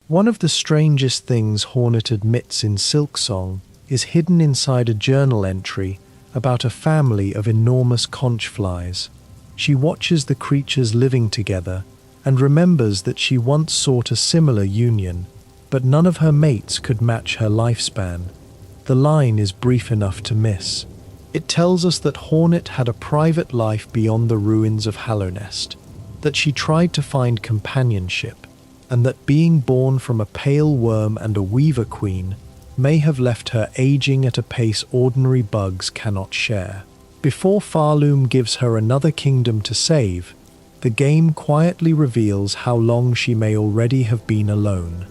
One of the strangest things Hornet admits in SIlksong is hidden inside a journal entry about a family of enormous conch flies. She watches the creatures living together and remembers that she once sought a similar union, but none of her mates could match her lifespan. The line is brief enough to miss. It tells us that Hornet had a private life beyond the ruins of Hallownest, that she tried to find companionship, and that being born from a pale worm and a weaver queen may have left her aging at a pace ordinary bugs cannot share. Before Pharloom gives her another kingdom to save, the game quietly reveals how long she may already have been alone.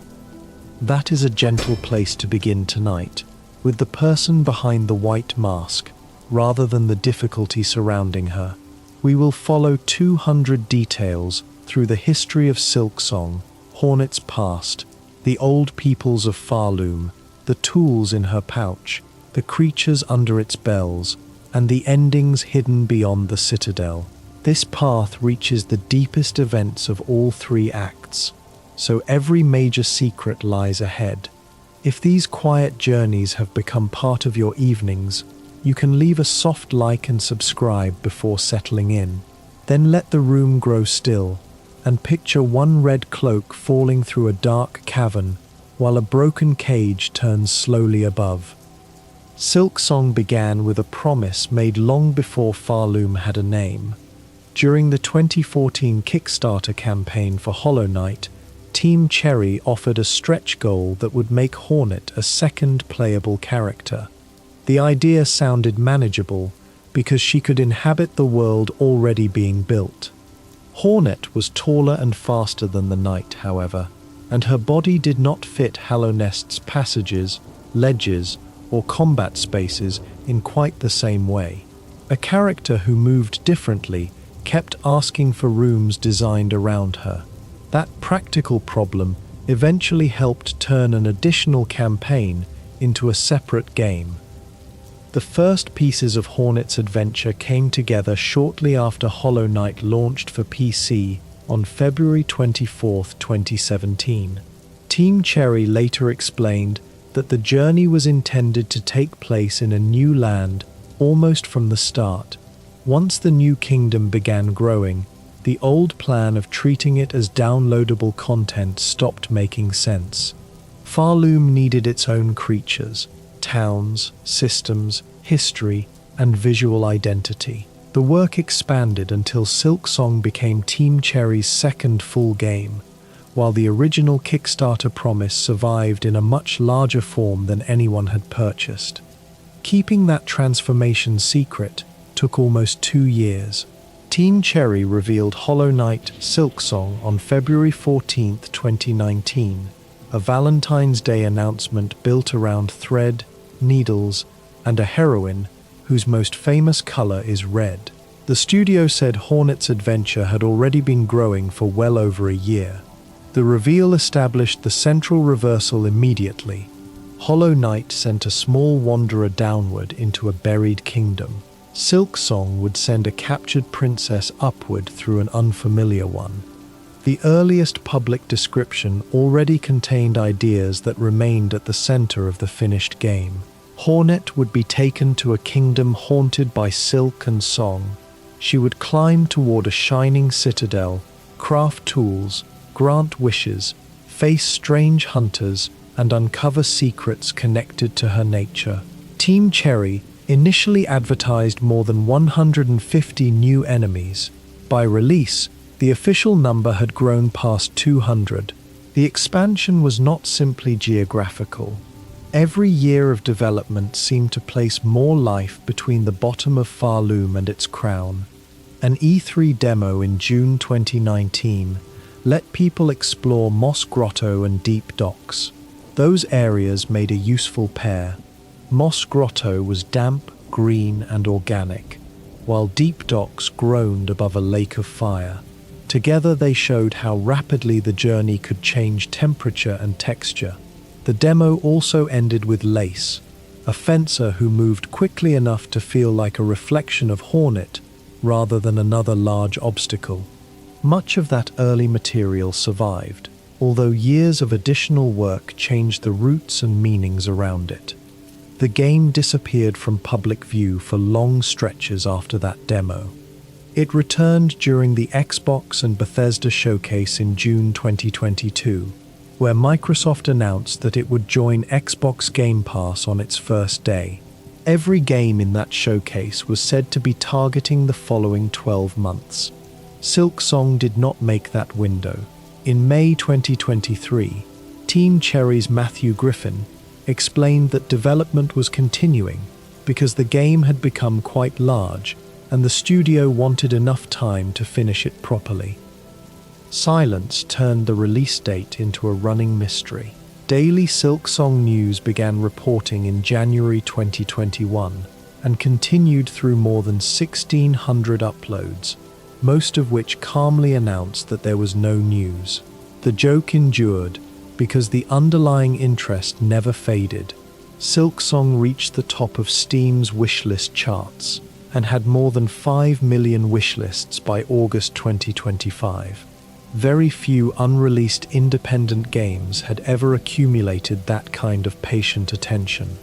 That is a gentle place to begin tonight, with the person behind the white mask, rather than the difficulty surrounding her. We will follow 200 details through the history of SIlksong, Hornet's past, the old peoples of Pharloom, the tools in her pouch, the creatures under its bells, and the endings hidden beyond the Citadel. This path reaches the deepest events of all three acts, so every major secret lies ahead. If these quiet journeys have become part of your evenings, you can leave a soft like and subscribe before settling in. Then let the room grow still, and picture one red cloak falling through a dark cavern while a broken cage turns slowly above. SIlksong began with a promise made long before Pharloom had a name. During the 2014 Kickstarter campaign for Hollow Knight, Team Cherry offered a stretch goal that would make Hornet a second playable character. The idea sounded manageable because she could inhabit the world already being built. Hornet was taller and faster than the Knight, however, and her body did not fit Hallownest's passages, ledges, or combat spaces in quite the same way. A character who moved differently kept asking for rooms designed around her. That practical problem eventually helped turn an additional campaign into a separate game. The first pieces of Hornet's adventure came together shortly after Hollow Knight launched for PC on February 24, 2017. Team Cherry later explained that the journey was intended to take place in a new land almost from the start. Once the new kingdom began growing, the old plan of treating it as downloadable content stopped making sense. Pharloom needed its own creatures, towns, systems, history, and visual identity. The work expanded until SIlksong became Team Cherry's second full game, while the original Kickstarter promise survived in a much larger form than anyone had purchased. Keeping that transformation secret took almost 2 years. Team Cherry revealed Hollow Knight SIlksong on February 14, 2019, a Valentine's Day announcement built around thread, needles, and a heroine whose most famous color is red. The studio said Hornet's adventure had already been growing for well over a year. The reveal established the central reversal immediately. Hollow Knight sent a small wanderer downward into a buried kingdom. SIlksong would send a captured princess upward through an unfamiliar one. The earliest public description already contained ideas that remained at the center of the finished game. Hornet would be taken to a kingdom haunted by silk and song. She would climb toward a shining citadel, craft tools, grant wishes, face strange hunters, and uncover secrets connected to her nature. Team Cherry initially advertised more than 150 new enemies. By release, the official number had grown past 200. The expansion was not simply geographical. Every year of development seemed to place more life between the bottom of Pharloom and its crown. An E3 demo in June 2019 let people explore Moss Grotto and Deep Docks. Those areas made a useful pair. Moss Grotto was damp, green, and organic, while Deep Docks groaned above a lake of fire. Together they showed how rapidly the journey could change temperature and texture. The demo also ended with Lace, a fencer who moved quickly enough to feel like a reflection of Hornet rather than another large obstacle. Much of that early material survived, although years of additional work changed the roots and meanings around it. The game disappeared from public view for long stretches after that demo. It returned during the Xbox and Bethesda showcase in June 2022, where Microsoft announced that it would join Xbox Game Pass on its first day. Every game in that showcase was said to be targeting the following 12 months. SIlksong did not make that window. In May 2023, Team Cherry's Matthew Griffin explained that development was continuing because the game had become quite large and the studio wanted enough time to finish it properly. Silence turned the release date into a running mystery. Daily SIlksong News began reporting in January 2021 and continued through more than 1,600 uploads, most of which calmly announced that there was no news. The joke endured because the underlying interest never faded. SIlksong reached the top of Steam's wishlist charts and had more than 5 million wishlists by August 2025. Very few unreleased independent games had ever accumulated that kind of patient attention.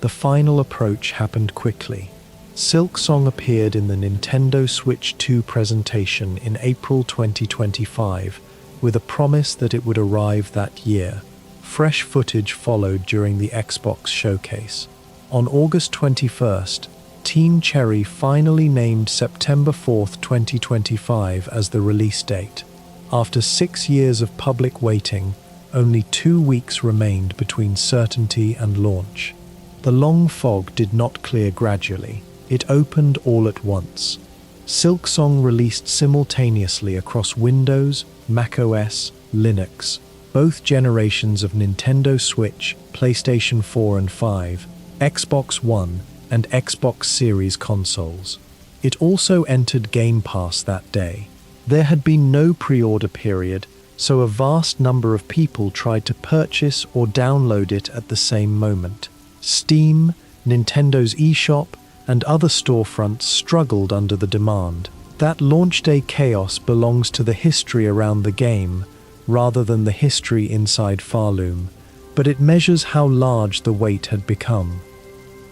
The final approach happened quickly. SIlksong appeared in the Nintendo Switch 2 presentation in April 2025 with a promise that it would arrive that year. Fresh footage followed during the Xbox showcase. On August 21st, Team Cherry finally named September 4th, 2025 as the release date. After 6 years of public waiting, only 2 weeks remained between certainty and launch. The long fog did not clear gradually. It opened all at once. SIlksong released simultaneously across Windows, macOS, Linux, both generations of Nintendo Switch, PlayStation 4 and 5, Xbox One, and Xbox Series consoles. It also entered Game Pass that day. There had been no pre-order period, so a vast number of people tried to purchase or download it at the same moment. Steam, Nintendo's eShop, and other storefronts struggled under the demand. That launch day chaos belongs to the history around the game, rather than the history inside Pharloom, but it measures how large the wait had become.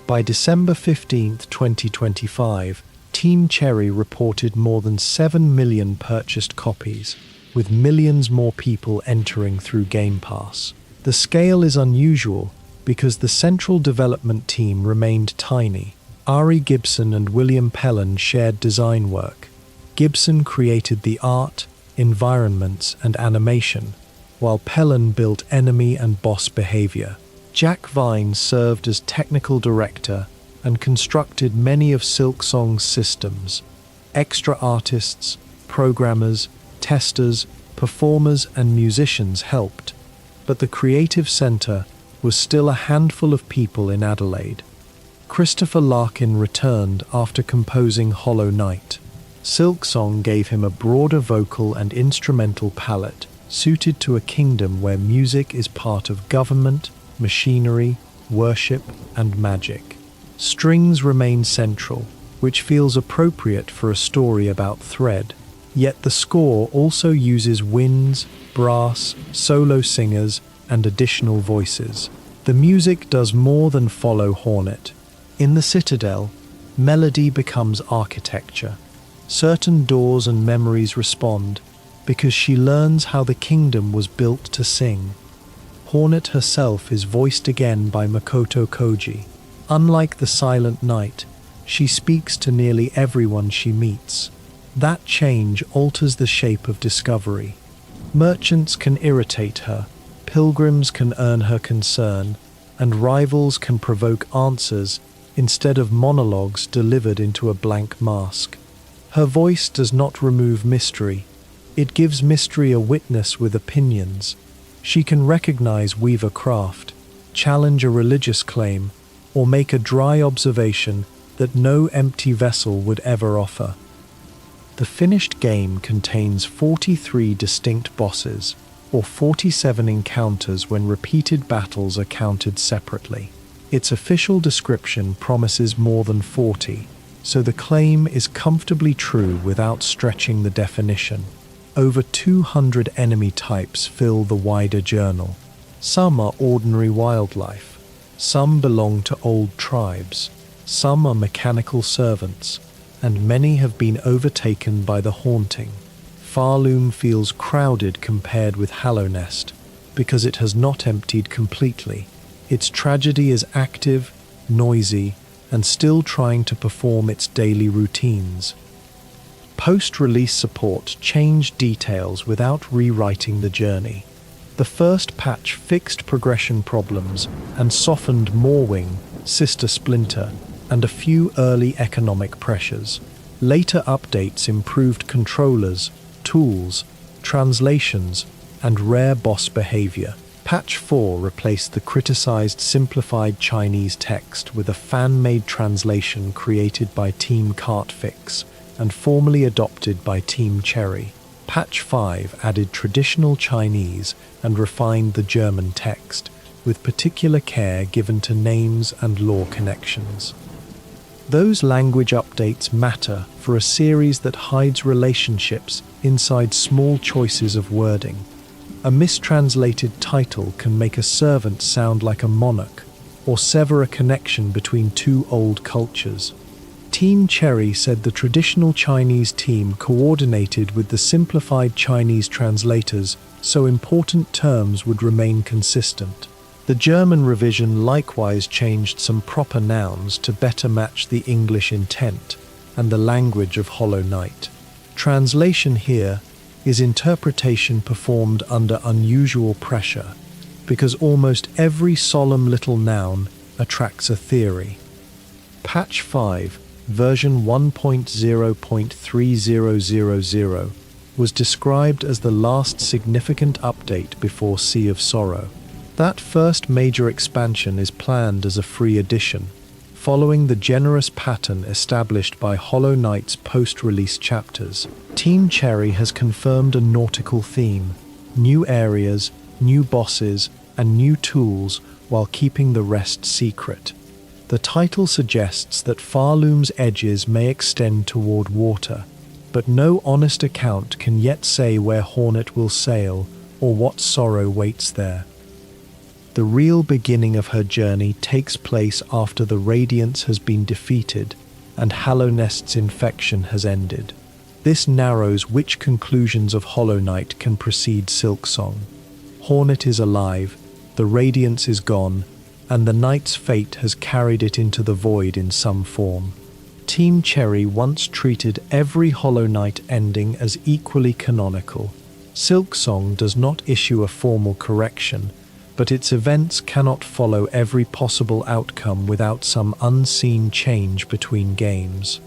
By December 15, 2025, Team Cherry reported more than 7 million purchased copies, with millions more people entering through Game Pass. The scale is unusual because the central development team remained tiny. Ari Gibson and William Pellen shared design work. Gibson created the art, environments, and animation, while Pellen built enemy and boss behavior. Jack Vine served as technical director and constructed many of SIlksong's systems. Extra artists, programmers, testers, performers, and musicians helped, but the creative center was still a handful of people in Adelaide. Christopher Larkin returned after composing Hollow Knight. SIlksong gave him a broader vocal and instrumental palette suited to a kingdom where music is part of government, machinery, worship, and magic. Strings remain central, which feels appropriate for a story about Thread, yet the score also uses winds, brass, solo singers, and additional voices. The music does more than follow Hornet. In the Citadel, melody becomes architecture. Certain doors and memories respond because she learns how the kingdom was built to sing. Hornet herself is voiced again by Makoto Koji. Unlike the Silent Knight, she speaks to nearly everyone she meets. That change alters the shape of discovery. Merchants can irritate her, pilgrims can earn her concern, and rivals can provoke answers instead of monologues delivered into a blank mask. Her voice does not remove mystery. It gives mystery a witness with opinions. She can recognize Weaver craft, challenge a religious claim, or make a dry observation that no empty vessel would ever offer. The finished game contains 43 distinct bosses, or 47 encounters when repeated battles are counted separately. Its official description promises more than 40, so the claim is comfortably true without stretching the definition. Over 200 enemy types fill the wider journal. Some are ordinary wildlife, some belong to old tribes, some are mechanical servants, and many have been overtaken by the haunting. Pharloom feels crowded compared with Hallownest because it has not emptied completely. Its tragedy is active, noisy, and still trying to perform its daily routines. Post-release support changed details without rewriting the journey. The first patch fixed progression problems and softened Morwing, Sister Splinter, and a few early economic pressures. Later updates improved controllers, tools, translations, and rare boss behavior. Patch 4 replaced the criticized simplified Chinese text with a fan-made translation created by Team Cartfix and formally adopted by Team Cherry. Patch 5 added traditional Chinese and refined the German text, with particular care given to names and lore connections. Those language updates matter for a series that hides relationships inside small choices of wording. A mistranslated title can make a servant sound like a monarch, or sever a connection between two old cultures. Team Cherry said the traditional Chinese team coordinated with the simplified Chinese translators so important terms would remain consistent. The German revision likewise changed some proper nouns to better match the English intent and the language of Hollow Knight. Translation here is interpretation performed under unusual pressure, because almost every solemn little noun attracts a theory. Patch 5, version 1.0.3000, was described as the last significant update before Sea of Sorrow. That first major expansion is planned as a free edition, following the generous pattern established by Hollow Knight's post-release chapters. Team Cherry has confirmed a nautical theme, new areas, new bosses, and new tools while keeping the rest secret. The title suggests that Pharloom's edges may extend toward water, but no honest account can yet say where Hornet will sail or what sorrow waits there. The real beginning of her journey takes place after the Radiance has been defeated and Hallownest's infection has ended. This narrows which conclusions of Hollow Knight can precede SIlksong. Hornet is alive, the Radiance is gone, and the Knight's fate has carried it into the void in some form. Team Cherry once treated every Hollow Knight ending as equally canonical. SIlksong does not issue a formal correction, but its events cannot follow every possible outcome without some unseen change between games.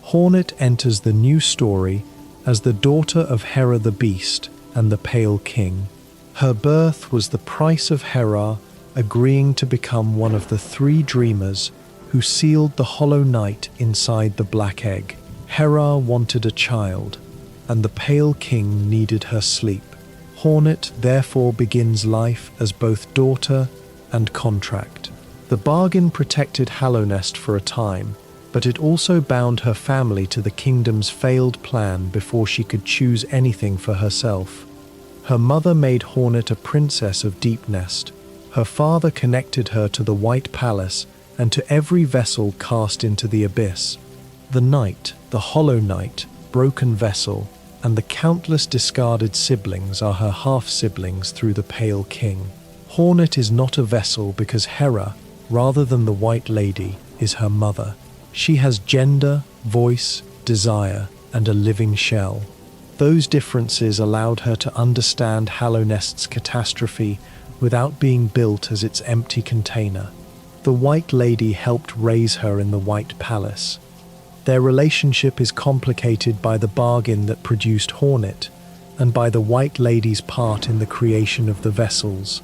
Hornet enters the new story as the daughter of Hera the Beast and the Pale King. Her birth was the price of Hera agreeing to become one of the three dreamers who sealed the Hollow Knight inside the Black Egg. Hera wanted a child, and the Pale King needed her sleep. Hornet therefore begins life as both daughter and contract. The bargain protected Hallownest for a time, but it also bound her family to the kingdom's failed plan before she could choose anything for herself. Her mother made Hornet a princess of Deepnest. Her father connected her to the White Palace and to every vessel cast into the abyss. The Knight, the Hollow Knight, Broken Vessel, and the countless discarded siblings are her half-siblings through the Pale King. Hornet is not a vessel because Hera, rather than the White Lady, is her mother. She has gender, voice, desire, and a living shell. Those differences allowed her to understand Hallownest's catastrophe without being built as its empty container. The White Lady helped raise her in the White Palace. Their relationship is complicated by the bargain that produced Hornet, and by the White Lady's part in the creation of the vessels.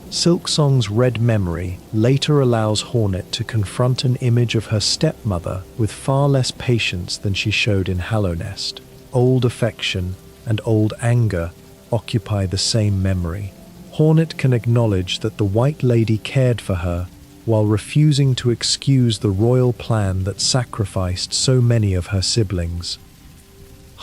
SIlksong's Red Memory later allows Hornet to confront an image of her stepmother with far less patience than she showed in Hallownest. Old affection and old anger occupy the same memory. Hornet can acknowledge that the White Lady cared for her while refusing to excuse the royal plan that sacrificed so many of her siblings.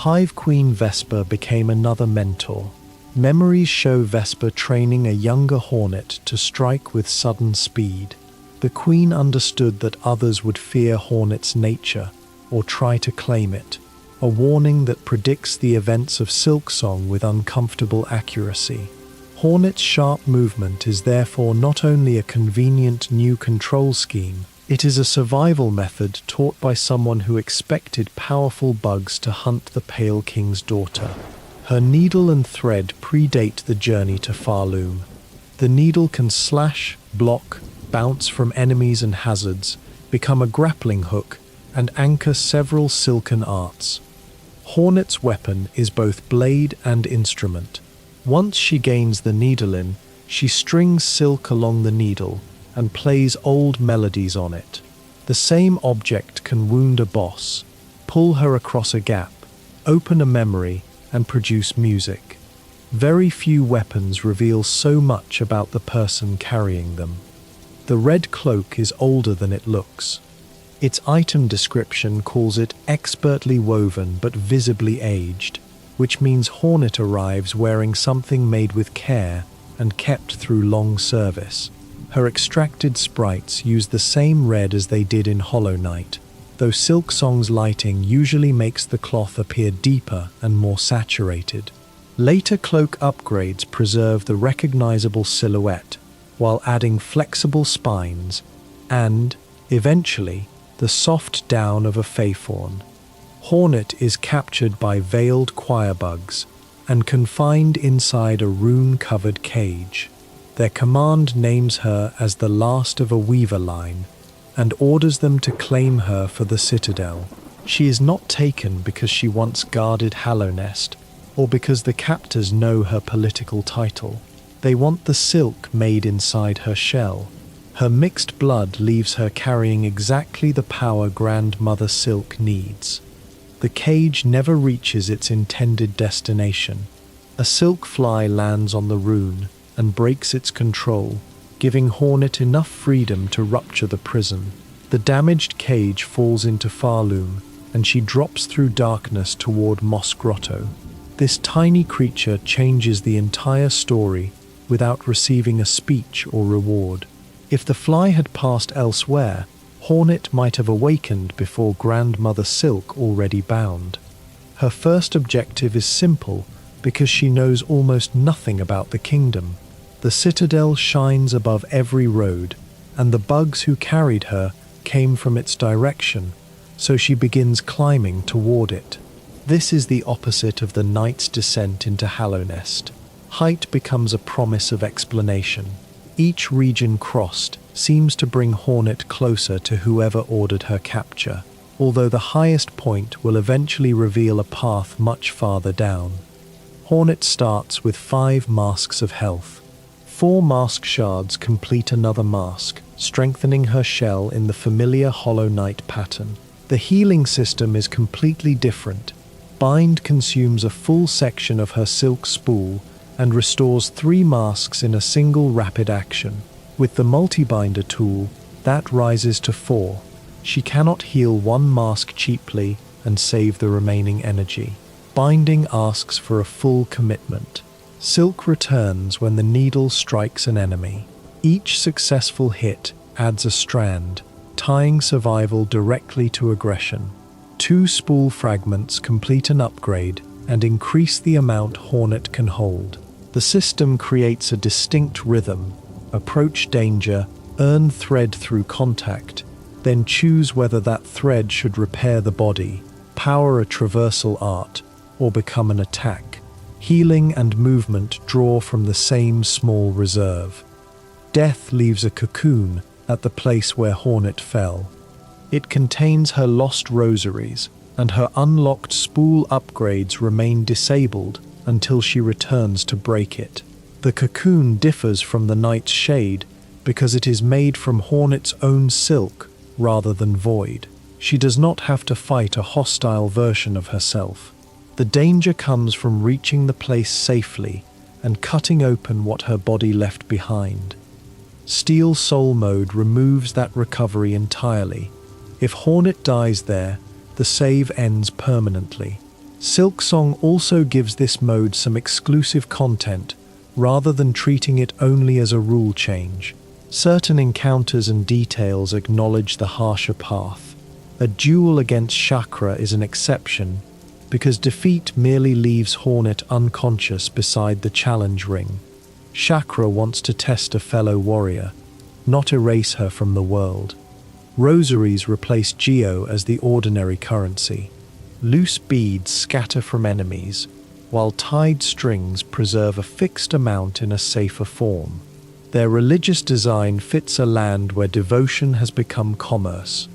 Hive Queen Vesper became another mentor. Memories show Vesper training a younger Hornet to strike with sudden speed. The Queen understood that others would fear Hornet's nature or try to claim it, a warning that predicts the events of SIlksong with uncomfortable accuracy. Hornet's sharp movement is therefore not only a convenient new control scheme, it is a survival method taught by someone who expected powerful bugs to hunt the Pale King's daughter. Her needle and thread predate the journey to Pharloom. The needle can slash, block, bounce from enemies and hazards, become a grappling hook, and anchor several silken arts. Hornet's weapon is both blade and instrument. Once she gains the needle in, she strings silk along the needle and plays old melodies on it. The same object can wound a boss, pull her across a gap, open a memory, and produce music. Very few weapons reveal so much about the person carrying them. The red cloak is older than it looks. Its item description calls it expertly woven but visibly aged, which means Hornet arrives wearing something made with care and kept through long service. Her extracted sprites use the same red as they did in Hallownest, though SIlksong's lighting usually makes the cloth appear deeper and more saturated. Later cloak upgrades preserve the recognizable silhouette, while adding flexible spines and, eventually, the soft down of a Faefawn. Hornet is captured by veiled choirbugs and confined inside a rune-covered cage. Their command names her as the last of a weaver line and orders them to claim her for the Citadel. She is not taken because she once guarded Hallownest or because the captors know her political title. They want the silk made inside her shell. Her mixed blood leaves her carrying exactly the power Grandmother Silk needs. The cage never reaches its intended destination. A silk fly lands on the rune and breaks its control, giving Hornet enough freedom to rupture the prison. The damaged cage falls into Pharloom, and she drops through darkness toward Moss Grotto. This tiny creature changes the entire story without receiving a speech or reward. If the fly had passed elsewhere, Hornet might have awakened before Grandmother Silk already bound. Her first objective is simple because she knows almost nothing about the kingdom. The Citadel shines above every road, and the bugs who carried her came from its direction, so she begins climbing toward it. This is the opposite of the knight's descent into Hallownest. Height becomes a promise of explanation. Each region crossed seems to bring Hornet closer to whoever ordered her capture, although the highest point will eventually reveal a path much farther down. Hornet starts with 5 masks of health. 4 mask shards complete another mask, strengthening her shell in the familiar Hallownest pattern. The healing system is completely different. Bind consumes a full section of her silk spool and restores 3 masks in a single rapid action. With the multi-binder tool, that rises to 4. She cannot heal 1 mask cheaply and save the remaining energy. Binding asks for a full commitment. Silk returns when the needle strikes an enemy. Each successful hit adds a strand, tying survival directly to aggression. 2 spool fragments complete an upgrade and increase the amount Hornet can hold. The system creates a distinct rhythm: approach danger, earn thread through contact, then choose whether that thread should repair the body, power a traversal art, or become an attack. Healing and movement draw from the same small reserve. Death leaves a cocoon at the place where Hornet fell. It contains her lost rosaries, and her unlocked spool upgrades remain disabled until she returns to break it. The cocoon differs from the Knight's Shade because it is made from Hornet's own silk rather than void. She does not have to fight a hostile version of herself. The danger comes from reaching the place safely and cutting open what her body left behind. Steel Soul Mode removes that recovery entirely. If Hornet dies there, the save ends permanently. SIlksong also gives this mode some exclusive content, rather than treating it only as a rule change. Certain encounters and details acknowledge the harsher path. A duel against Chakra is an exception, because defeat merely leaves Hornet unconscious beside the challenge ring. Chakra wants to test a fellow warrior, not erase her from the world. Rosaries replace Geo as the ordinary currency. Loose beads scatter from enemies, while tied strings preserve a fixed amount in a safer form. Their religious design fits a land where devotion has become commerce.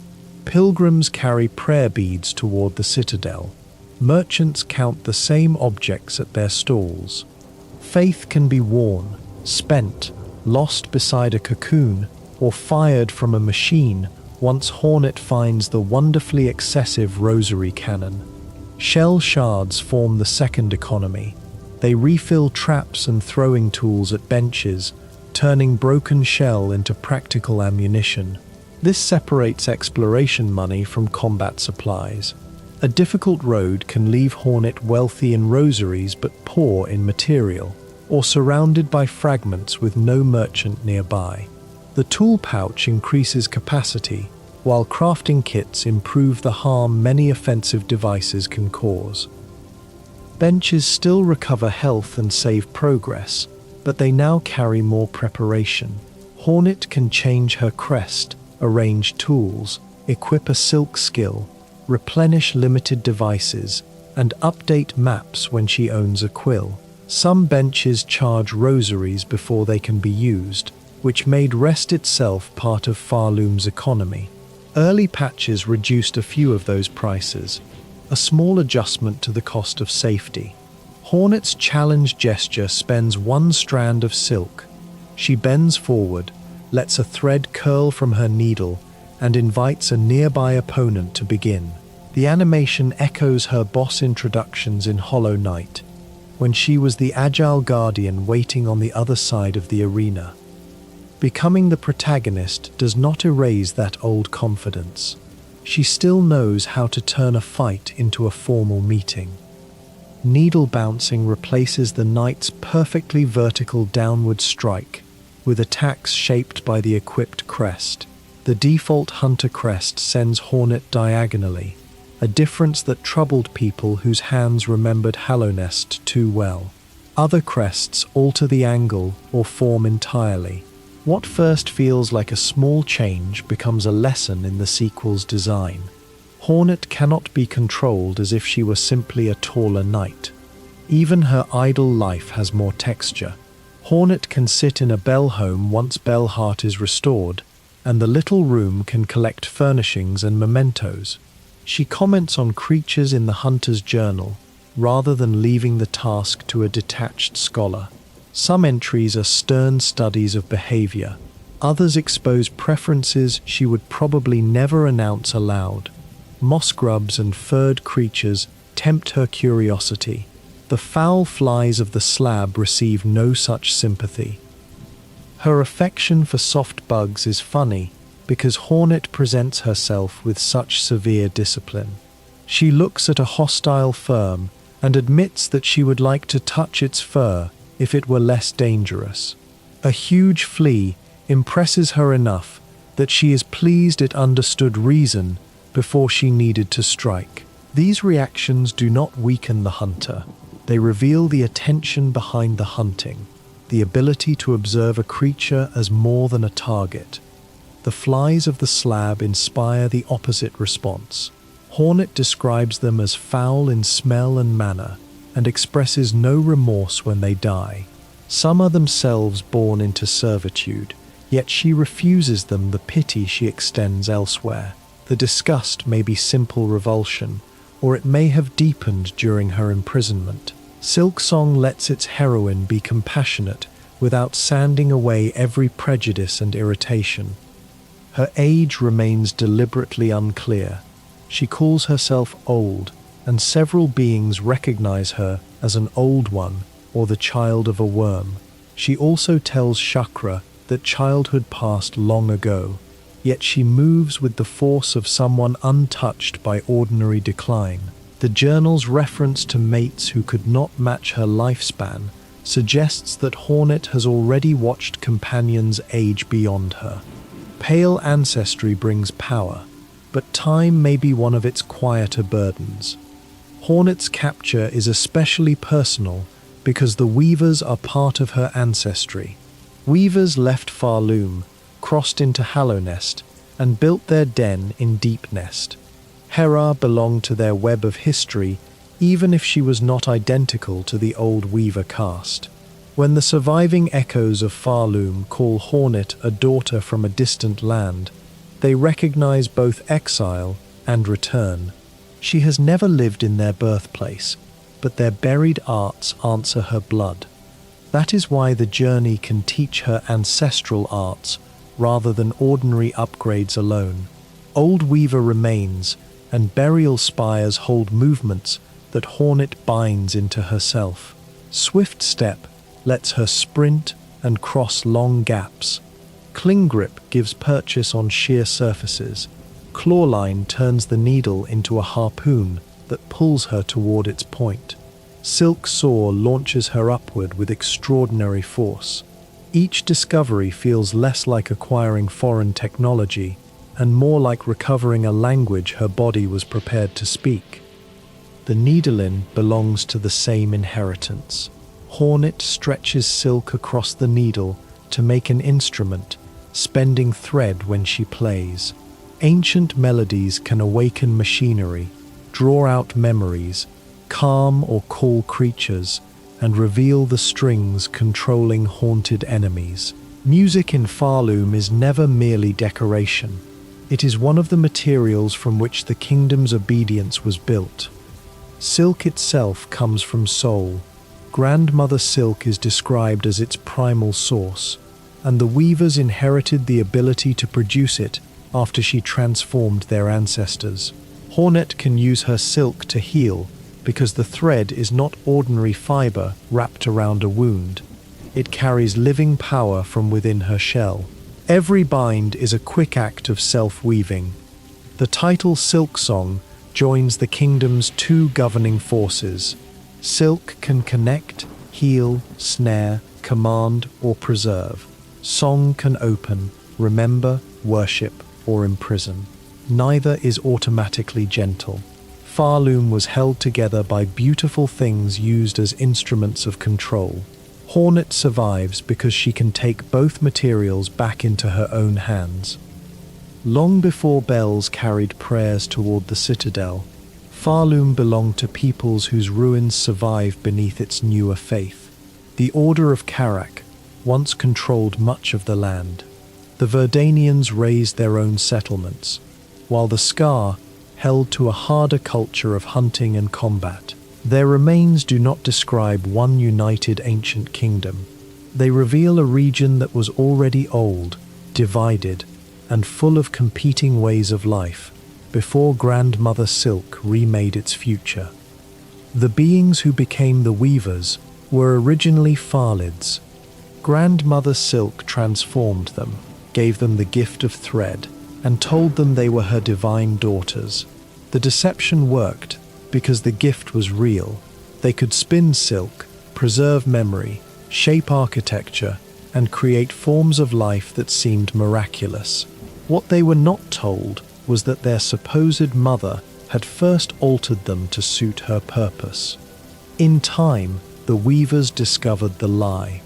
Pilgrims carry prayer beads toward the Citadel. Merchants count the same objects at their stalls. Faith can be worn, spent, lost beside a cocoon, or fired from a machine once Hornet finds the wonderfully excessive rosary cannon. Shell shards form the second economy. They refill traps and throwing tools at benches, turning broken shell into practical ammunition. This separates exploration money from combat supplies. A difficult road can leave Hornet wealthy in rosaries but poor in material, or surrounded by fragments with no merchant nearby. The tool pouch increases capacity, while crafting kits improve the harm many offensive devices can cause. Benches still recover health and save progress, but they now carry more preparation. Hornet can change her crest, arrange tools, equip a silk skill, replenish limited devices, and update maps when she owns a quill. Some benches charge rosaries before they can be used, which made rest itself part of Pharloom's economy. Early patches reduced a few of those prices, a small adjustment to the cost of safety. Hornet's challenge gesture spends one strand of silk. She bends forward, lets a thread curl from her needle, and invites a nearby opponent to begin. The animation echoes her boss introductions in Hollow Knight, when she was the agile guardian waiting on the other side of the arena. Becoming the protagonist does not erase that old confidence. She still knows how to turn a fight into a formal meeting. Needle bouncing replaces the knight's perfectly vertical downward strike, with attacks shaped by the equipped crest. The default hunter crest sends Hornet diagonally, a difference that troubled people whose hands remembered Hallownest too well. Other crests alter the angle or form entirely. What first feels like a small change becomes a lesson in the sequel's design. Hornet cannot be controlled as if she were simply a taller knight. Even her idle life has more texture. Hornet can sit in a bell home once Bellheart is restored, and the little room can collect furnishings and mementos. She comments on creatures in the hunter's journal, rather than leaving the task to a detached scholar. Some entries are stern studies of behavior. Others expose preferences she would probably never announce aloud. Moss grubs and furred creatures tempt her curiosity. The foul flies of the slab receive no such sympathy. Her affection for soft bugs is funny because Hornet presents herself with such severe discipline. She looks at a hostile firm and admits that she would like to touch its fur if it were less dangerous. A huge flea impresses her enough that she is pleased it understood reason before she needed to strike. These reactions do not weaken the hunter. They reveal the attention behind the hunting, the ability to observe a creature as more than a target. The flies of the slab inspire the opposite response. Hornet describes them as foul in smell and manner, and expresses no remorse when they die. Some are themselves born into servitude, yet she refuses them the pity she extends elsewhere. The disgust may be simple revulsion, or it may have deepened during her imprisonment. SIlksong lets its heroine be compassionate without sanding away every prejudice and irritation. Her age remains deliberately unclear. She calls herself old, and several beings recognize her as an old one or the child of a worm. She also tells Chakra that childhood passed long ago, yet she moves with the force of someone untouched by ordinary decline. The journal's reference to mates who could not match her lifespan suggests that Hornet has already watched companions age beyond her. Pale ancestry brings power, but time may be one of its quieter burdens. Hornet's capture is especially personal because the Weavers are part of her ancestry. Weavers left Pharloom, crossed into Hallownest, and built their den in Deepnest. Hera belonged to their web of history, even if she was not identical to the old Weaver caste. When the surviving echoes of Pharloom call Hornet a daughter from a distant land, they recognize both exile and return. She has never lived in their birthplace, but their buried arts answer her blood. That is why the journey can teach her ancestral arts rather than ordinary upgrades alone. Old Weaver remains, and burial spires hold movements that Hornet binds into herself. Swift Step lets her sprint and cross long gaps. Cling Grip gives purchase on sheer surfaces. Clawline turns the needle into a harpoon that pulls her toward its point. Silk Saw launches her upward with extraordinary force. Each discovery feels less like acquiring foreign technology and more like recovering a language her body was prepared to speak. The Needlin belongs to the same inheritance. Hornet stretches silk across the needle to make an instrument, spending thread when she plays. Ancient melodies can awaken machinery, draw out memories, calm or call creatures, and reveal the strings controlling haunted enemies. Music in Pharloom is never merely decoration. It is one of the materials from which the kingdom's obedience was built. Silk itself comes from soul. Grandmother Silk is described as its primal source, and the weavers inherited the ability to produce it after she transformed their ancestors. Hornet can use her silk to heal because the thread is not ordinary fiber wrapped around a wound. It carries living power from within her shell. Every bind is a quick act of self-weaving. The title SIlksong joins the kingdom's two governing forces. Silk can connect, heal, snare, command, or preserve. Song can open, remember, worship, or imprison. Neither is automatically gentle. Pharloom was held together by beautiful things used as instruments of control. Hornet survives because she can take both materials back into her own hands. Long before bells carried prayers toward the Citadel, Pharloom belonged to peoples whose ruins survive beneath its newer faith. The Order of Karak once controlled much of the land. The Verdanians raised their own settlements, while the Scar held to a harder culture of hunting and combat. Their remains do not describe one united ancient kingdom. They reveal a region that was already old, divided, and full of competing ways of life, before Grandmother Silk remade its future. The beings who became the Weavers were originally Pharlids. Grandmother Silk transformed them, gave them the gift of thread, and told them they were her divine daughters. The deception worked because the gift was real. They could spin silk, preserve memory, shape architecture, and create forms of life that seemed miraculous. What they were not told was that their supposed mother had first altered them to suit her purpose. In time, the Weavers discovered the lie.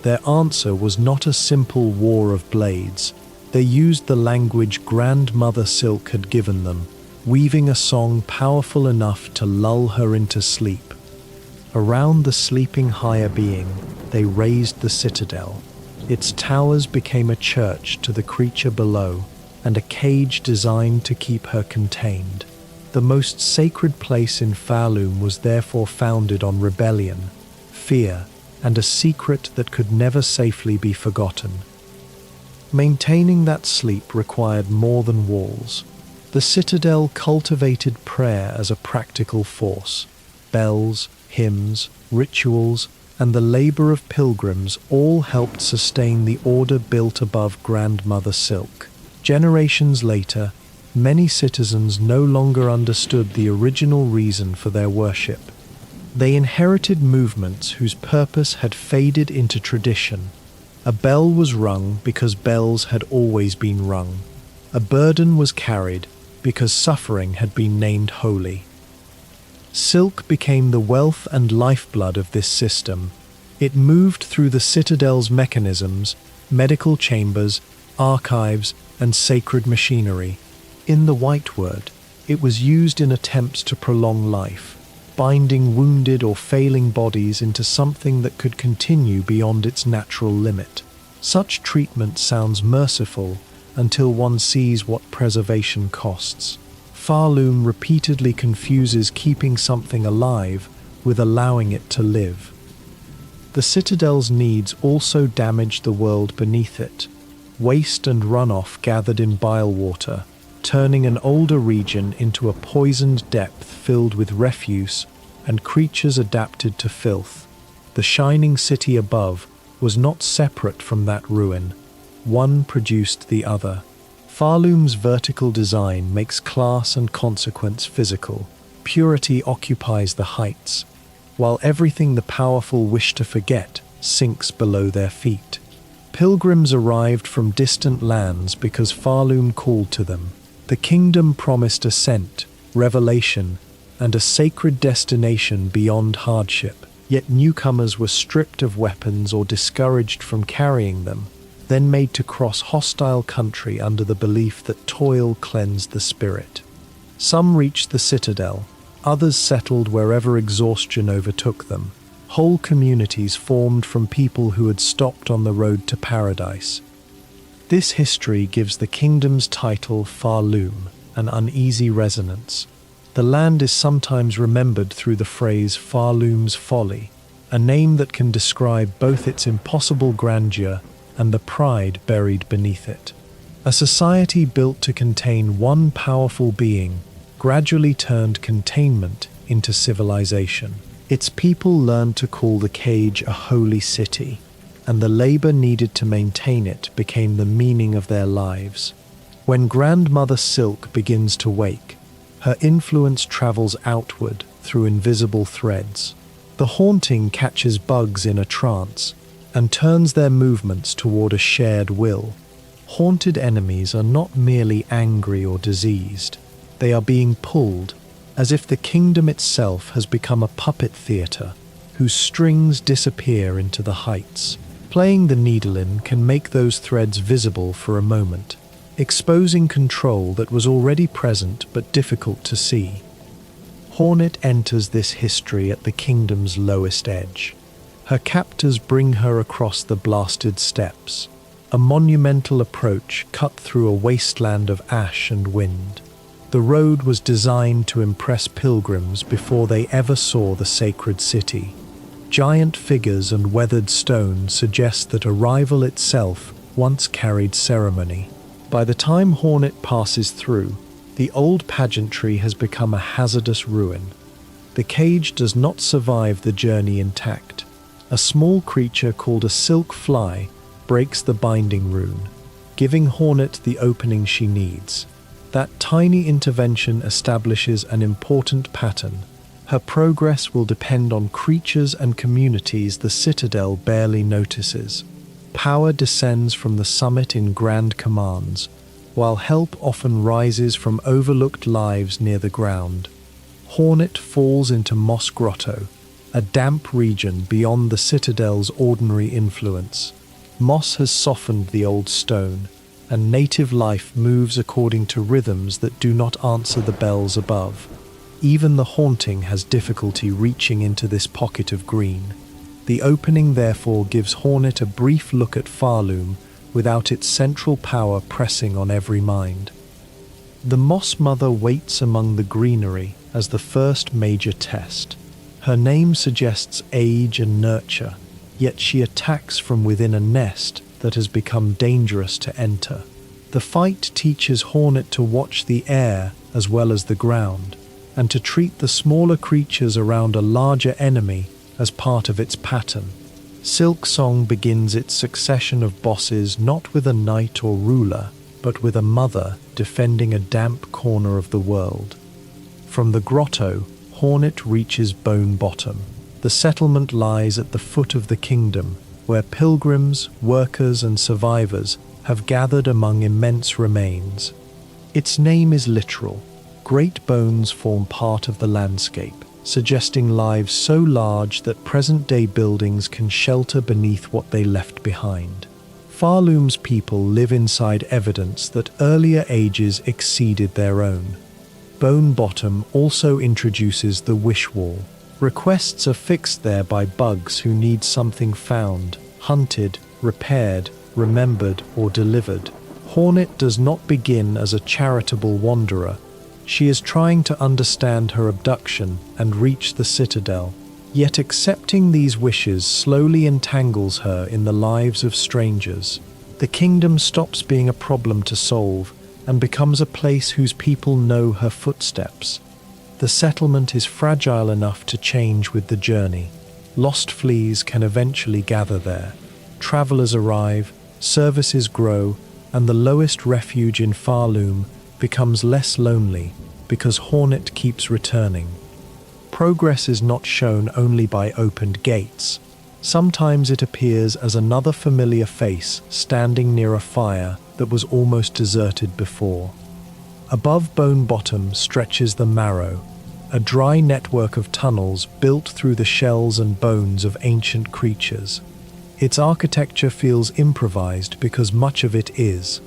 Their answer was not a simple war of blades. They used the language Grandmother Silk had given them, weaving a song powerful enough to lull her into sleep. Around the sleeping higher being, they raised the Citadel. Its towers became a church to the creature below, and a cage designed to keep her contained. The most sacred place in Pharloom was therefore founded on rebellion, fear, and a secret that could never safely be forgotten. Maintaining that sleep required more than walls. The Citadel cultivated prayer as a practical force. Bells, hymns, rituals, and the labor of pilgrims all helped sustain the order built above Grandmother Silk. Generations later, many citizens no longer understood the original reason for their worship. They inherited movements whose purpose had faded into tradition. A bell was rung because bells had always been rung. A burden was carried because suffering had been named holy. Silk became the wealth and lifeblood of this system. It moved through the Citadel's mechanisms, medical chambers, archives, and sacred machinery. In the White Word, it was used in attempts to prolong life, binding wounded or failing bodies into something that could continue beyond its natural limit. Such treatment sounds merciful until one sees what preservation costs. Pharloom repeatedly confuses keeping something alive with allowing it to live. The Citadel's needs also damaged the world beneath it. Waste and runoff gathered in bile water, turning an older region into a poisoned depth filled with refuse and creatures adapted to filth. The shining city above was not separate from that ruin. One produced the other. Pharloom's vertical design makes class and consequence physical. Purity occupies the heights, while everything the powerful wish to forget sinks below their feet. Pilgrims arrived from distant lands because Pharloom called to them. The kingdom promised ascent, revelation, and a sacred destination beyond hardship. Yet newcomers were stripped of weapons or discouraged from carrying them, then made to cross hostile country under the belief that toil cleansed the spirit. Some reached the Citadel, others settled wherever exhaustion overtook them. Whole communities formed from people who had stopped on the road to paradise. This history gives the kingdom's title Pharloom an uneasy resonance. The land is sometimes remembered through the phrase Pharloom's folly, a name that can describe both its impossible grandeur and the pride buried beneath it. A society built to contain one powerful being gradually turned containment into civilization. Its people learned to call the cage a holy city, and the labor needed to maintain it became the meaning of their lives. When Grandmother Silk begins to wake, her influence travels outward through invisible threads. The haunting catches bugs in a trance and turns their movements toward a shared will. Haunted enemies are not merely angry or diseased. They are being pulled, as if the kingdom itself has become a puppet theater whose strings disappear into the heights. Playing the needle in can make those threads visible for a moment, exposing control that was already present but difficult to see. Hornet enters this history at the kingdom's lowest edge. Her captors bring her across the blasted steppes, a monumental approach cut through a wasteland of ash and wind. The road was designed to impress pilgrims before they ever saw the sacred city. Giant figures and weathered stone suggest that arrival itself once carried ceremony. By the time Hornet passes through, the old pageantry has become a hazardous ruin. The cage does not survive the journey intact. A small creature called a silk fly breaks the binding rune, giving Hornet the opening she needs. That tiny intervention establishes an important pattern. Her progress will depend on creatures and communities the Citadel barely notices. Power descends from the summit in grand commands, while help often rises from overlooked lives near the ground. Hornet falls into Moss Grotto, a damp region beyond the Citadel's ordinary influence. Moss has softened the old stone, and native life moves according to rhythms that do not answer the bells above. Even the haunting has difficulty reaching into this pocket of green. The opening therefore gives Hornet a brief look at Pharloom without its central power pressing on every mind. The Moss Mother waits among the greenery as the first major test. Her name suggests age and nurture, yet she attacks from within a nest that has become dangerous to enter. The fight teaches Hornet to watch the air as well as the ground, and to treat the smaller creatures around a larger enemy as part of its pattern. SIlksong begins its succession of bosses not with a knight or ruler, but with a mother defending a damp corner of the world. From the grotto, Hornet reaches Bone Bottom. The settlement lies at the foot of the kingdom, where pilgrims, workers, and survivors have gathered among immense remains. Its name is literal. Great bones form part of the landscape, suggesting lives so large that present-day buildings can shelter beneath what they left behind. Pharloom's people live inside evidence that earlier ages exceeded their own. Bone Bottom also introduces the Wish Wall. Requests are fixed there by bugs who need something found, hunted, repaired, remembered, or delivered. Hornet does not begin as a charitable wanderer. She is trying to understand her abduction and reach the Citadel. Yet accepting these wishes slowly entangles her in the lives of strangers. The kingdom stops being a problem to solve and becomes a place whose people know her footsteps. The settlement is fragile enough to change with the journey. Lost fleas can eventually gather there. Travelers arrive, services grow, and the lowest refuge in Pharloom becomes less lonely because Hornet keeps returning. Progress is not shown only by opened gates. Sometimes it appears as another familiar face standing near a fire that was almost deserted before. Above Bone Bottom stretches the Marrow, a dry network of tunnels built through the shells and bones of ancient creatures. Its architecture feels improvised because much of it is.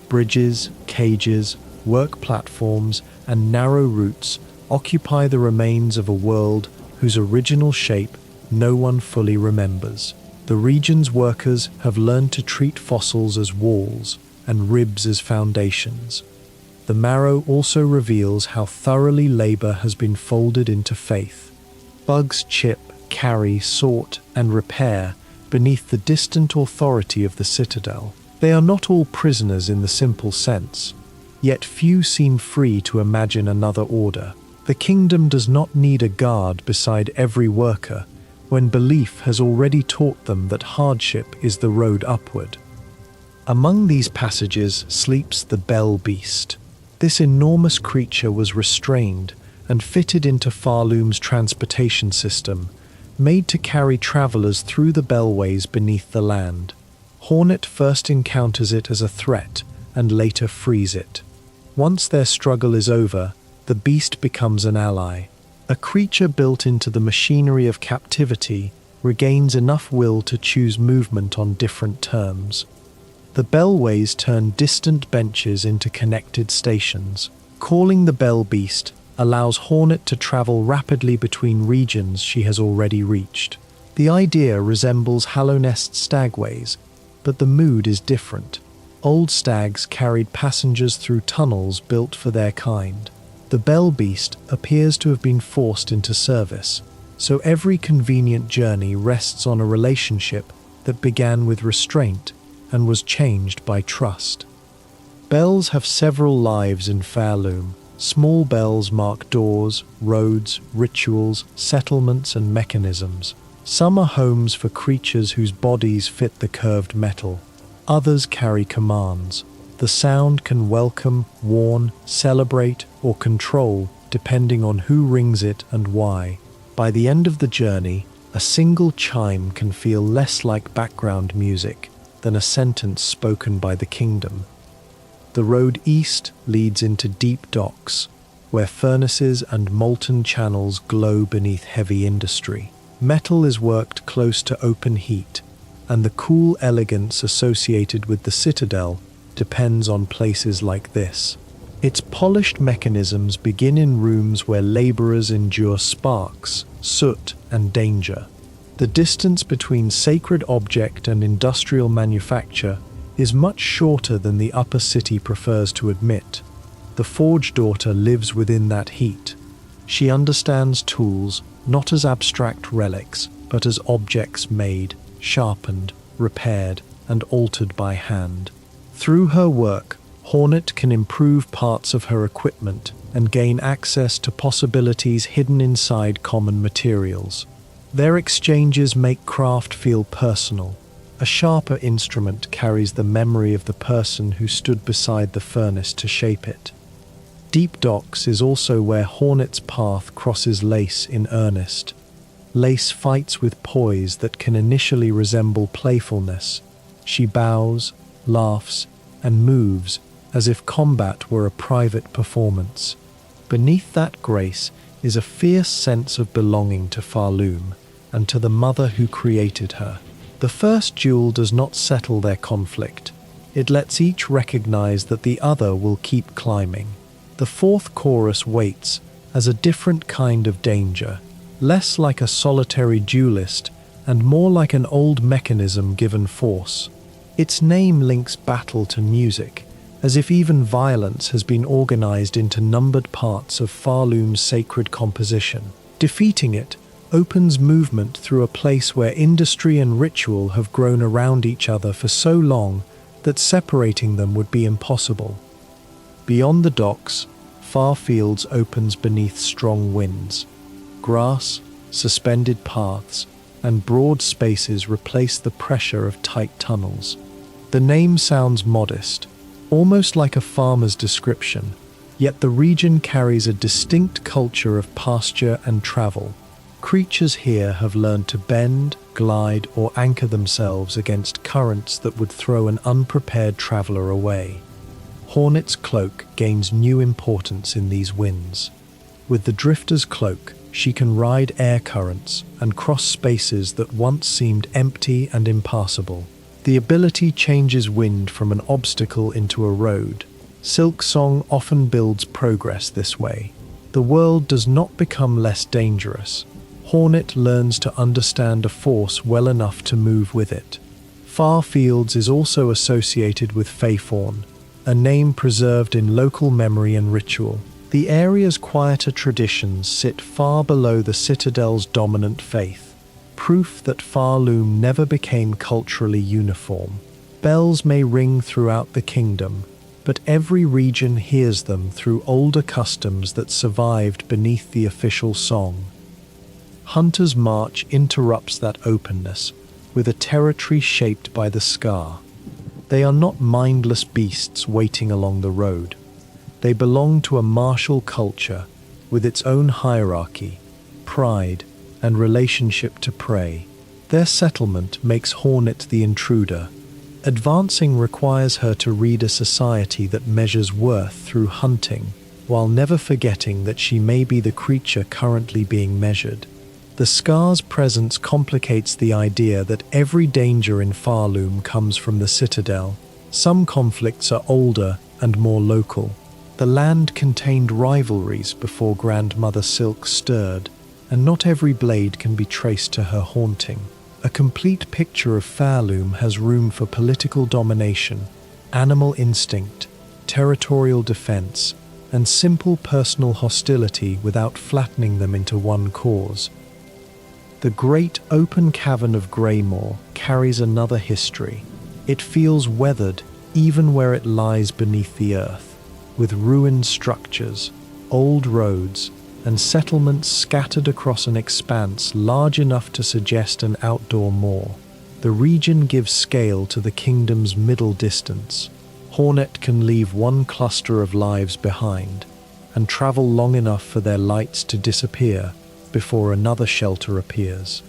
Bridges, cages, work platforms, and narrow routes occupy the remains of a world whose original shape no one fully remembers. The region's workers have learned to treat fossils as walls and ribs as foundations. The Marrow also reveals how thoroughly labor has been folded into faith. Bugs chip, carry, sort, and repair beneath the distant authority of the Citadel. They are not all prisoners in the simple sense, yet few seem free to imagine another order. The kingdom does not need a guard beside every worker, when belief has already taught them that hardship is the road upward. Among these passages sleeps the Bell Beast. This enormous creature was restrained and fitted into Pharloom's transportation system, made to carry travelers through the bellways beneath the land. Hornet first encounters it as a threat and later frees it. Once their struggle is over, the beast becomes an ally. A creature built into the machinery of captivity regains enough will to choose movement on different terms. The bellways turn distant benches into connected stations. Calling the Bell Beast allows Hornet to travel rapidly between regions she has already reached. The idea resembles Hallownest stagways, but the mood is different. Old stags carried passengers through tunnels built for their kind. The Bell Beast appears to have been forced into service, so every convenient journey rests on a relationship that began with restraint and was changed by trust. Bells have several lives in Pharloom. Small bells mark doors, roads, rituals, settlements, and mechanisms. Some are homes for creatures whose bodies fit the curved metal. Others carry commands. The sound can welcome, warn, celebrate, or control, depending on who rings it and why. By the end of the journey, a single chime can feel less like background music than a sentence spoken by the kingdom. The road east leads into deep docks, where furnaces and molten channels glow beneath heavy industry. Metal is worked close to open heat, and the cool elegance associated with the Citadel depends on places like this. Its polished mechanisms begin in rooms where laborers endure sparks, soot, and danger. The distance between sacred object and industrial manufacture is much shorter than the upper city prefers to admit. The Forge Daughter lives within that heat. She understands tools not as abstract relics, but as objects made, sharpened, repaired, and altered by hand. Through her work, Hornet can improve parts of her equipment and gain access to possibilities hidden inside common materials. Their exchanges make craft feel personal. A sharper instrument carries the memory of the person who stood beside the furnace to shape it. Deep Docks is also where Hornet's path crosses Lace in earnest. Lace fights with poise that can initially resemble playfulness. She bows, laughs, and moves as if combat were a private performance. Beneath that grace is a fierce sense of belonging to Pharloom and to the mother who created her. The first duel does not settle their conflict. It lets each recognize that the other will keep climbing. The fourth chorus waits as a different kind of danger, less like a solitary duelist and more like an old mechanism given force. Its name links battle to music, as if even violence has been organized into numbered parts of Pharloom's sacred composition. Defeating it opens movement through a place where industry and ritual have grown around each other for so long that separating them would be impossible. Beyond the docks, far fields opens beneath strong winds. Grass, suspended paths, and broad spaces replace the pressure of tight tunnels. The name sounds modest, almost like a farmer's description, yet the region carries a distinct culture of pasture and travel. Creatures here have learned to bend, glide, or anchor themselves against currents that would throw an unprepared traveler away. Hornet's cloak gains new importance in these winds. With the drifter's cloak, she can ride air currents and cross spaces that once seemed empty and impassable. The ability changes wind from an obstacle into a road. SIlksong often builds progress this way. The world does not become less dangerous. Hornet learns to understand a force well enough to move with it. Far Fields is also associated with Faeforn, a name preserved in local memory and ritual. The area's quieter traditions sit far below the Citadel's dominant faith, proof that Pharloom never became culturally uniform. Bells may ring throughout the kingdom, but every region hears them through older customs that survived beneath the official song. Hunter's March interrupts that openness with a territory shaped by the scar. They are not mindless beasts waiting along the road. They belong to a martial culture with its own hierarchy, pride, and relationship to prey. Their settlement makes Hornet the intruder. Advancing requires her to read a society that measures worth through hunting, while never forgetting that she may be the creature currently being measured. The scar's presence complicates the idea that every danger in Pharloom comes from the Citadel. Some conflicts are older and more local. The land contained rivalries before Grandmother Silk stirred, and not every blade can be traced to her haunting. A complete picture of Pharloom has room for political domination, animal instinct, territorial defense, and simple personal hostility without flattening them into one cause. The great open cavern of Greymoor carries another history. It feels weathered even where it lies beneath the earth, with ruined structures, old roads, and settlements scattered across an expanse large enough to suggest an outdoor moor. The region gives scale to the kingdom's middle distance. Hornet can leave one cluster of lives behind and travel long enough for their lights to disappear before another shelter appears.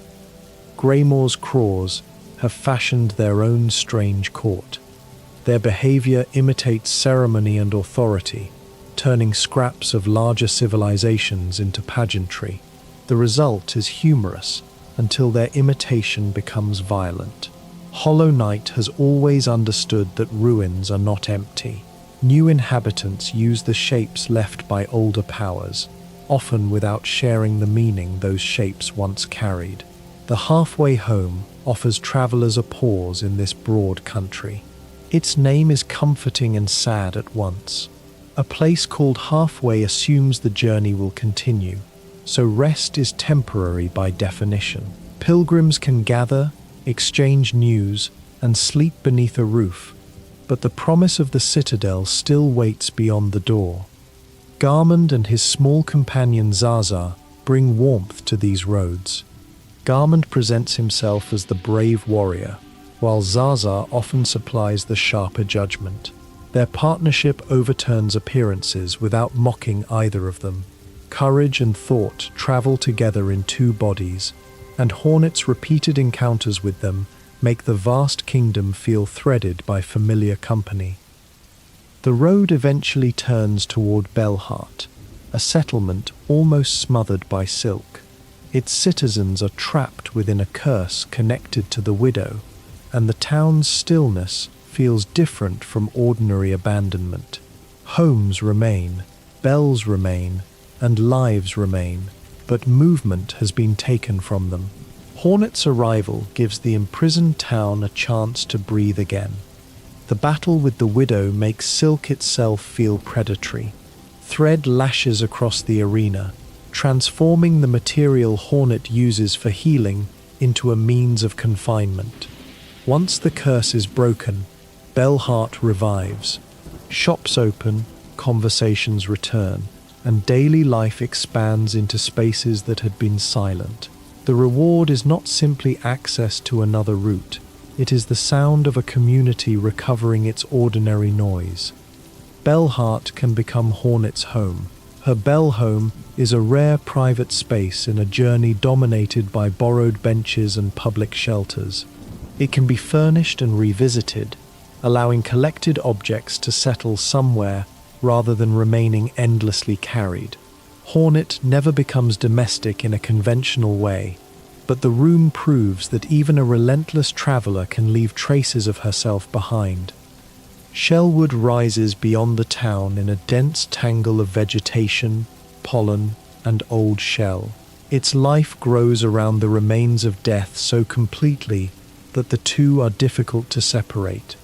Greymoor's craws have fashioned their own strange court. Their behavior imitates ceremony and authority, turning scraps of larger civilizations into pageantry. The result is humorous until their imitation becomes violent. Hollow Knight has always understood that ruins are not empty. New inhabitants use the shapes left by older powers, often without sharing the meaning those shapes once carried. The halfway home offers travelers a pause in this broad country. Its name is comforting and sad at once. A place called halfway assumes the journey will continue, so rest is temporary by definition. Pilgrims can gather, exchange news, and sleep beneath a roof, but the promise of the Citadel still waits beyond the door. Garmund and his small companion Zaza bring warmth to these roads. Garmund presents himself as the brave warrior, while Zaza often supplies the sharper judgment. Their partnership overturns appearances without mocking either of them. Courage and thought travel together in two bodies, and Hornet's repeated encounters with them make the vast kingdom feel threaded by familiar company. The road eventually turns toward Belheart, a settlement almost smothered by silk. Its citizens are trapped within a curse connected to the widow, and the town's stillness feels different from ordinary abandonment. Homes remain, bells remain, and lives remain, but movement has been taken from them. Hornet's arrival gives the imprisoned town a chance to breathe again. The battle with the widow makes silk itself feel predatory. Thread lashes across the arena, transforming the material Hornet uses for healing into a means of confinement. Once the curse is broken, Belheart revives. Shops open, conversations return, and daily life expands into spaces that had been silent. The reward is not simply access to another route, it is the sound of a community recovering its ordinary noise. Belheart can become Hornet's home. Her bell home is a rare private space in a journey dominated by borrowed benches and public shelters. It can be furnished and revisited, allowing collected objects to settle somewhere rather than remaining endlessly carried. Hornet never becomes domestic in a conventional way, but the room proves that even a relentless traveler can leave traces of herself behind. Shellwood rises beyond the town in a dense tangle of vegetation, pollen, and old shell. Its life grows around the remains of death so completely that the two are difficult to separate.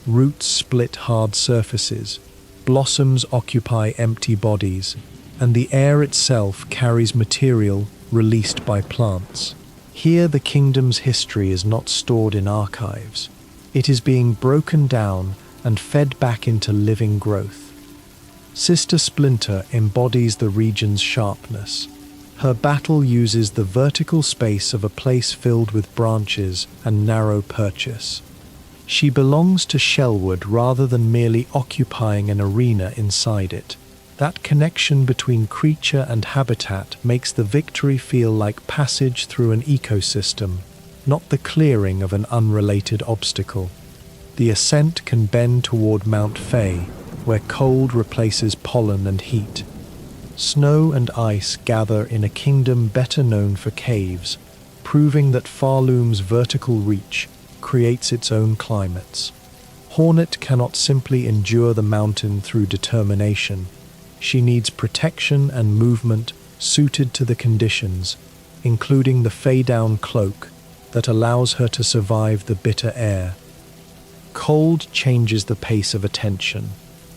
Roots split hard surfaces, blossoms occupy empty bodies, and the air itself carries material released by plants. Here the kingdom's history is not stored in archives. It is being broken down and fed back into living growth. Sister Splinter embodies the region's sharpness. Her battle uses the vertical space of a place filled with branches and narrow purchase. She belongs to Shellwood rather than merely occupying an arena inside it. That connection between creature and habitat makes the victory feel like passage through an ecosystem, not the clearing of an unrelated obstacle. The ascent can bend toward Mount Fay, where cold replaces pollen and heat. Snow and ice gather in a kingdom better known for caves, proving that Pharloom's vertical reach creates its own climates. Hornet cannot simply endure the mountain through determination. She needs protection and movement suited to the conditions, including the fade-down cloak that allows her to survive the bitter air. Cold changes the pace of attention.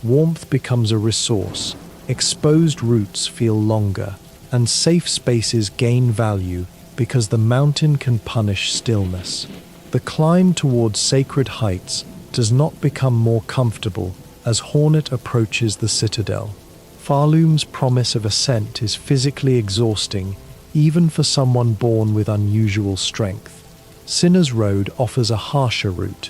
Warmth becomes a resource. Exposed roots feel longer, and safe spaces gain value because the mountain can punish stillness. The climb towards sacred heights does not become more comfortable as Hornet approaches the Citadel. Pharloom's promise of ascent is physically exhausting, even for someone born with unusual strength. Sinner's Road offers a harsher route.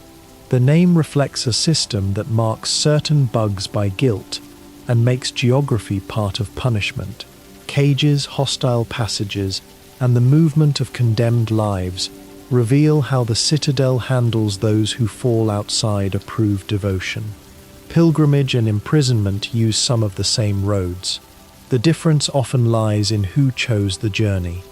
The name reflects a system that marks certain bugs by guilt and makes geography part of punishment. Cages, hostile passages, and the movement of condemned lives reveal how the Citadel handles those who fall outside approved devotion. Pilgrimage and imprisonment use some of the same roads. The difference often lies in who chose the journey.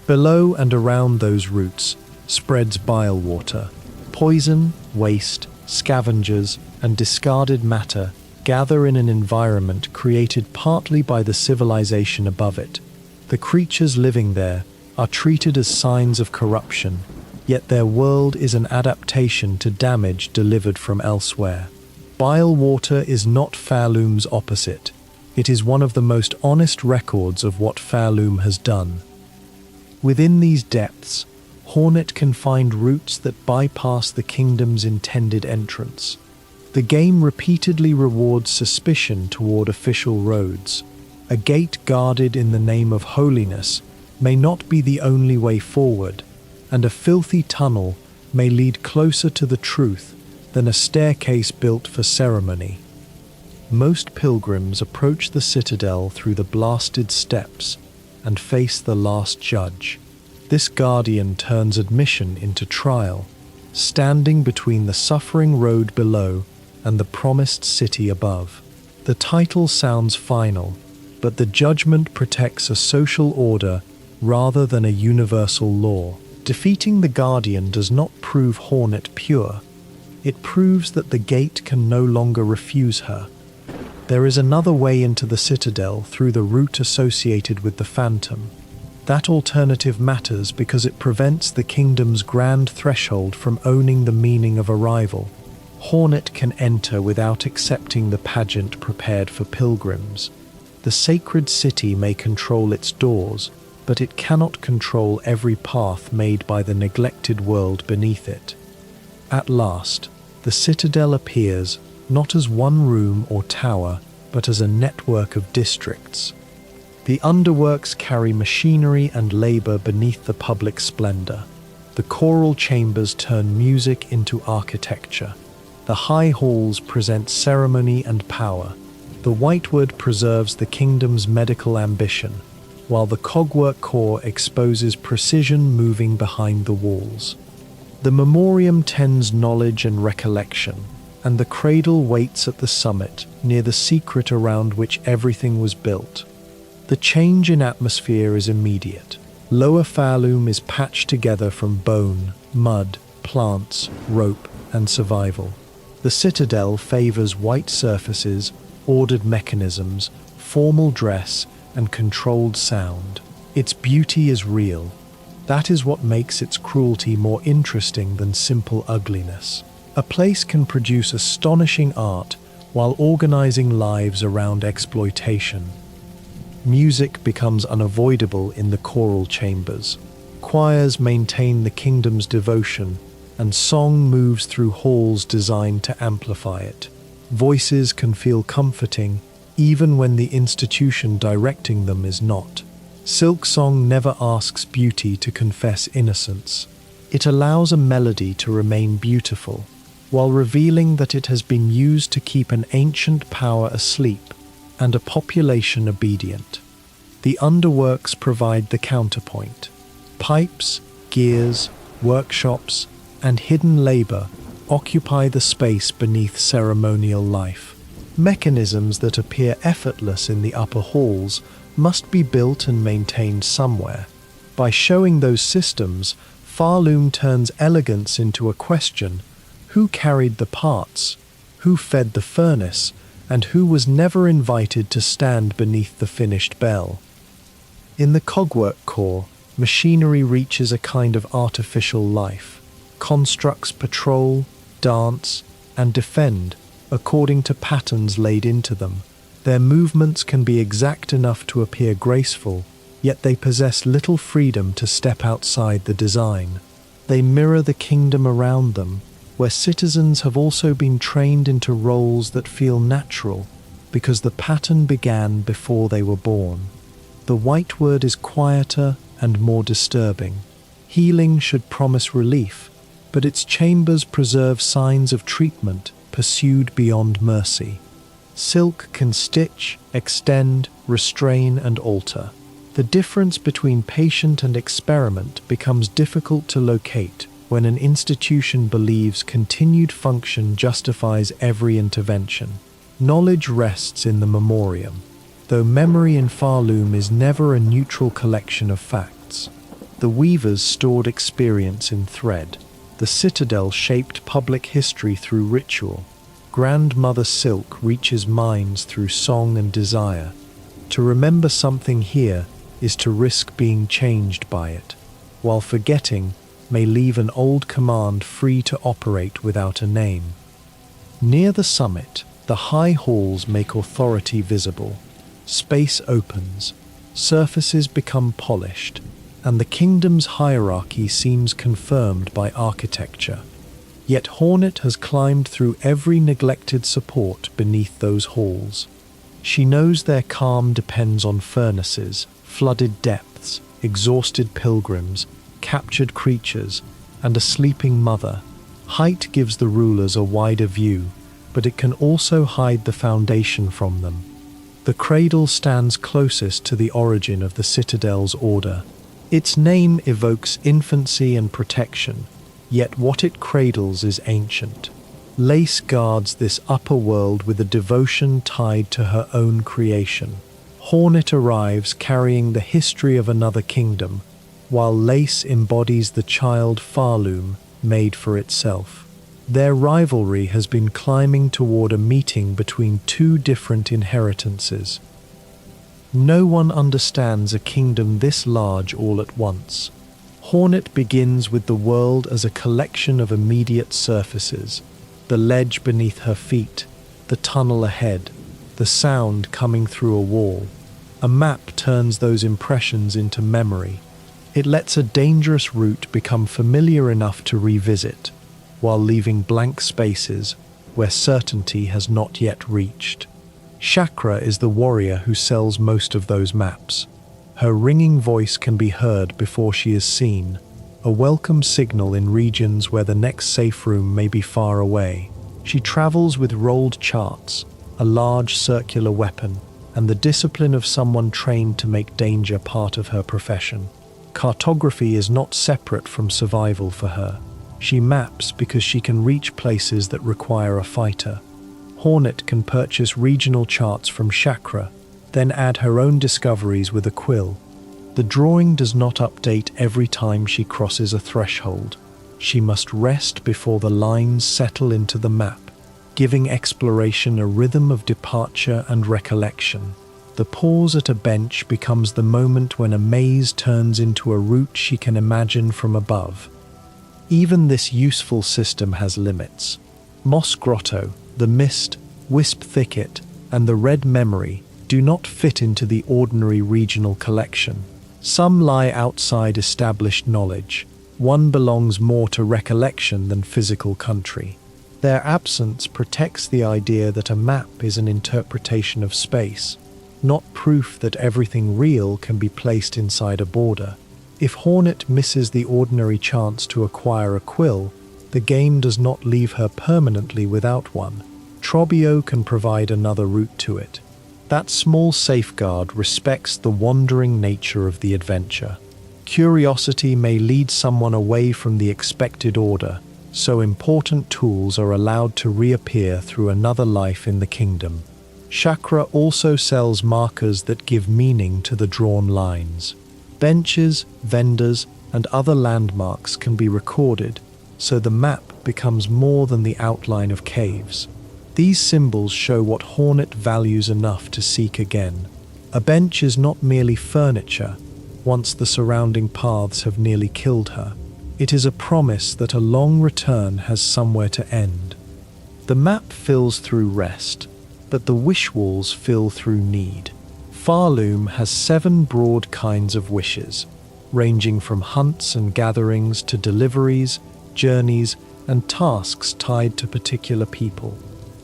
Below and around those routes spreads bile water. Poison, waste, scavengers, and discarded matter gather in an environment created partly by the civilization above it. The creatures living there are treated as signs of corruption, yet their world is an adaptation to damage delivered from elsewhere. Bile water is not Pharloom's opposite. It is one of the most honest records of what Pharloom has done. Within these depths, Hornet can find routes that bypass the kingdom's intended entrance. The game repeatedly rewards suspicion toward official roads. A gate guarded in the name of holiness may not be the only way forward, and a filthy tunnel may lead closer to the truth than a staircase built for ceremony. Most pilgrims approach the Citadel through the blasted steps and face the last judge. This guardian turns admission into trial, standing between the suffering road below and the promised city above. The title sounds final, but the judgment protects a social order rather than a universal law. Defeating the guardian does not prove Hornet pure. It proves that the gate can no longer refuse her. There is another way into the Citadel through the route associated with the Phantom. That alternative matters because it prevents the kingdom's grand threshold from owning the meaning of arrival. Hornet can enter without accepting the pageant prepared for pilgrims. The sacred city may control its doors, but it cannot control every path made by the neglected world beneath it. At last, the Citadel appears not as one room or tower, but as a network of districts. The underworks carry machinery and labor beneath the public splendor. The choral chambers turn music into architecture. The high halls present ceremony and power. The whitewood preserves the kingdom's medical ambition, while the cogwork core exposes precision moving behind the walls. The memoriam tends knowledge and recollection, and the cradle waits at the summit, near the secret around which everything was built. The change in atmosphere is immediate. Lower Pharloom is patched together from bone, mud, plants, rope, and survival. The Citadel favors white surfaces, ordered mechanisms, formal dress, and controlled sound. Its beauty is real. That is what makes its cruelty more interesting than simple ugliness. A place can produce astonishing art while organizing lives around exploitation. Music becomes unavoidable in the choral chambers. Choirs maintain the kingdom's devotion, and song moves through halls designed to amplify it. Voices can feel comforting, even when the institution directing them is not. SIlksong never asks beauty to confess innocence. It allows a melody to remain beautiful, while revealing that it has been used to keep an ancient power asleep and a population obedient. The underworks provide the counterpoint. Pipes, gears, workshops, and hidden labor occupy the space beneath ceremonial life. Mechanisms that appear effortless in the upper halls must be built and maintained somewhere. By showing those systems, Pharloom turns elegance into a question: who carried the parts, who fed the furnace, and who was never invited to stand beneath the finished bell? In the cogwork core, machinery reaches a kind of artificial life. Constructs patrol, dance, and defend according to patterns laid into them. Their movements can be exact enough to appear graceful, yet they possess little freedom to step outside the design. They mirror the kingdom around them, where citizens have also been trained into roles that feel natural because the pattern began before they were born. The whitewood is quieter and more disturbing. Healing should promise relief, but its chambers preserve signs of treatment pursued beyond mercy. Silk can stitch, extend, restrain, and alter. The difference between patient and experiment becomes difficult to locate when an institution believes continued function justifies every intervention. Knowledge rests in the memoriam, though memory in Pharloom is never a neutral collection of facts. The weavers stored experience in thread. The Citadel shaped public history through ritual. Grandmother Silk reaches minds through song and desire. To remember something here is to risk being changed by it, while forgetting may leave an old command free to operate without a name. Near the summit, the high halls make authority visible. Space opens, surfaces become polished, and the kingdom's hierarchy seems confirmed by architecture. Yet Hornet has climbed through every neglected support beneath those halls. She knows their calm depends on furnaces, flooded depths, exhausted pilgrims, captured creatures, and a sleeping mother. Height gives the rulers a wider view, but it can also hide the foundation from them. The cradle stands closest to the origin of the Citadel's order. Its name evokes infancy and protection, yet what it cradles is ancient. Lace guards this upper world with a devotion tied to her own creation. Hornet arrives carrying the history of another kingdom, while Lace embodies the child Pharloom made for itself. Their rivalry has been climbing toward a meeting between two different inheritances. No one understands a kingdom this large all at once. Hornet begins with the world as a collection of immediate surfaces, the ledge beneath her feet, the tunnel ahead, the sound coming through a wall. A map turns those impressions into memory. It lets a dangerous route become familiar enough to revisit, while leaving blank spaces where certainty has not yet reached. Chakra is the warrior who sells most of those maps. Her ringing voice can be heard before she is seen, a welcome signal in regions where the next safe room may be far away. She travels with rolled charts, a large circular weapon, and the discipline of someone trained to make danger part of her profession. Cartography is not separate from survival for her. She maps because she can reach places that require a fighter. Hornet can purchase regional charts from Chakra, then add her own discoveries with a quill. The drawing does not update every time she crosses a threshold. She must rest before the lines settle into the map, giving exploration a rhythm of departure and recollection. The pause at a bench becomes the moment when a maze turns into a route she can imagine from above. Even this useful system has limits. Moss Grotto, the Mist, Wisp Thicket, and the Red Memory do not fit into the ordinary regional collection. Some lie outside established knowledge. One belongs more to recollection than physical country. Their absence protects the idea that a map is an interpretation of space, not proof that everything real can be placed inside a border. If Hornet misses the ordinary chance to acquire a quill, the game does not leave her permanently without one. Trobbio can provide another route to it. That small safeguard respects the wandering nature of the adventure. Curiosity may lead someone away from the expected order, so important tools are allowed to reappear through another life in the kingdom. Chakra also sells markers that give meaning to the drawn lines. Benches, vendors, and other landmarks can be recorded, so the map becomes more than the outline of caves. These symbols show what Hornet values enough to seek again. A bench is not merely furniture, once the surrounding paths have nearly killed her. It is a promise that a long return has somewhere to end. The map fills through rest, but the wish walls fill through need. Pharloom has 7 broad kinds of wishes, ranging from hunts and gatherings to deliveries, journeys, and tasks tied to particular people.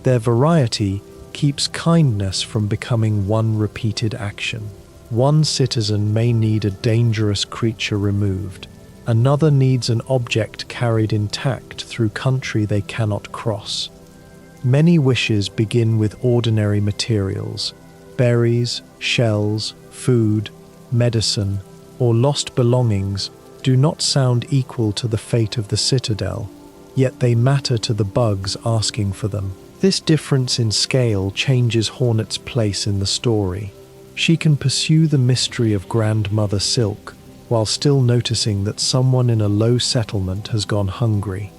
Their variety keeps kindness from becoming one repeated action. One citizen may need a dangerous creature removed. Another needs an object carried intact through country they cannot cross. Many wishes begin with ordinary materials: berries, shells, food, medicine, or lost belongings do not sound equal to the fate of the Citadel, yet they matter to the bugs asking for them. This difference in scale changes Hornet's place in the story. She can pursue the mystery of Grandmother Silk, while still noticing that someone in a low settlement has gone hungry.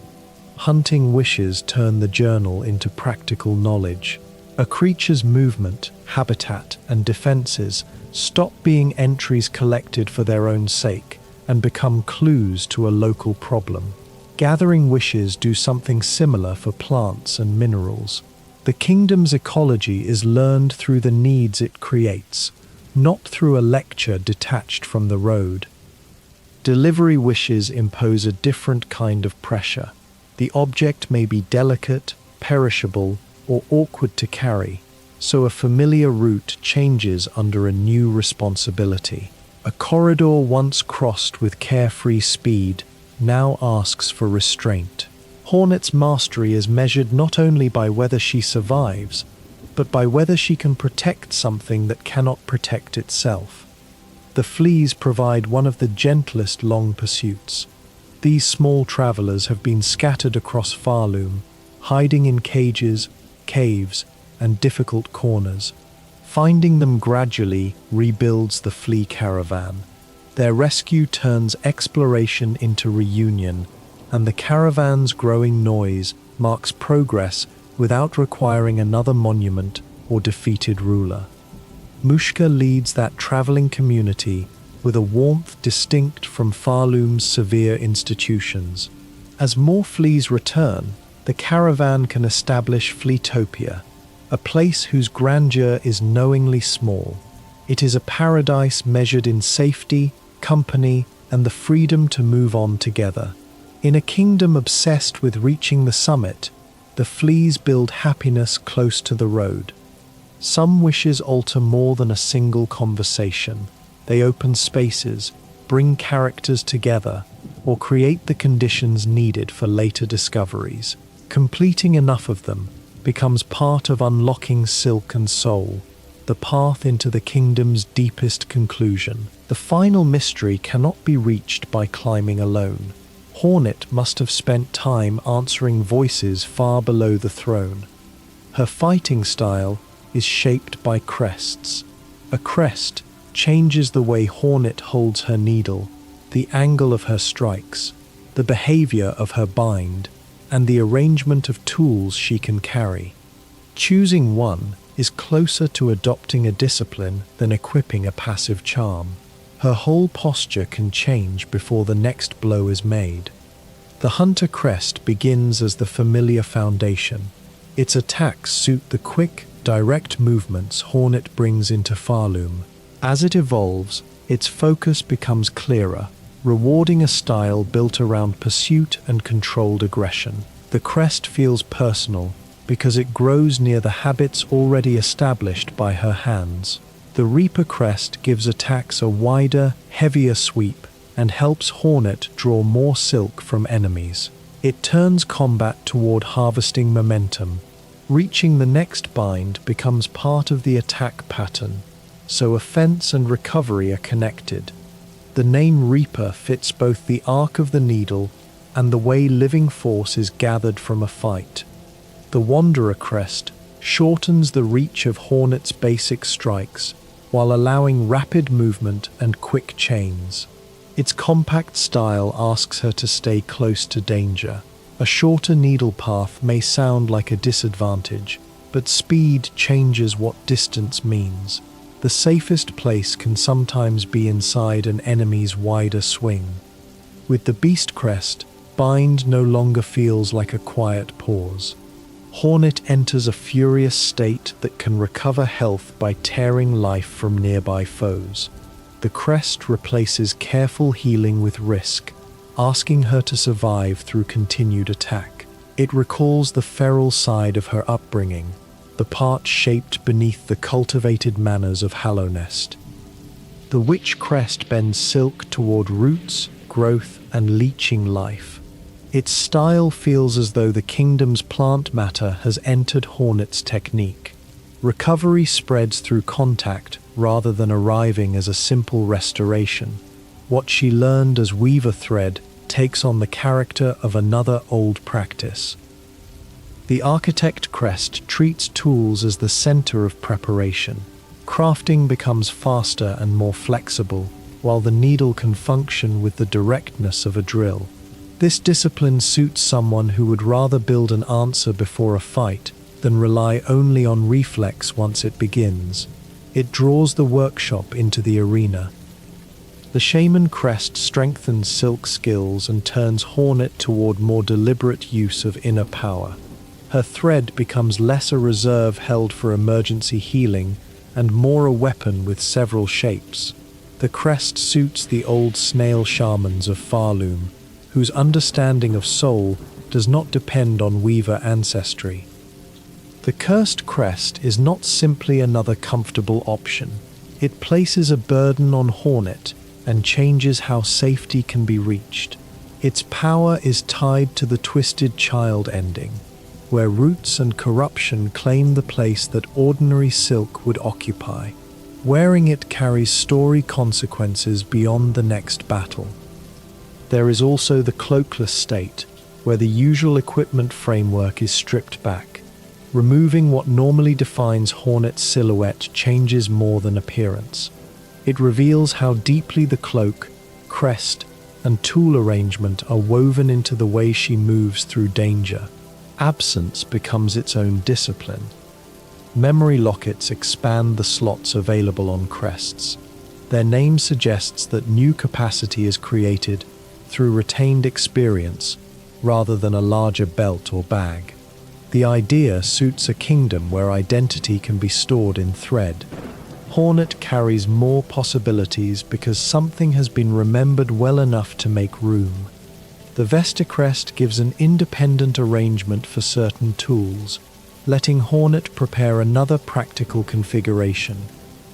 Hunting wishes turn the journal into practical knowledge. A creature's movement, habitat, and defenses stop being entries collected for their own sake and become clues to a local problem. Gathering wishes do something similar for plants and minerals. The kingdom's ecology is learned through the needs it creates, not through a lecture detached from the road. Delivery wishes impose a different kind of pressure. The object may be delicate, perishable, or awkward to carry, so a familiar route changes under a new responsibility. A corridor once crossed with carefree speed now asks for restraint. Hornet's mastery is measured not only by whether she survives, but by whether she can protect something that cannot protect itself. The fleas provide one of the gentlest long pursuits. These small travelers have been scattered across Pharloom, hiding in cages, caves, and difficult corners. Finding them gradually rebuilds the flea caravan. Their rescue turns exploration into reunion, and the caravan's growing noise marks progress without requiring another monument or defeated ruler. Mushka leads that traveling community with a warmth distinct from Pharloom's severe institutions. As more fleas return, the caravan can establish Fleetopia, a place whose grandeur is knowingly small. It is a paradise measured in safety, company, and the freedom to move on together. In a kingdom obsessed with reaching the summit, the fleas build happiness close to the road. Some wishes alter more than a single conversation. They open spaces, bring characters together, or create the conditions needed for later discoveries. Completing enough of them becomes part of unlocking Silk and Soul, the path into the kingdom's deepest conclusion. The final mystery cannot be reached by climbing alone. Hornet must have spent time answering voices far below the throne. Her fighting style is shaped by crests. A crest changes the way Hornet holds her needle, the angle of her strikes, the behavior of her bind, and the arrangement of tools she can carry. Choosing one is closer to adopting a discipline than equipping a passive charm. Her whole posture can change before the next blow is made. The Hunter Crest begins as the familiar foundation. Its attacks suit the quick, direct movements Hornet brings into Pharloom. As it evolves, its focus becomes clearer, rewarding a style built around pursuit and controlled aggression. The crest feels personal because it grows near the habits already established by her hands. The Reaper Crest gives attacks a wider, heavier sweep and helps Hornet draw more silk from enemies. It turns combat toward harvesting momentum. Reaching the next bind becomes part of the attack pattern, so offense and recovery are connected. The name Reaper fits both the arc of the needle and the way living force is gathered from a fight. The Wanderer Crest shortens the reach of Hornet's basic strikes while allowing rapid movement and quick chains. Its compact style asks her to stay close to danger. A shorter needle path may sound like a disadvantage, but speed changes what distance means. The safest place can sometimes be inside an enemy's wider swing. With the Beast Crest, bind no longer feels like a quiet pause. Hornet enters a furious state that can recover health by tearing life from nearby foes. The crest replaces careful healing with risk, asking her to survive through continued attack. It recalls the feral side of her upbringing, the part shaped beneath the cultivated manners of Hallownest. The Witch Crest bends silk toward roots, growth, and leeching life. Its style feels as though the kingdom's plant matter has entered Hornet's technique. Recovery spreads through contact rather than arriving as a simple restoration. What she learned as weaver thread takes on the character of another old practice. The Architect Crest treats tools as the center of preparation. Crafting becomes faster and more flexible, while the needle can function with the directness of a drill. This discipline suits someone who would rather build an answer before a fight than rely only on reflex once it begins. It draws the workshop into the arena. The Shaman Crest strengthens silk skills and turns Hornet toward more deliberate use of inner power. Her thread becomes less a reserve held for emergency healing and more a weapon with several shapes. The crest suits the old snail shamans of Pharloom, whose understanding of soul does not depend on weaver ancestry. The Cursed Crest is not simply another comfortable option. It places a burden on Hornet and changes how safety can be reached. Its power is tied to the twisted child ending, where roots and corruption claim the place that ordinary silk would occupy. Wearing it carries story consequences beyond the next battle. There is also the cloakless state, where the usual equipment framework is stripped back. Removing what normally defines Hornet's silhouette changes more than appearance. It reveals how deeply the cloak, crest, and tool arrangement are woven into the way she moves through danger. Absence becomes its own discipline. Memory lockets expand the slots available on crests. Their name suggests that new capacity is created through retained experience rather than a larger belt or bag. The idea suits a kingdom where identity can be stored in thread. Hornet carries more possibilities because something has been remembered well enough to make room. The Vesticrest gives an independent arrangement for certain tools, letting Hornet prepare another practical configuration.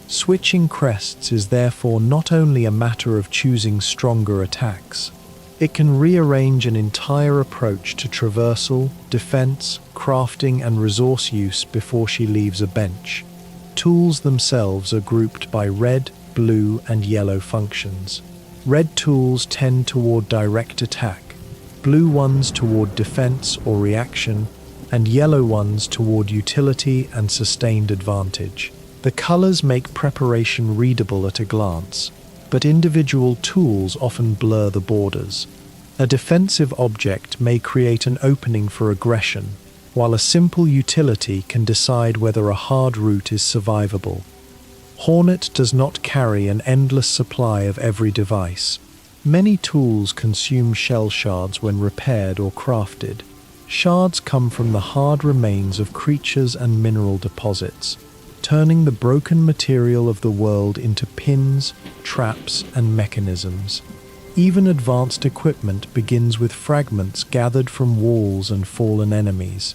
Switching crests is therefore not only a matter of choosing stronger attacks. It can rearrange an entire approach to traversal, defense, crafting, and resource use before she leaves a bench. Tools themselves are grouped by red, blue, and yellow functions. Red tools tend toward direct attack, blue ones toward defense or reaction, and yellow ones toward utility and sustained advantage. The colors make preparation readable at a glance, but individual tools often blur the borders. A defensive object may create an opening for aggression, while a simple utility can decide whether a hard route is survivable. Hornet does not carry an endless supply of every device. Many tools consume shell shards when repaired or crafted. Shards come from the hard remains of creatures and mineral deposits, turning the broken material of the world into pins, traps, and mechanisms. Even advanced equipment begins with fragments gathered from walls and fallen enemies.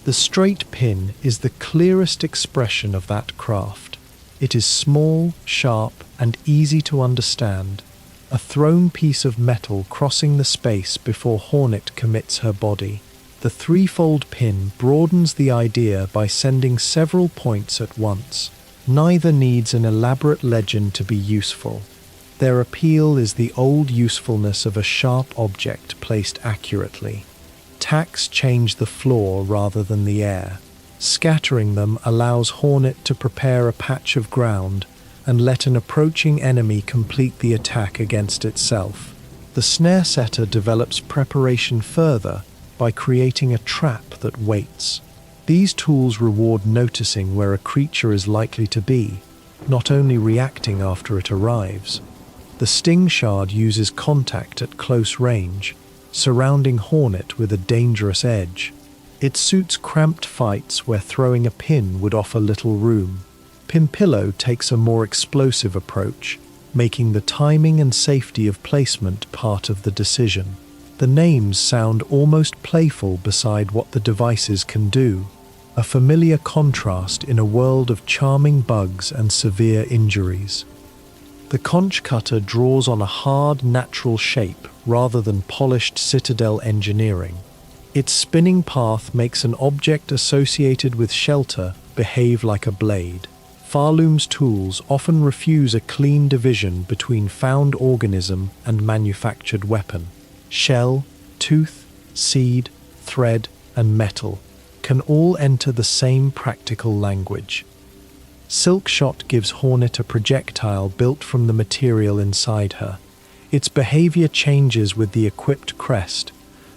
The straight pin is the clearest expression of that craft. It is small, sharp, and easy to understand, a thrown piece of metal crossing the space before Hornet commits her body. The threefold pin broadens the idea by sending several points at once. Neither needs an elaborate legend to be useful. Their appeal is the old usefulness of a sharp object placed accurately. Tacks change the floor rather than the air. Scattering them allows Hornet to prepare a patch of ground and let an approaching enemy complete the attack against itself. The snare setter develops preparation further by creating a trap that waits. These tools reward noticing where a creature is likely to be, not only reacting after it arrives. The sting shard uses contact at close range, surrounding Hornet with a dangerous edge. It suits cramped fights where throwing a pin would offer little room. Pimpillo takes a more explosive approach, making the timing and safety of placement part of the decision. The names sound almost playful beside what the devices can do, a familiar contrast in a world of charming bugs and severe injuries. The conch cutter draws on a hard, natural shape rather than polished Citadel engineering. Its spinning path makes an object associated with shelter behave like a blade. Pharloom's tools often refuse a clean division between found organism and manufactured weapon. Shell, tooth, seed, thread, and metal can all enter the same practical language. Silkshot gives Hornet a projectile built from the material inside her. Its behavior changes with the equipped crest,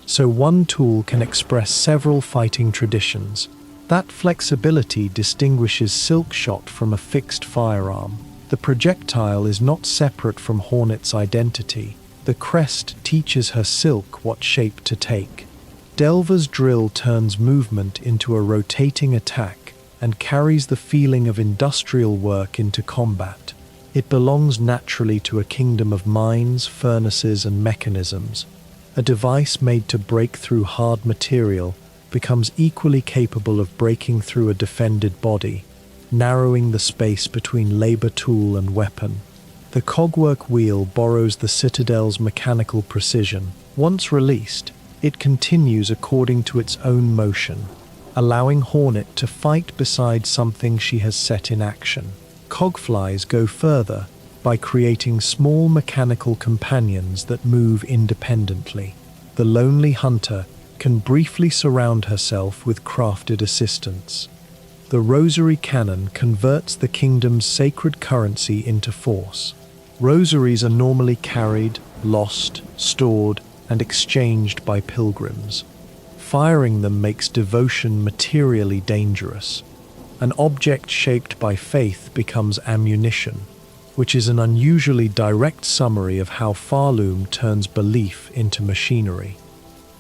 so one tool can express several fighting traditions. That flexibility distinguishes Silkshot from a fixed firearm. The projectile is not separate from Hornet's identity. The crest teaches her silk what shape to take. Delver's drill turns movement into a rotating attack and carries the feeling of industrial work into combat. It belongs naturally to a kingdom of mines, furnaces, and mechanisms. A device made to break through hard material becomes equally capable of breaking through a defended body, narrowing the space between labor tool and weapon. The cogwork wheel borrows the Citadel's mechanical precision, Once released, it continues according to its own motion, allowing Hornet to fight beside something she has set in action. Cogflies go further by creating small mechanical companions that move independently. The lonely hunter can briefly surround herself with crafted assistants. The rosary cannon converts the kingdom's sacred currency into force. Rosaries are normally carried, lost, stored, and exchanged by pilgrims. Firing them makes devotion materially dangerous. An object shaped by faith becomes ammunition, which is an unusually direct summary of how Pharloom turns belief into machinery.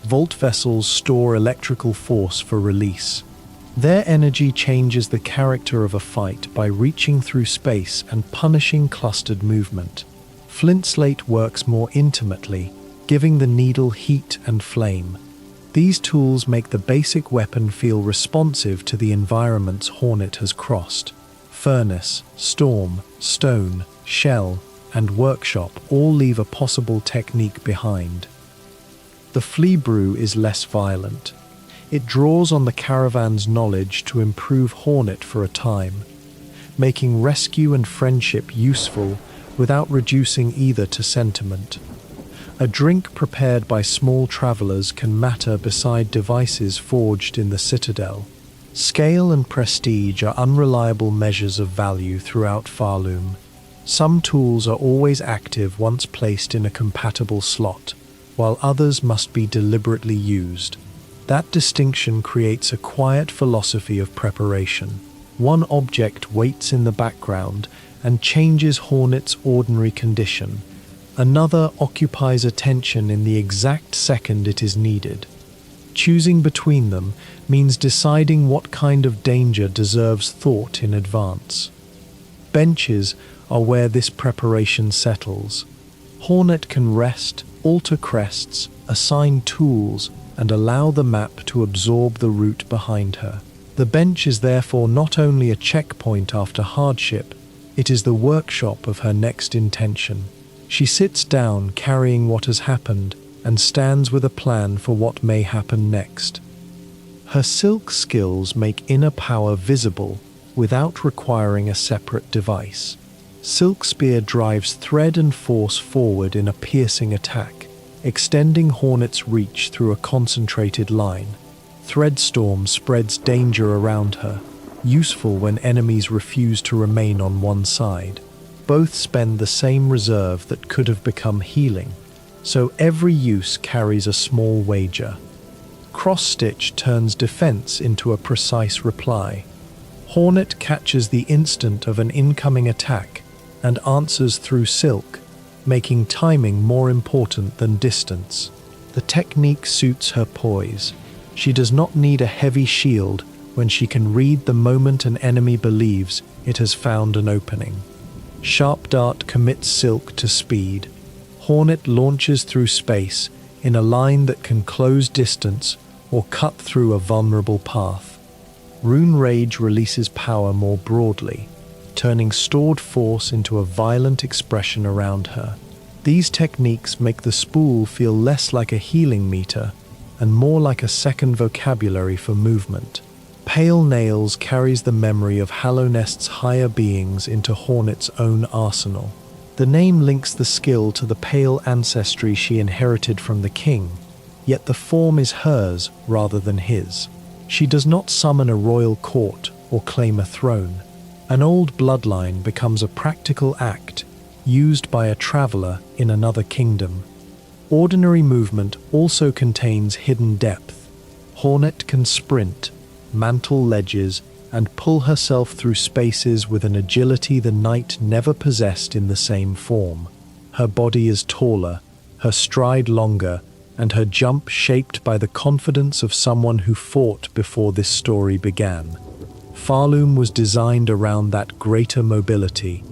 Vault vessels store electrical force for release. Their energy changes the character of a fight by reaching through space and punishing clustered movement. Flint slate works more intimately, giving the needle heat and flame. These tools make the basic weapon feel responsive to the environments Hornet has crossed. Furnace, storm, stone, shell, and workshop all leave a possible technique behind. The flea brew is less violent. It draws on the caravan's knowledge to improve Hornet for a time, making rescue and friendship useful without reducing either to sentiment. A drink prepared by small travelers can matter beside devices forged in the Citadel. Scale and prestige are unreliable measures of value throughout Pharloom. Some tools are always active once placed in a compatible slot, while others must be deliberately used. That distinction creates a quiet philosophy of preparation. One object waits in the background and changes Hornet's ordinary condition. Another occupies attention in the exact second it is needed. Choosing between them means deciding what kind of danger deserves thought in advance. Benches are where this preparation settles. Hornet can rest, alter crests, assign tools, and allow the map to absorb the route behind her. The bench is therefore not only a checkpoint after hardship, it is the workshop of her next intention. She sits down carrying what has happened and stands with a plan for what may happen next. Her silk skills make inner power visible without requiring a separate device. Silk Spear drives thread and force forward in a piercing attack, extending Hornet's reach through a concentrated line. Threadstorm spreads danger around her, useful when enemies refuse to remain on one side. Both spend the same reserve that could have become healing, so every use carries a small wager. Cross-stitch turns defense into a precise reply. Hornet catches the instant of an incoming attack and answers through silk, making timing more important than distance. The technique suits her poise. She does not need a heavy shield when she can read the moment an enemy believes it has found an opening. Sharp Dart commits silk to speed. Hornet launches through space in a line that can close distance or cut through a vulnerable path. Rune Rage releases power more broadly, turning stored force into a violent expression around her. These techniques make the spool feel less like a healing meter and more like a second vocabulary for movement. Pale Nails carries the memory of Hallownest's higher beings into Hornet's own arsenal. The name links the skill to the pale ancestry she inherited from the king, yet the form is hers rather than his. She does not summon a royal court or claim a throne. An old bloodline becomes a practical act used by a traveler in another kingdom. Ordinary movement also contains hidden depth. Hornet can sprint, mantle ledges, and pull herself through spaces with an agility the knight never possessed in the same form. Her body is taller, her stride longer, and her jump shaped by the confidence of someone who fought before this story began. Pharloom was designed around that greater mobility.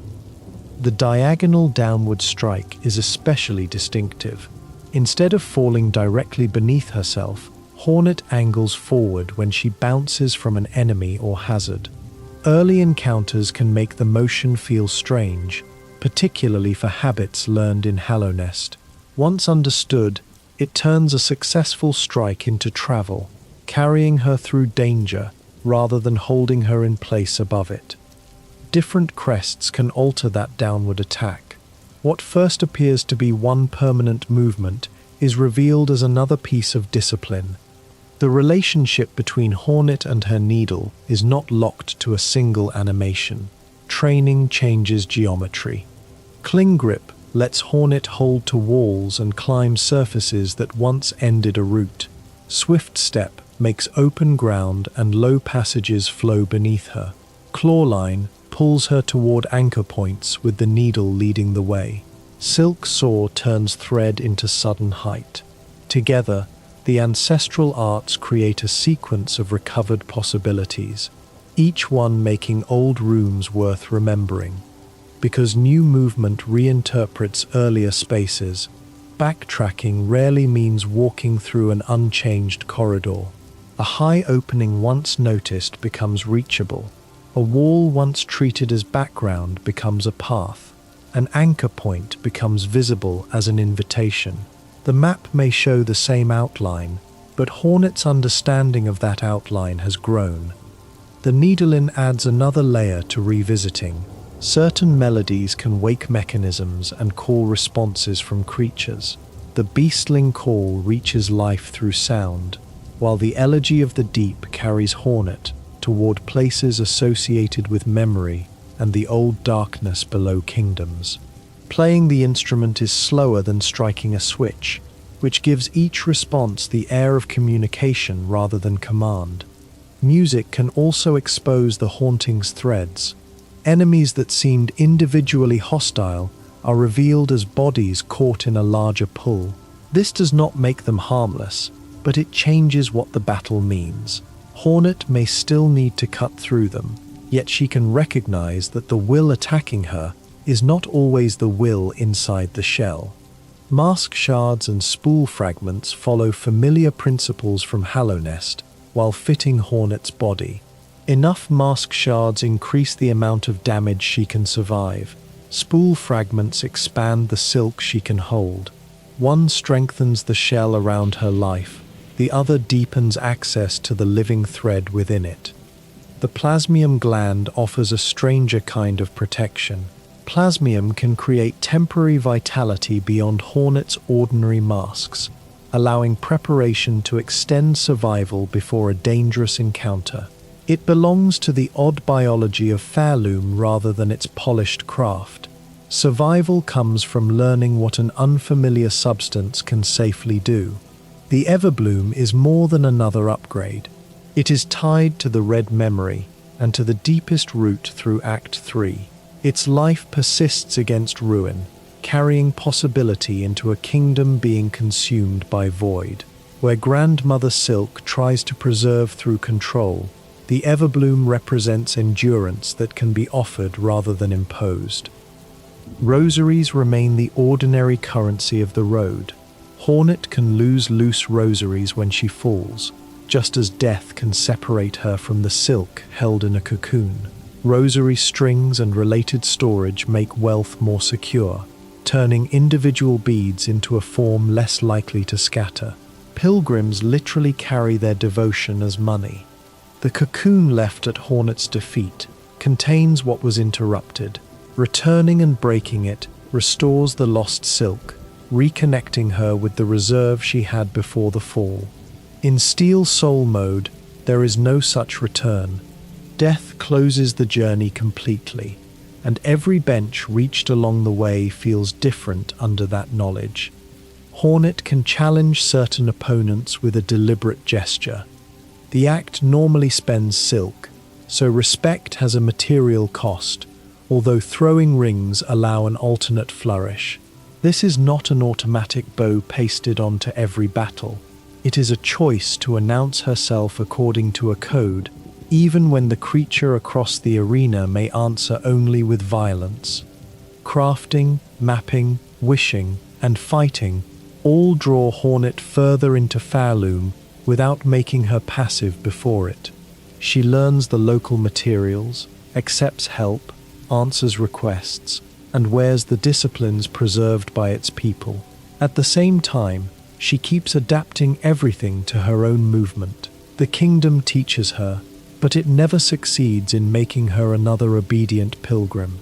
The diagonal downward strike is especially distinctive. Instead of falling directly beneath herself, Hornet angles forward when she bounces from an enemy or hazard. Early encounters can make the motion feel strange, particularly for habits learned in Hallownest. Once understood, It turns a successful strike into travel, carrying her through danger rather than holding her in place above it. Different crests can alter that downward attack. What first appears to be one permanent movement is revealed as another piece of discipline. The relationship between Hornet and her needle is not locked to a single animation. Training changes geometry. Cling Grip lets Hornet hold to walls and climb surfaces that once ended a route. Swift Step makes open ground and low passages flow beneath her. Clawline pulls her toward anchor points with the needle leading the way. Silk Saw turns thread into sudden height. Together, the ancestral arts create a sequence of recovered possibilities, each one making old rooms worth remembering. Because new movement reinterprets earlier spaces, backtracking rarely means walking through an unchanged corridor. A high opening once noticed becomes reachable. A wall once treated as background becomes a path. An anchor point becomes visible as an invitation. The map may show the same outline, but Hornet's understanding of that outline has grown. The needle-in adds another layer to revisiting. Certain melodies can wake mechanisms and call responses from creatures. The beastling call reaches life through sound, while the elegy of the deep carries Hornet toward places associated with memory and the old darkness below kingdoms. Playing the instrument is slower than striking a switch, which gives each response the air of communication rather than command. Music can also expose the haunting's threads. Enemies that seemed individually hostile are revealed as bodies caught in a larger pull. This does not make them harmless, but it changes what the battle means. Hornet may still need to cut through them, yet she can recognize that the will attacking her is not always the will inside the shell. Mask shards and spool fragments follow familiar principles from Hallownest while fitting Hornet's body. Enough mask shards increase the amount of damage she can survive. Spool fragments expand the silk she can hold. One strengthens the shell around her life, the other deepens access to the living thread within it. The plasmium gland offers a stranger kind of protection. Plasmium can create temporary vitality beyond Hornet's ordinary masks, allowing preparation to extend survival before a dangerous encounter. It belongs to the odd biology of Pharloom rather than its polished craft. Survival comes from learning what an unfamiliar substance can safely do. The Everbloom is more than another upgrade. It is tied to the red memory and to the deepest route through Act 3. Its life persists against ruin, carrying possibility into a kingdom being consumed by void. Where Grandmother Silk tries to preserve through control, the Everbloom represents endurance that can be offered rather than imposed. Rosaries remain the ordinary currency of the road. Hornet can lose loose rosaries when she falls, just as death can separate her from the silk held in a cocoon. Rosary strings and related storage make wealth more secure, turning individual beads into a form less likely to scatter. Pilgrims literally carry their devotion as money. The cocoon left at Hornet's defeat contains what was interrupted. Returning and breaking it restores the lost silk, reconnecting her with the reserve she had before the fall. In Steel Soul mode, there is no such return. Death closes the journey completely, and every bench reached along the way feels different under that knowledge. Hornet can challenge certain opponents with a deliberate gesture. The act normally spends silk, so respect has a material cost, although throwing rings allow an alternate flourish. This is not an automatic bow pasted onto every battle. It is a choice to announce herself according to a code, even when the creature across the arena may answer only with violence. Crafting, mapping, wishing, and fighting all draw Hornet further into Pharloom without making her passive before it. She learns the local materials, accepts help, answers requests, and wears the disciplines preserved by its people. At the same time, She keeps adapting everything to her own movement. The kingdom teaches her, but it never succeeds in making her another obedient pilgrim.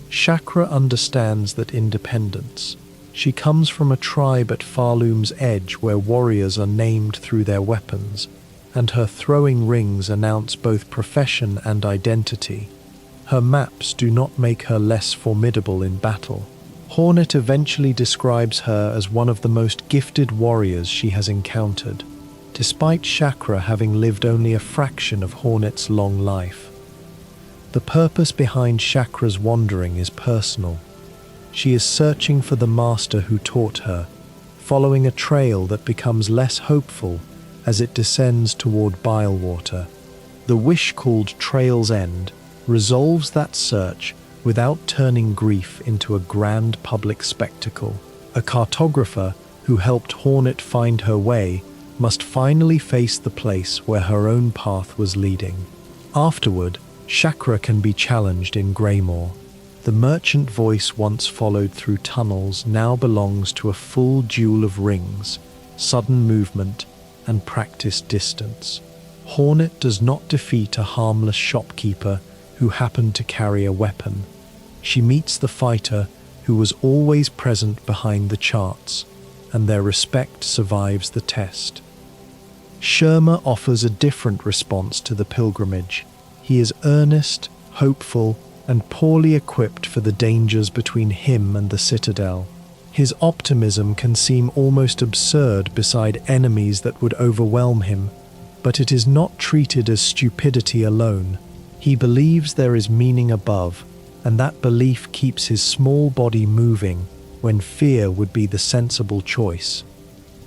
Chakra understands that independence. She comes from a tribe at Pharloom's edge where warriors are named through their weapons, and her throwing rings announce both profession and identity. Her maps do not make her less formidable in battle. Hornet eventually describes her as one of the most gifted warriors she has encountered, despite Chakra having lived only a fraction of Hornet's long life. The purpose behind Chakra's wandering is personal. She is searching for the master who taught her, following a trail that becomes less hopeful as it descends toward Bilewater. The wish called Trail's End resolves that search without turning grief into a grand public spectacle. A cartographer who helped Hornet find her way must finally face the place where her own path was leading. Afterward, Chakra can be challenged in Greymore. The merchant voice once followed through tunnels now belongs to a full duel of rings, sudden movement, and practiced distance. Hornet does not defeat a harmless shopkeeper who happened to carry a weapon. She meets the fighter who was always present behind the charts, and their respect survives the test. Sherma offers a different response to the pilgrimage. He is earnest, hopeful, and poorly equipped for the dangers between him and the Citadel. His optimism can seem almost absurd beside enemies that would overwhelm him, but it is not treated as stupidity alone. He believes there is meaning above, and that belief keeps his small body moving when fear would be the sensible choice.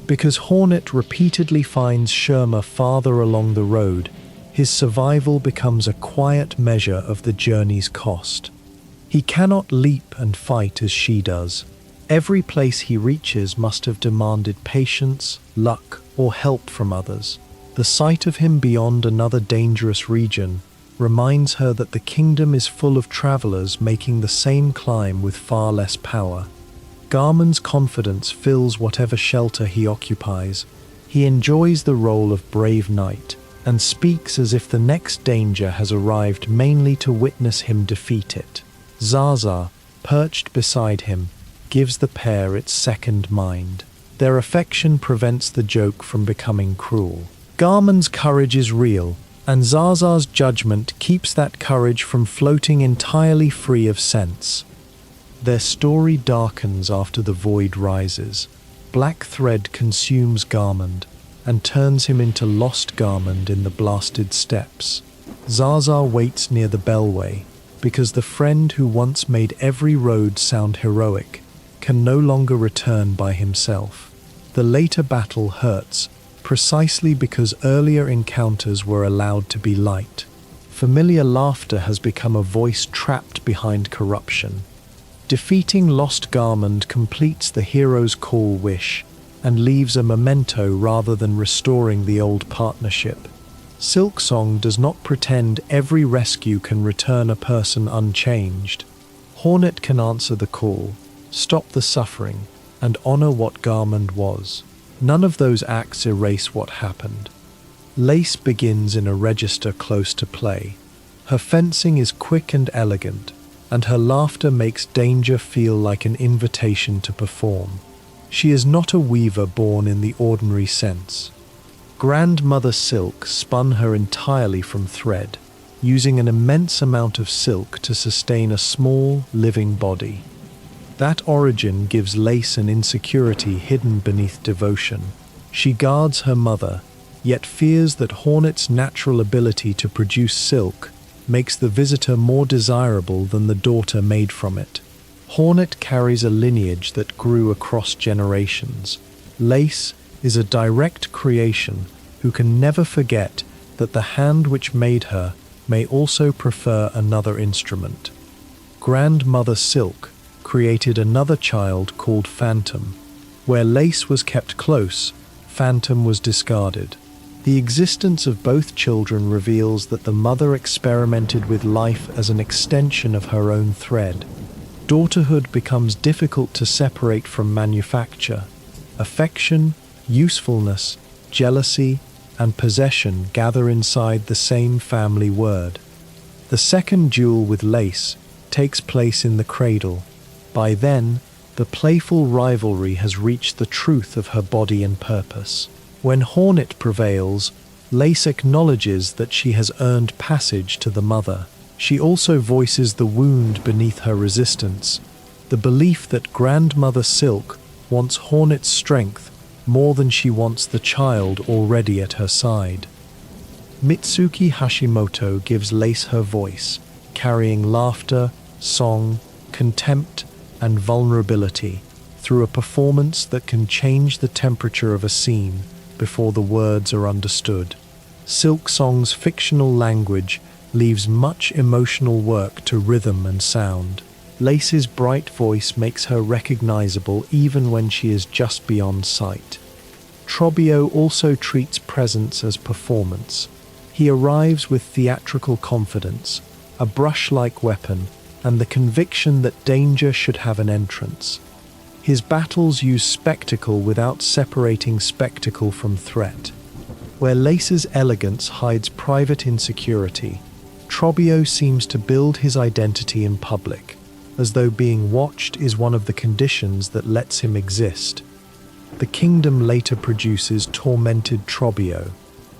Because Hornet repeatedly finds Sherma farther along the road, his survival becomes a quiet measure of the journey's cost. He cannot leap and fight as she does. Every place he reaches must have demanded patience, luck, or help from others. The sight of him beyond another dangerous region reminds her that the kingdom is full of travelers making the same climb with far less power. Garmon's confidence fills whatever shelter he occupies. He enjoys the role of brave knight, and speaks as if the next danger has arrived mainly to witness him defeat it. Zaza, perched beside him, gives the pair its second mind. Their affection prevents the joke from becoming cruel. Garmon's courage is real, and Zaza's judgment keeps that courage from floating entirely free of sense. Their story darkens after the void rises. Black thread consumes Garmond, and turns him into lost Garmond in the blasted steppes. Zaza waits near the bellway, because the friend who once made every road sound heroic can no longer return by himself. The later battle hurts, precisely because earlier encounters were allowed to be light. Familiar laughter has become a voice trapped behind corruption. Defeating Lost Garmond completes the hero's call wish, and leaves a memento rather than restoring the old partnership. SIlksong does not pretend every rescue can return a person unchanged. Hornet can answer the call, stop the suffering, and honor what Garmond was. None of those acts erase what happened. Lace begins in a register close to play. Her fencing is quick and elegant, and her laughter makes danger feel like an invitation to perform. She is not a weaver born in the ordinary sense. Grandmother Silk spun her entirely from thread, using an immense amount of silk to sustain a small, living body. That origin gives Lace an insecurity hidden beneath devotion. She guards her mother, yet fears that Hornet's natural ability to produce silk makes the visitor more desirable than the daughter made from it. Hornet carries a lineage that grew across generations. Lace is a direct creation who can never forget that the hand which made her may also prefer another instrument. Grandmother Silk created another child called Phantom. Where Lace was kept close, Phantom was discarded. The existence of both children reveals that the mother experimented with life as an extension of her own thread. Daughterhood becomes difficult to separate from manufacture. Affection, Usefulness, jealousy, and possession gather inside the same family word. The second duel with Lace takes place in the cradle. By then, the playful rivalry has reached the truth of her body and purpose. When Hornet prevails, Lace acknowledges that she has earned passage to the mother. She also voices the wound beneath her resistance, the belief that Grandmother Silk wants Hornet's strength more than she wants the child already at her side. Mitsuki Hashimoto gives Lace her voice, carrying laughter, song, contempt, and vulnerability through a performance that can change the temperature of a scene before the words are understood. SIlksong's fictional language leaves much emotional work to rhythm and sound. Lace's bright voice makes her recognizable even when she is just beyond sight. Trobbio also treats presence as performance. He arrives with theatrical confidence, a brush-like weapon, and the conviction that danger should have an entrance. His battles use spectacle without separating spectacle from threat. Where Lace's elegance hides private insecurity, Trobbio seems to build his identity in public, as though being watched is one of the conditions that lets him exist. The kingdom later produces tormented Trobbio,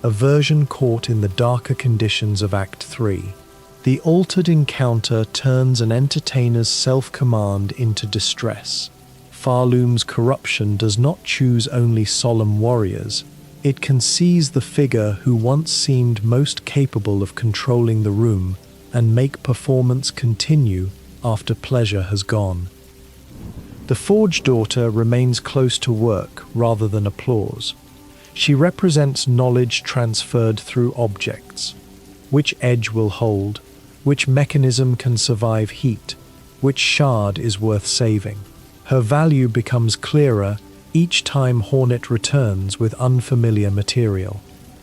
a version caught in the darker conditions of Act 3. The altered encounter turns an entertainer's self-command into distress. Pharloom's corruption does not choose only solemn warriors. It can seize the figure who once seemed most capable of controlling the room and make performance continue after pleasure has gone. The Forge Daughter remains close to work rather than applause. She represents knowledge transferred through objects. Which edge will hold? Which mechanism can survive heat? Which shard is worth saving? Her value becomes clearer each time Hornet returns with unfamiliar material.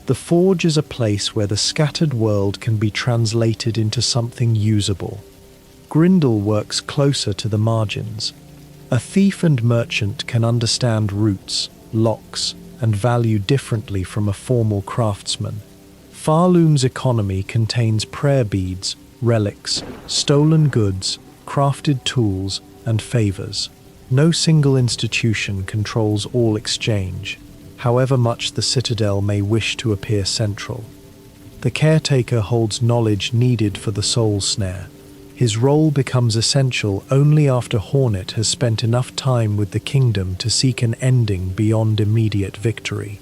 The Forge is a place where the scattered world can be translated into something usable. Grindle works closer to the margins. A thief and merchant can understand roots, locks, and value differently from a formal craftsman. Pharloom's economy contains prayer beads, relics, stolen goods, crafted tools, and favors. No single institution controls all exchange, however much the Citadel may wish to appear central. The caretaker holds knowledge needed for the soul snare. His role becomes essential only after Hornet has spent enough time with the kingdom to seek an ending beyond immediate victory.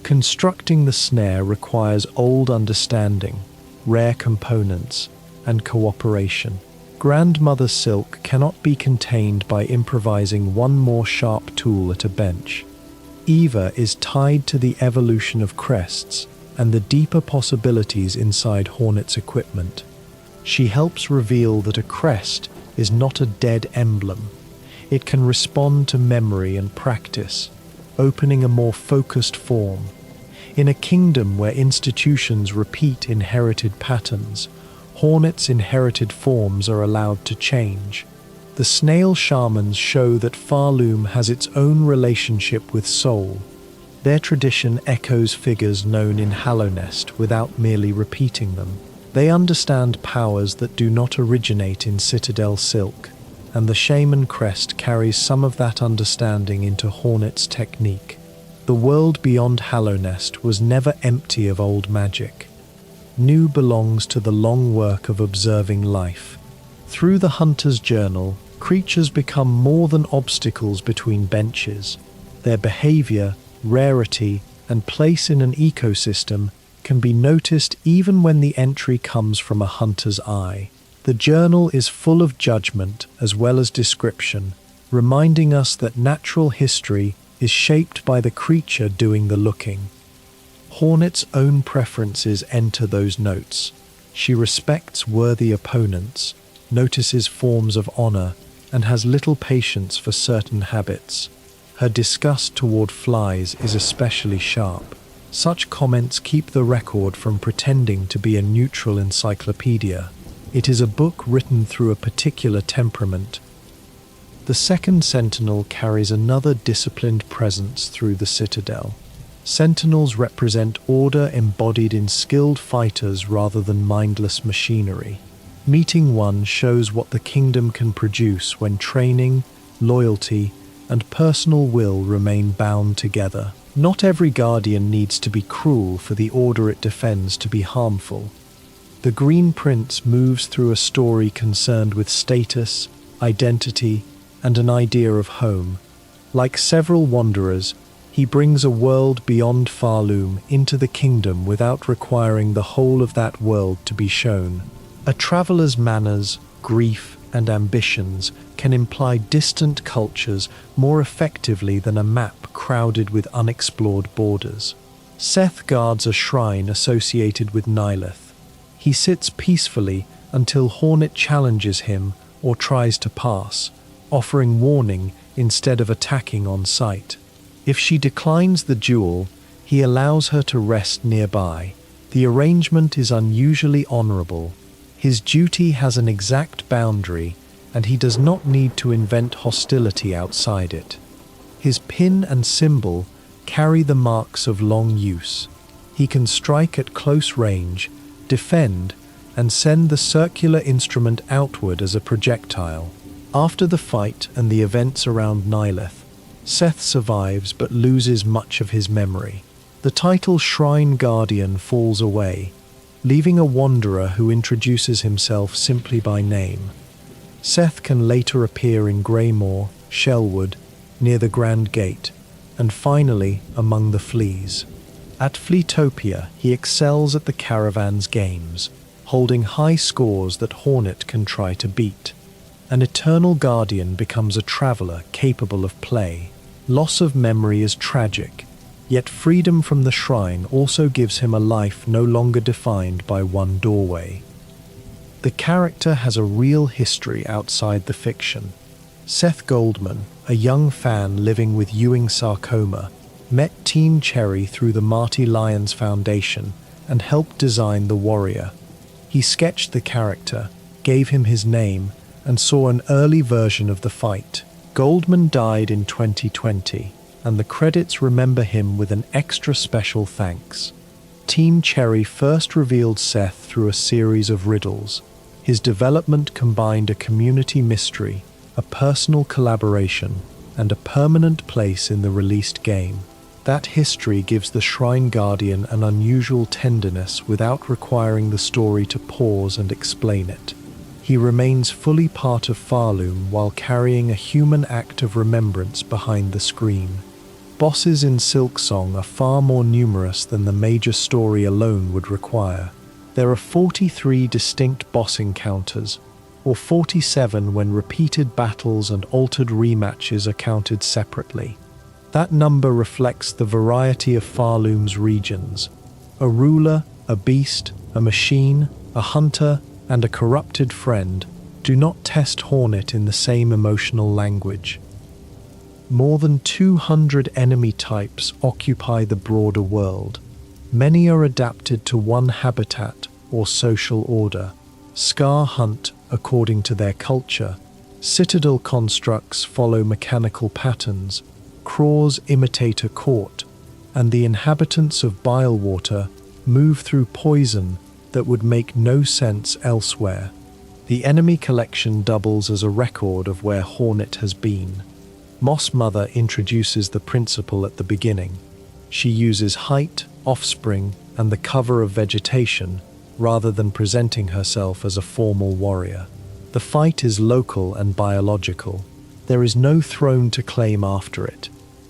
Constructing the snare requires old understanding, rare components, and cooperation. Grandmother Silk cannot be contained by improvising one more sharp tool at a bench. Eva is tied to the evolution of Crests and the deeper possibilities inside Hornet's equipment. She helps reveal that a crest is not a dead emblem. It can respond to memory and practice, opening a more focused form. In a kingdom where institutions repeat inherited patterns, Hornet's inherited forms are allowed to change. The snail shamans show that Pharloom has its own relationship with soul. Their tradition echoes figures known in Hallownest without merely repeating them. They understand powers that do not originate in Citadel Silk, and the shaman crest carries some of that understanding into Hornet's technique. The world beyond Hallownest was never empty of old magic. New belongs to the long work of observing life. Through the hunter's journal, creatures become more than obstacles between benches. Their behavior, rarity, and place in an ecosystem can be noticed even when the entry comes from a hunter's eye. The journal is full of judgment as well as description, reminding us that natural history is shaped by the creature doing the looking. Hornet's own preferences enter those notes. She respects worthy opponents, notices forms of honor, and has little patience for certain habits. Her disgust toward flies is especially sharp. Such comments keep the record from pretending to be a neutral encyclopedia. It is a book written through a particular temperament. The second sentinel carries another disciplined presence through the Citadel. Sentinels represent order embodied in skilled fighters rather than mindless machinery. Meeting one shows what the kingdom can produce when training, loyalty, and personal will remain bound together. Not every guardian needs to be cruel for the order it defends to be harmful. The Green Prince moves through a story concerned with status, identity, and an idea of home. Like several wanderers, he brings a world beyond Pharloom into the kingdom without requiring the whole of that world to be shown. A traveller's manners, grief, and ambitions can imply distant cultures more effectively than a map crowded with unexplored borders. Seth guards a shrine associated with Nihilith. He sits peacefully until Hornet challenges him or tries to pass, offering warning instead of attacking on sight. If she declines the duel, he allows her to rest nearby. The arrangement is unusually honorable. His duty has an exact boundary, and he does not need to invent hostility outside it. His pin and symbol carry the marks of long use. He can strike at close range, defend, and send the circular instrument outward as a projectile. After the fight and the events around Nihilith, Seth survives but loses much of his memory. The title Shrine Guardian falls away, leaving a wanderer who introduces himself simply by name. Seth can later appear in Greymoor, Shellwood, near the Grand Gate, and finally among the Fleas. At Fleetopia, he excels at the Caravan's games, holding high scores that Hornet can try to beat. An eternal guardian becomes a traveller capable of play. Loss of memory is tragic, yet freedom from the shrine also gives him a life no longer defined by one doorway. The character has a real history outside the fiction. Seth Goldman, a young fan living with Ewing sarcoma, met Team Cherry through the Marty Lyons Foundation and helped design the warrior. He sketched the character, gave him his name, and saw an early version of the fight. Goldman died in 2020, and the credits remember him with an extra special thanks. Team Cherry first revealed Seth through a series of riddles. His development combined a community mystery, a personal collaboration, and a permanent place in the released game. That history gives the Shrine Guardian an unusual tenderness without requiring the story to pause and explain it. He remains fully part of Pharloom while carrying a human act of remembrance behind the screen. Bosses in SIlksong are far more numerous than the major story alone would require. There are 43 distinct boss encounters, or 47 when repeated battles and altered rematches are counted separately. That number reflects the variety of Pharloom's regions. A ruler, a beast, a machine, a hunter, and a corrupted friend do not test Hornet in the same emotional language. More than 200 enemy types occupy the broader world. Many are adapted to one habitat or social order. Scar hunt according to their culture. Citadel constructs follow mechanical patterns. Craws imitate a court, and the inhabitants of Bilewater move through poison that would make no sense elsewhere. The enemy collection doubles as a record of where Hornet has been. Moss Mother introduces the principle at the beginning. She uses height, offspring, and the cover of vegetation rather than presenting herself as a formal warrior. The fight is local and biological. There is no throne to claim after it,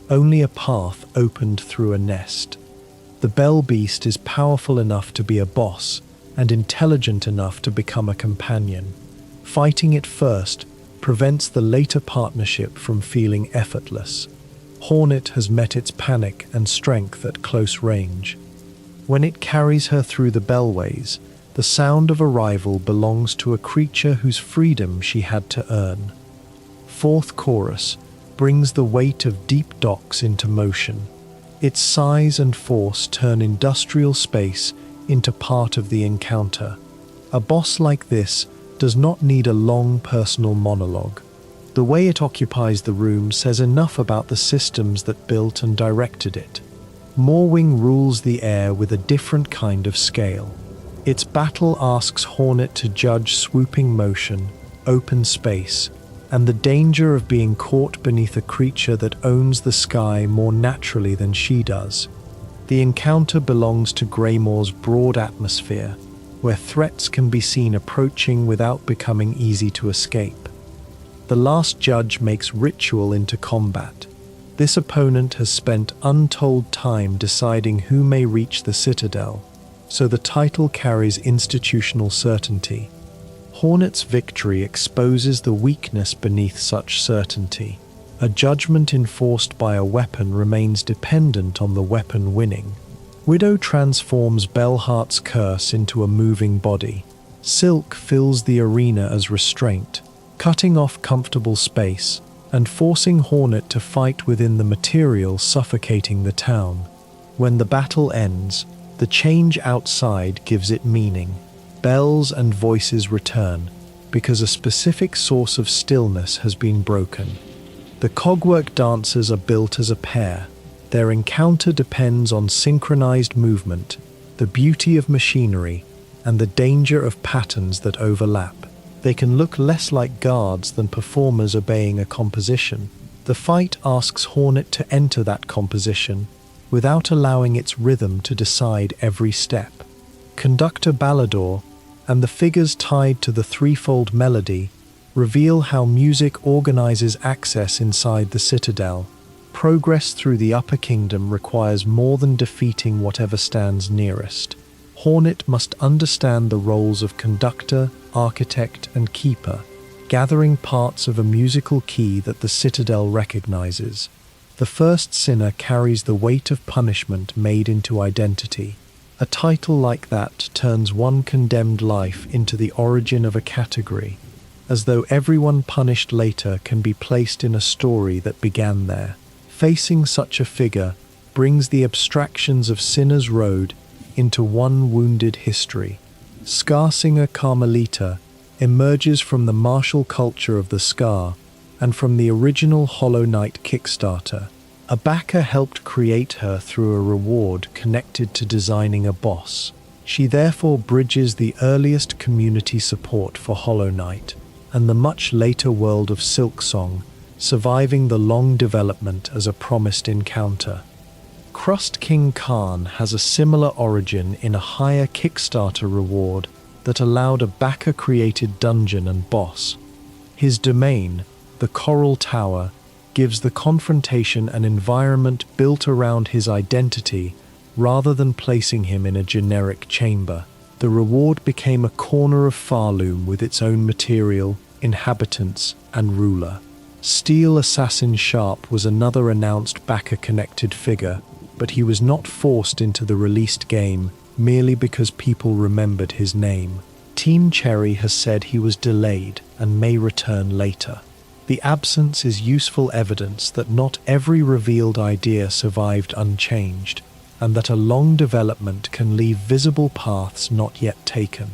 only a path opened through a nest. The Bell Beast is powerful enough to be a boss and intelligent enough to become a companion. Fighting it first prevents the later partnership from feeling effortless. Hornet has met its panic and strength at close range. When it carries her through the bellways, the sound of arrival belongs to a creature whose freedom she had to earn. Fourth chorus brings the weight of deep docks into motion. Its size and force turn industrial space into part of the encounter. A boss like this does not need a long personal monologue. The way it occupies the room says enough about the systems that built and directed it. Morwing rules the air with a different kind of scale. Its battle asks Hornet to judge swooping motion, open space, and the danger of being caught beneath a creature that owns the sky more naturally than she does. The encounter belongs to Greymoor's broad atmosphere, where threats can be seen approaching without becoming easy to escape. The last judge makes ritual into combat. This opponent has spent untold time deciding who may reach the Citadel, so the title carries institutional certainty. Hornet's victory exposes the weakness beneath such certainty. A judgment enforced by a weapon remains dependent on the weapon winning. Widow transforms Belheart's curse into a moving body. Silk fills the arena as restraint, cutting off comfortable space and forcing Hornet to fight within the material suffocating the town. When the battle ends, the change outside gives it meaning. Bells and voices return, because a specific source of stillness has been broken. The cogwork dancers are built as a pair. Their encounter depends on synchronized movement, the beauty of machinery, and the danger of patterns that overlap. They can look less like guards than performers obeying a composition. The fight asks Hornet to enter that composition without allowing its rhythm to decide every step. Conductor Ballador and the figures tied to the threefold melody reveal how music organizes access inside the Citadel. Progress through the Upper Kingdom requires more than defeating whatever stands nearest. Hornet must understand the roles of conductor, architect, and keeper, gathering parts of a musical key that the Citadel recognizes. The first sinner carries the weight of punishment made into identity. A title like that turns one condemned life into the origin of a category, as though everyone punished later can be placed in a story that began there. Facing such a figure brings the abstractions of Sinner's Road into one wounded history. Scarsinger Carmelita emerges from the martial culture of the Scar and from the original Hollow Knight Kickstarter. A backer helped create her through a reward connected to designing a boss. She therefore bridges the earliest community support for Hollow Knight and the much later world of SIlksong, surviving the long development as a promised encounter. Crust King Khan has a similar origin in a higher Kickstarter reward that allowed a backer-created dungeon and boss. His domain, the Coral Tower, gives the confrontation an environment built around his identity rather than placing him in a generic chamber. The reward became a corner of Pharloom with its own material, inhabitants, and ruler. Steel Assassin Sharp was another announced backer-connected figure, but he was not forced into the released game merely because people remembered his name. Team Cherry has said he was delayed and may return later. The absence is useful evidence that not every revealed idea survived unchanged, and that a long development can leave visible paths not yet taken.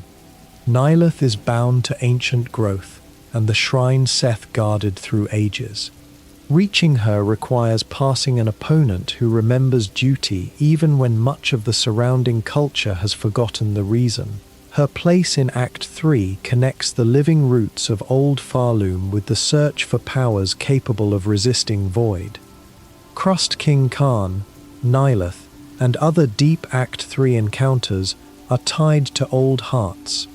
Nyleth is bound to ancient growth, and the shrine Seth guarded through ages. Reaching her requires passing an opponent who remembers duty even when much of the surrounding culture has forgotten the reason. Her place in Act 3 connects the living roots of old Pharloom with the search for powers capable of resisting void. Crust King Khan, Nyleth, and other deep Act 3 encounters are tied to old hearts.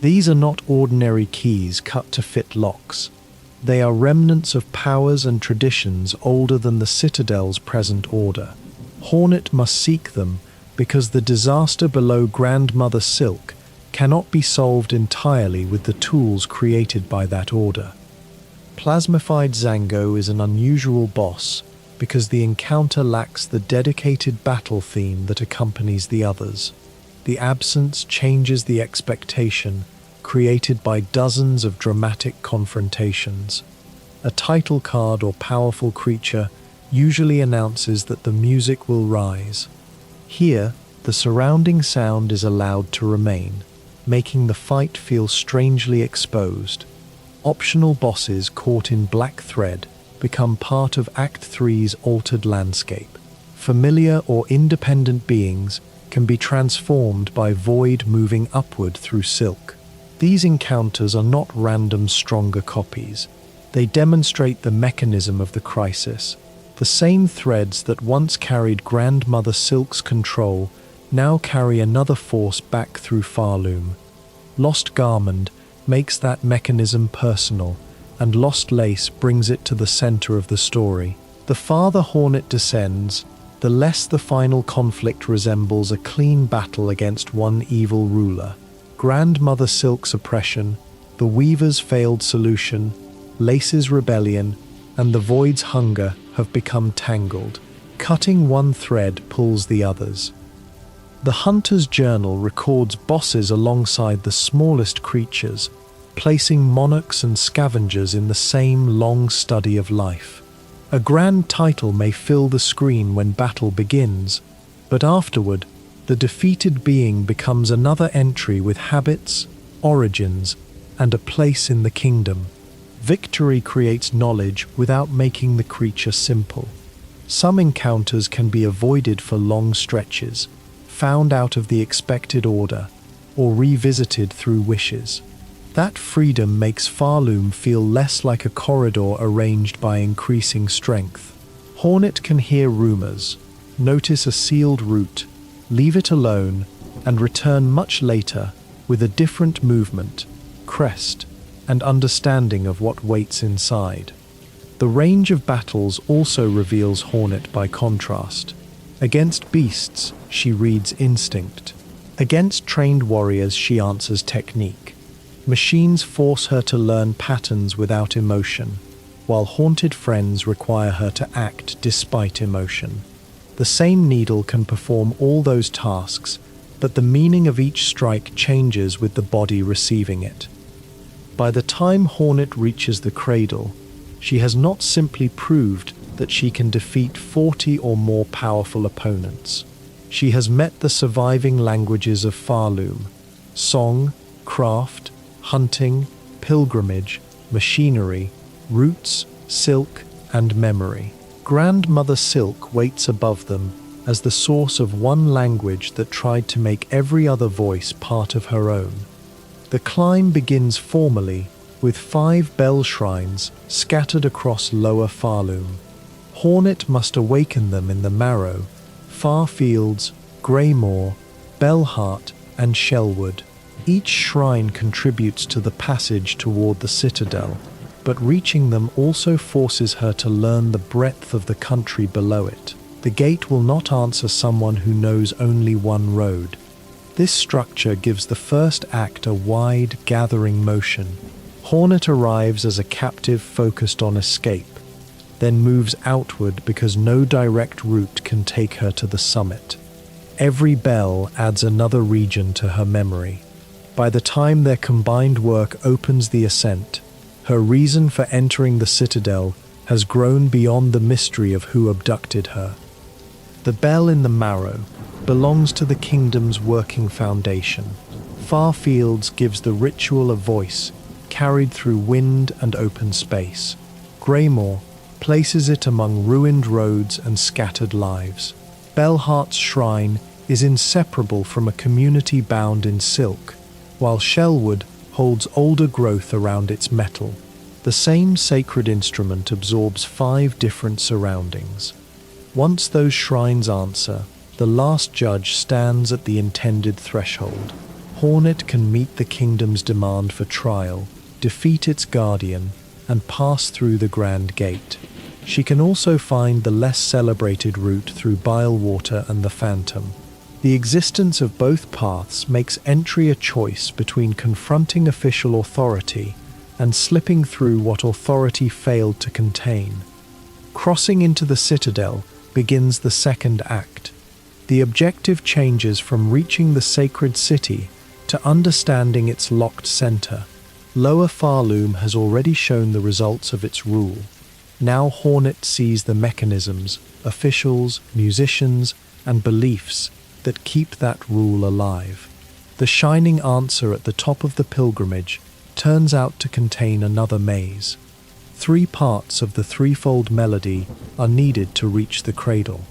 These are not ordinary keys cut to fit locks. They are remnants of powers and traditions older than the Citadel's present order. Hornet must seek them because the disaster below Grandmother Silk cannot be solved entirely with the tools created by that order. Plasmified Zango is an unusual boss because the encounter lacks the dedicated battle theme that accompanies the others. The absence changes the expectation created by dozens of dramatic confrontations. A title card or powerful creature usually announces that the music will rise. Here, the surrounding sound is allowed to remain, making the fight feel strangely exposed. Optional bosses caught in black thread become part of Act 3's altered landscape. Familiar or independent beings can be transformed by void moving upward through silk. These encounters are not random stronger copies. They demonstrate the mechanism of the crisis. The same threads that once carried Grandmother Silk's control now carry another force back through Pharloom. Lost Garment makes that mechanism personal, and Lost Lace brings it to the center of the story. The farther Hornet descends, the less the final conflict resembles a clean battle against one evil ruler. Grandmother Silk's oppression, the Weaver's failed solution, Lace's rebellion, and the Void's hunger have become tangled. Cutting one thread pulls the others. The Hunter's Journal records bosses alongside the smallest creatures, placing monarchs and scavengers in the same long study of life. A grand title may fill the screen when battle begins, but afterward, the defeated being becomes another entry with habits, origins, and a place in the kingdom. Victory creates knowledge without making the creature simple. Some encounters can be avoided for long stretches, found out of the expected order, or revisited through wishes. That freedom makes Pharloom feel less like a corridor arranged by increasing strength. Hornet can hear rumors, notice a sealed route, leave it alone, and return much later with a different movement, crest, and understanding of what waits inside. The range of battles also reveals Hornet by contrast. Against beasts, she reads instinct. Against trained warriors, she answers technique. Machines force her to learn patterns without emotion, while haunted friends require her to act despite emotion. The same needle can perform all those tasks, but the meaning of each strike changes with the body receiving it. By the time Hornet reaches the cradle, she has not simply proved that she can defeat 40 or more powerful opponents. She has met the surviving languages of Pharloom: song, craft, hunting, pilgrimage, machinery, roots, silk, and memory. Grandmother Silk waits above them as the source of one language that tried to make every other voice part of her own. The climb begins formally with 5 bell shrines scattered across lower Pharloom. Hornet must awaken them in the Marrow, Farfields, Greymoor, Bellheart, and Shellwood. Each shrine contributes to the passage toward the Citadel, but reaching them also forces her to learn the breadth of the country below it. The gate will not answer someone who knows only one road. This structure gives the first act a wide, gathering motion. Hornet arrives as a captive focused on escape, then moves outward because no direct route can take her to the summit. Every bell adds another region to her memory. By the time their combined work opens the ascent, her reason for entering the Citadel has grown beyond the mystery of who abducted her. The bell in the Marrow belongs to the kingdom's working foundation. Farfields gives the ritual a voice, carried through wind and open space. Greymoor places it among ruined roads and scattered lives. Bellheart's shrine is inseparable from a community bound in silk, while Shellwood holds older growth around its metal. The same sacred instrument absorbs 5 different surroundings. Once those shrines answer, the last judge stands at the intended threshold. Hornet can meet the kingdom's demand for trial, defeat its guardian, and pass through the Grand Gate. She can also find the less celebrated route through Bylewater and the Phantom. The existence of both paths makes entry a choice between confronting official authority and slipping through what authority failed to contain. Crossing into the Citadel begins the second act. The objective changes from reaching the sacred city to understanding its locked center. Lower Pharloom has already shown the results of its rule. Now Hornet sees the mechanisms, officials, musicians, and beliefs that keep that rule alive. The shining answer at the top of the pilgrimage turns out to contain another maze. 3 parts of the threefold melody are needed to reach the cradle.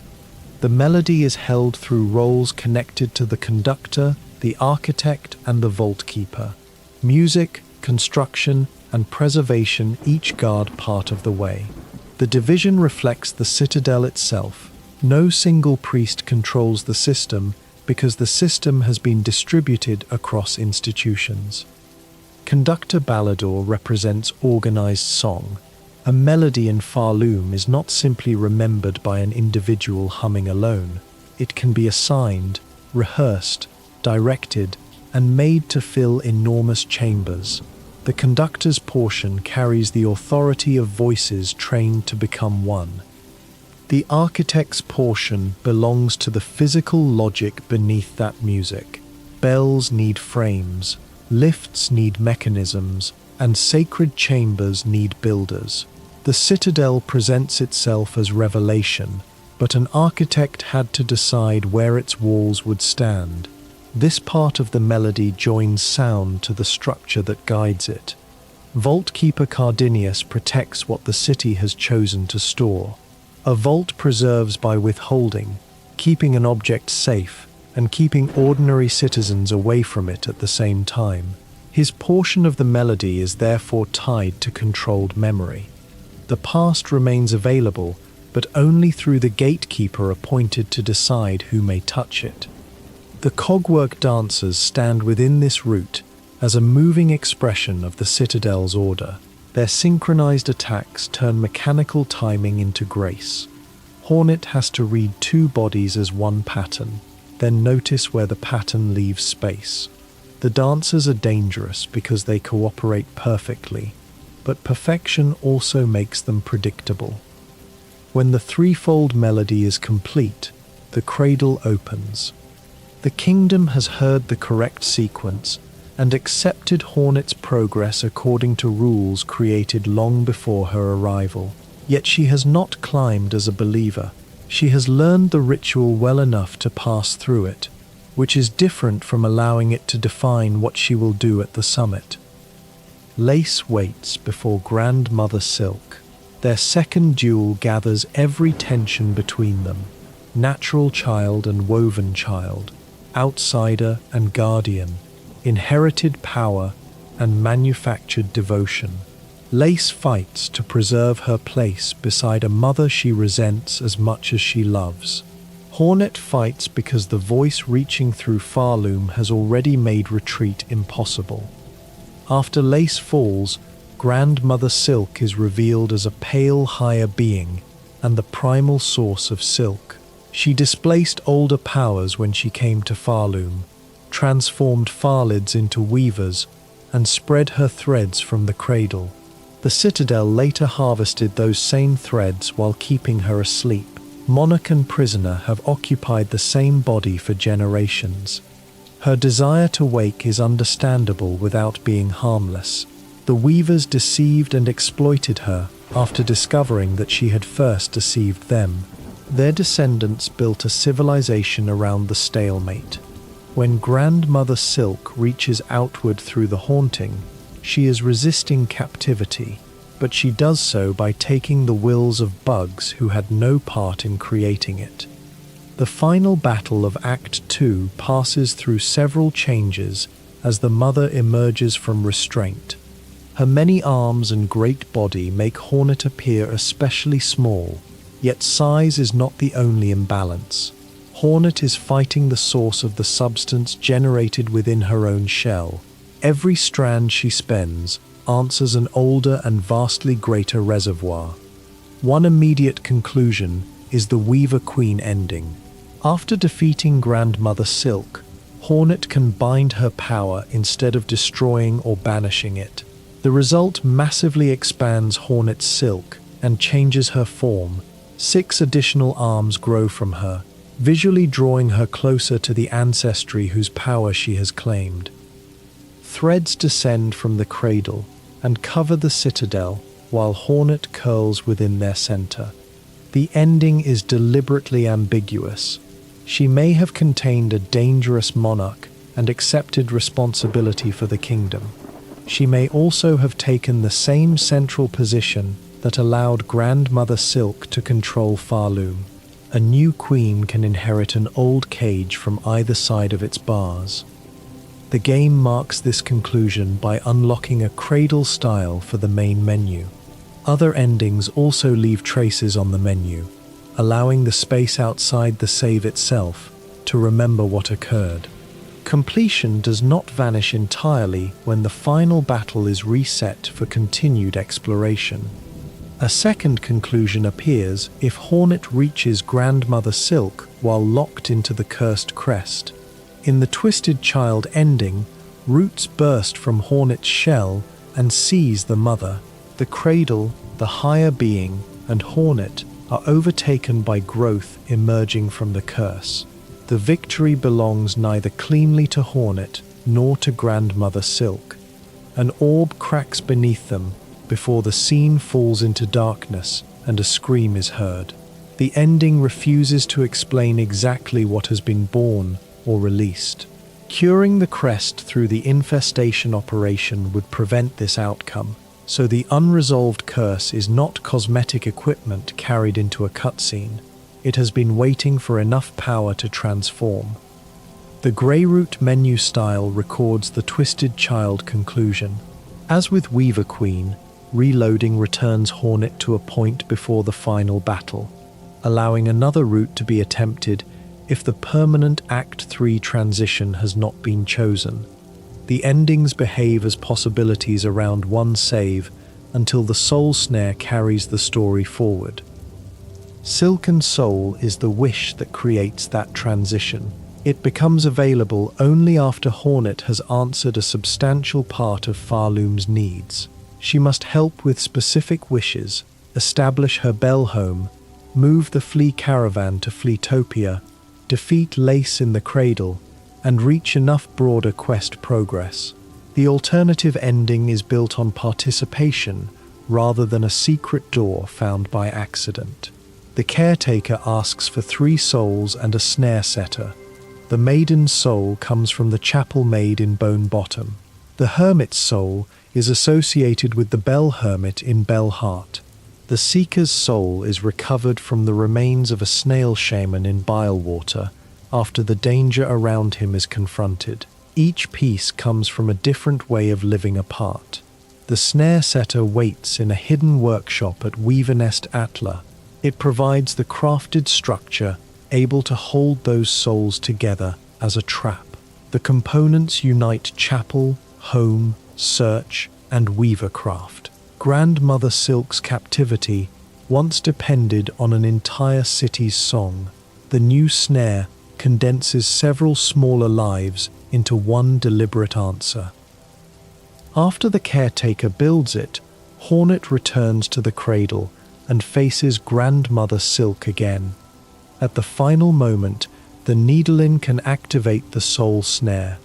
The melody is held through roles connected to the conductor, the architect, and the vault keeper. Music, construction, and preservation each guard part of the way. The division reflects the Citadel itself. No single priest controls the system because the system has been distributed across institutions. Conductor Ballador represents organized song. A melody in Pharloom is not simply remembered by an individual humming alone. It can be assigned, rehearsed, directed, and made to fill enormous chambers. The conductor's portion carries the authority of voices trained to become one. The architect's portion belongs to the physical logic beneath that music. Bells need frames, lifts need mechanisms, and sacred chambers need builders. The Citadel presents itself as revelation, but an architect had to decide where its walls would stand. This part of the melody joins sound to the structure that guides it. Vault Keeper Cardinius protects what the city has chosen to store. A vault preserves by withholding, keeping an object safe, and keeping ordinary citizens away from it at the same time. His portion of the melody is therefore tied to controlled memory. The past remains available, but only through the gatekeeper appointed to decide who may touch it. The cogwork dancers stand within this route as a moving expression of the Citadel's order. Their synchronized attacks turn mechanical timing into grace. Hornet has to read 2 bodies as one pattern, then notice where the pattern leaves space. The dancers are dangerous because they cooperate perfectly, but perfection also makes them predictable. When the threefold melody is complete, the cradle opens. The kingdom has heard the correct sequence and accepted Hornet's progress according to rules created long before her arrival. Yet she has not climbed as a believer. She has learned the ritual well enough to pass through it, which is different from allowing it to define what she will do at the summit. Lace waits before Grandmother Silk. Their second duel gathers every tension between them. Natural child and woven child, outsider and guardian, inherited power and manufactured devotion. Lace fights to preserve her place beside a mother she resents as much as she loves. Hornet fights because the voice reaching through Pharloom has already made retreat impossible. After Lace falls, Grandmother Silk is revealed as a pale higher being and the primal source of silk. She displaced older powers when she came to Pharloom, transformed Pharlids into weavers, and spread her threads from the cradle. The Citadel later harvested those same threads while keeping her asleep. Monarch and prisoner have occupied the same body for generations. Her desire to wake is understandable without being harmless. The weavers deceived and exploited her after discovering that she had first deceived them. Their descendants built a civilization around the stalemate. When Grandmother Silk reaches outward through the haunting, she is resisting captivity, but she does so by taking the wills of bugs who had no part in creating it. The final battle of Act 2 passes through several changes as the mother emerges from restraint. Her many arms and great body make Hornet appear especially small, yet size is not the only imbalance. Hornet is fighting the source of the substance generated within her own shell. Every strand she spends answers an older and vastly greater reservoir. One immediate conclusion is the Weaver Queen ending. After defeating Grandmother Silk, Hornet can bind her power instead of destroying or banishing it. The result massively expands Hornet's silk and changes her form. 6 additional arms grow from her, visually drawing her closer to the ancestry whose power she has claimed. Threads descend from the cradle and cover the Citadel while Hornet curls within their center. The ending is deliberately ambiguous. She may have contained a dangerous monarch and accepted responsibility for the kingdom. She may also have taken the same central position that allowed Grandmother Silk to control Pharloom. A new queen can inherit an old cage from either side of its bars. The game marks this conclusion by unlocking a cradle style for the main menu. Other endings also leave traces on the menu, allowing the space outside the save itself to remember what occurred. Completion does not vanish entirely when the final battle is reset for continued exploration. A second conclusion appears if Hornet reaches Grandmother Silk while locked into the cursed crest. In the Twisted Child ending, roots burst from Hornet's shell and seize the mother. The cradle, the higher being, and Hornet are overtaken by growth emerging from the curse. The victory belongs neither cleanly to Hornet nor to Grandmother Silk. An orb cracks beneath them before the scene falls into darkness and a scream is heard. The ending refuses to explain exactly what has been born or released. Curing the crest through the infestation operation would prevent this outcome, so the unresolved curse is not cosmetic equipment carried into a cutscene. It has been waiting for enough power to transform. The Greyroot menu style records the Twisted Child conclusion. As with Weaver Queen, reloading returns Hornet to a point before the final battle, allowing another route to be attempted if the permanent Act 3 transition has not been chosen. The endings behave as possibilities around one save until the Soul Snare carries the story forward. Silk and Soul is the wish that creates that transition. It becomes available only after Hornet has answered a substantial part of Pharloom's needs. She must help with specific wishes, establish her Bell home, move the Flea Caravan to Fleetopia, defeat Lace in the Cradle, and reach enough broader quest progress. The alternative ending is built on participation rather than a secret door found by accident. The Caretaker asks for 3 souls and a snare setter. The Maiden's soul comes from the Chapel Maid in Bone Bottom. The Hermit's soul is associated with the Bell Hermit in Bell Heart. The Seeker's soul is recovered from the remains of a snail shaman in Bilewater after the danger around him is confronted. Each piece comes from a different way of living apart. The snare setter waits in a hidden workshop at Hallownest Atla. It provides the crafted structure able to hold those souls together as a trap. The components unite chapel, home, search, and weavercraft. Grandmother Silk's captivity once depended on an entire city's song. The new snare condenses several smaller lives into one deliberate answer. After the Caretaker builds it, Hornet returns to the cradle and faces Grandmother Silk again. At the final moment, the Needlin can activate the Soul Snare.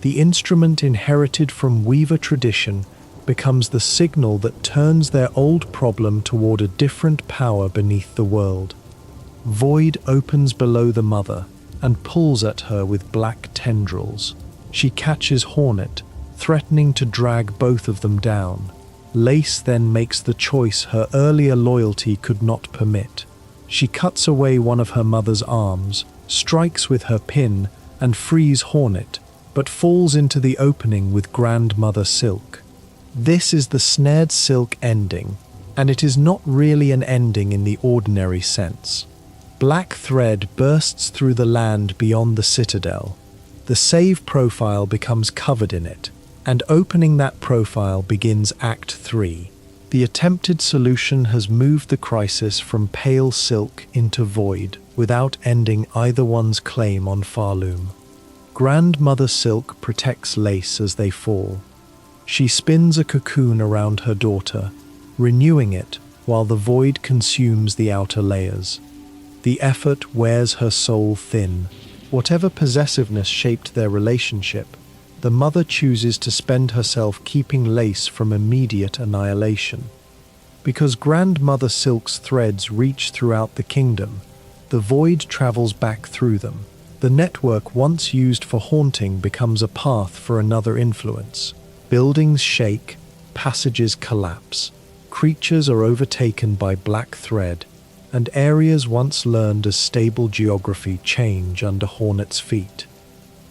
The instrument inherited from Weaver tradition becomes the signal that turns their old problem toward a different power beneath the world. Void opens below the mother and pulls at her with black tendrils. She catches Hornet, threatening to drag both of them down. Lace then makes the choice her earlier loyalty could not permit. She cuts away one of her mother's arms, strikes with her pin, and frees Hornet, but falls into the opening with Grandmother Silk. This is the Snared Silk ending, and it is not really an ending in the ordinary sense. Black thread bursts through the land beyond the Citadel. The save profile becomes covered in it, and opening that profile begins Act 3. The attempted solution has moved the crisis from pale silk into void without ending either one's claim on Pharloom. Grandmother Silk protects Lace as they fall. She spins a cocoon around her daughter, renewing it while the void consumes the outer layers. The effort wears her soul thin. Whatever possessiveness shaped their relationship, the mother chooses to spend herself keeping Lace from immediate annihilation. Because Grandmother Silk's threads reach throughout the kingdom, the void travels back through them. The network once used for haunting becomes a path for another influence. Buildings shake, passages collapse, creatures are overtaken by black thread, and areas once learned as stable geography change under Hornet's feet.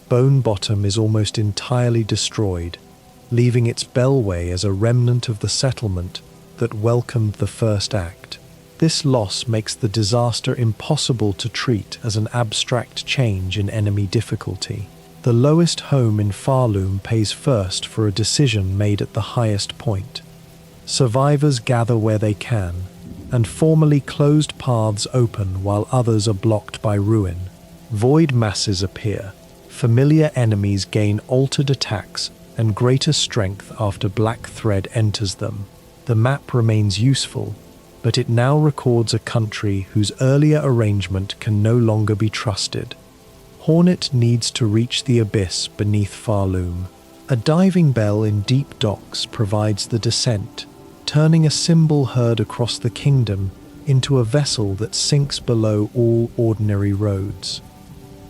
Bone Bottom is almost entirely destroyed, leaving its bellway as a remnant of the settlement that welcomed the first act. This loss makes the disaster impossible to treat as an abstract change in enemy difficulty. The lowest home in Pharloom pays first for a decision made at the highest point. Survivors gather where they can, and formerly closed paths open while others are blocked by ruin. Void masses appear. Familiar enemies gain altered attacks and greater strength after black thread enters them. The map remains useful, but it now records a country whose earlier arrangement can no longer be trusted. Hornet needs to reach the abyss beneath Pharloom. A diving bell in deep docks provides the descent, turning a symbol heard across the kingdom into a vessel that sinks below all ordinary roads.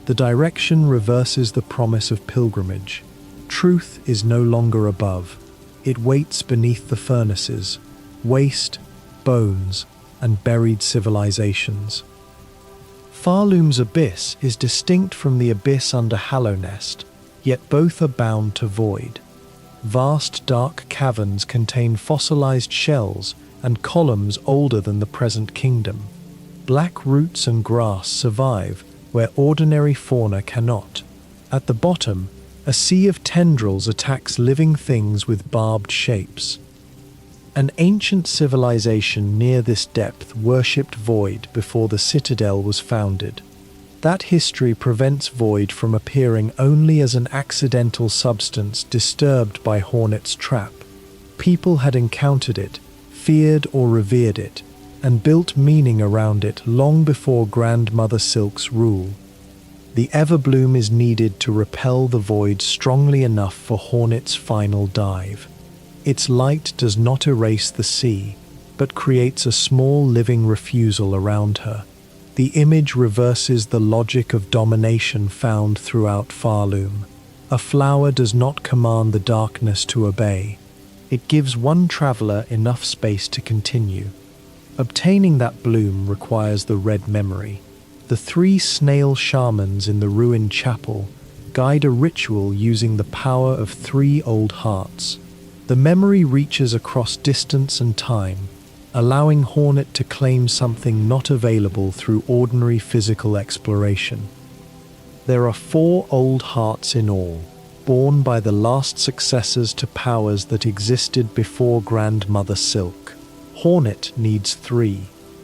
The direction reverses the promise of pilgrimage. Truth is no longer above. It waits beneath the furnaces, waste, bones, and buried civilizations. Pharloom's abyss is distinct from the abyss under Hallownest, yet both are bound to void. Vast dark caverns contain fossilized shells and columns older than the present kingdom. Black roots and grass survive where ordinary fauna cannot. At the bottom, a sea of tendrils attacks living things with barbed shapes. An ancient civilization near this depth worshipped void before the Citadel was founded. That history prevents void from appearing only as an accidental substance disturbed by Hornet's trap. People had encountered it, feared or revered it, and built meaning around it long before Grandmother Silk's rule. The Everbloom is needed to repel the void strongly enough for Hornet's final dive. Its light does not erase the sea, but creates a small living refusal around her. The image reverses the logic of domination found throughout Pharloom. A flower does not command the darkness to obey. It gives one traveler enough space to continue. Obtaining that bloom requires the red memory. The 3 snail shamans in the ruined chapel guide a ritual using the power of 3 old hearts. The memory reaches across distance and time, allowing Hornet to claim something not available through ordinary physical exploration. There are 4 old hearts in all, born by the last successors to powers that existed before Grandmother Silk. Hornet needs 3.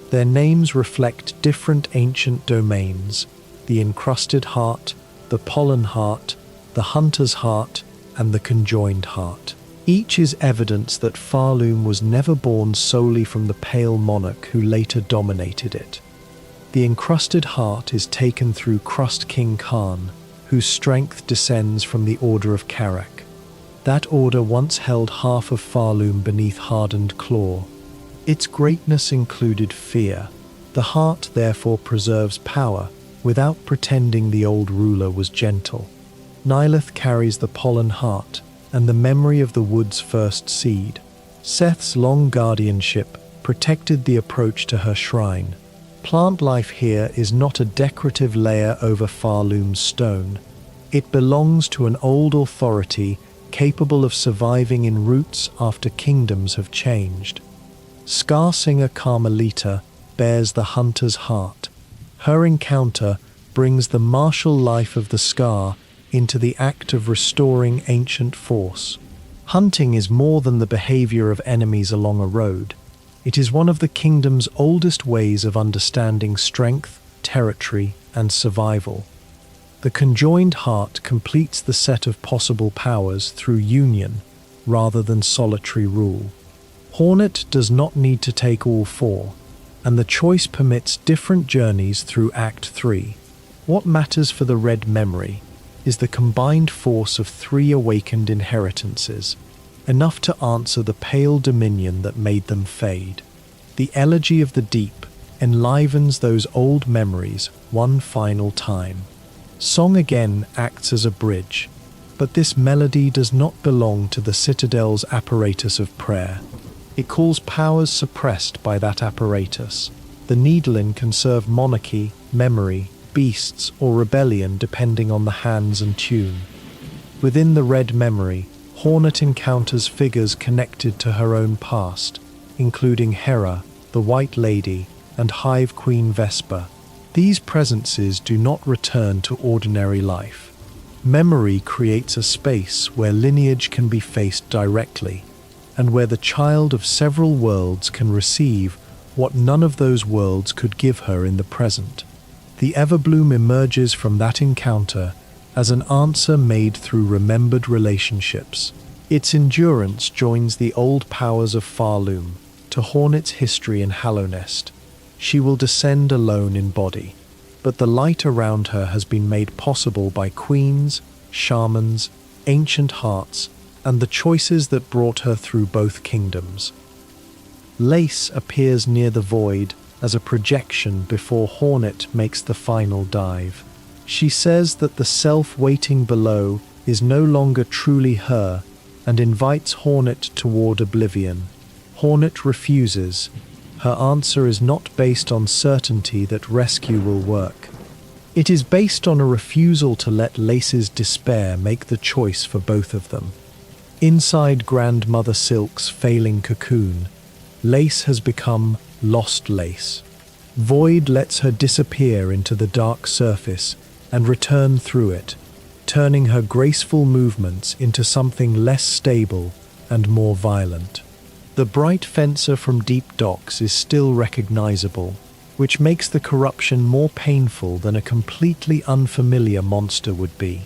Their names reflect different ancient domains: the encrusted heart, the pollen heart, the hunter's heart, and the conjoined heart. Each is evidence that Pharloom was never born solely from the pale monarch who later dominated it. The encrusted heart is taken through Crust King Khan, whose strength descends from the Order of Karak. That order once held half of Pharloom beneath hardened claw. Its greatness included fear. The heart therefore preserves power, without pretending the old ruler was gentle. Nilith carries the pollen heart, and the memory of the wood's first seed. Seth's long guardianship protected the approach to her shrine. Plant life here is not a decorative layer over Pharloom's stone. It belongs to an old authority capable of surviving in roots after kingdoms have changed. Scarsinger Carmelita bears the hunter's heart. Her encounter brings the martial life of the Scar into the act of restoring ancient force. Hunting is more than the behavior of enemies along a road. It is one of the kingdom's oldest ways of understanding strength, territory, and survival. The conjoined heart completes the set of possible powers through union rather than solitary rule. Hornet does not need to take all 4, and the choice permits different journeys through Act 3. What matters for the red memory is the combined force of 3 awakened inheritances, enough to answer the pale dominion that made them fade. The elegy of the deep enlivens those old memories one final time. Song again acts as a bridge. But this melody does not belong to the Citadel's apparatus of prayer. It calls powers suppressed by that apparatus. The Needlin can serve monarchy, memory, beasts, or rebellion depending on the hands and tune. Within the red memory, Hornet encounters figures connected to her own past, including Hera, the White Lady, and Hive Queen Vesper. These presences do not return to ordinary life. Memory creates a space where lineage can be faced directly, and where the child of several worlds can receive what none of those worlds could give her in the present. The Everbloom emerges from that encounter as an answer made through remembered relationships. Its endurance joins the old powers of Pharloom to Hornet's history in Hallownest. She will descend alone in body, but the light around her has been made possible by queens, shamans, ancient hearts, and the choices that brought her through both kingdoms. Lace appears near the void as a projection before Hornet makes the final dive. She says that the self waiting below is no longer truly her and invites Hornet toward oblivion. Hornet refuses. Her answer is not based on certainty that rescue will work. It is based on a refusal to let Lace's despair make the choice for both of them. Inside Grandmother Silk's failing cocoon, Lace has become Lost Lace. Void lets her disappear into the dark surface and return through it, turning her graceful movements into something less stable and more violent. The bright fencer from Deep Docks is still recognizable, which makes the corruption more painful than a completely unfamiliar monster would be.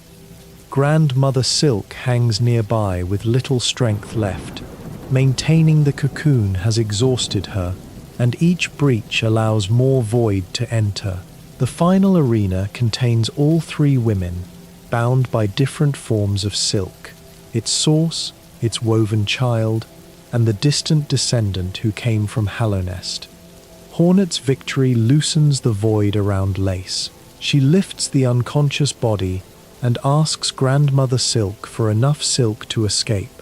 Grandmother Silk hangs nearby with little strength left. Maintaining the cocoon has exhausted her, and each breach allows more void to enter. The final arena contains all three women, bound by different forms of silk, its source, its woven child, and the distant descendant who came from Hallownest. Hornet's victory loosens the void around Lace. She lifts the unconscious body and asks Grandmother Silk for enough silk to escape.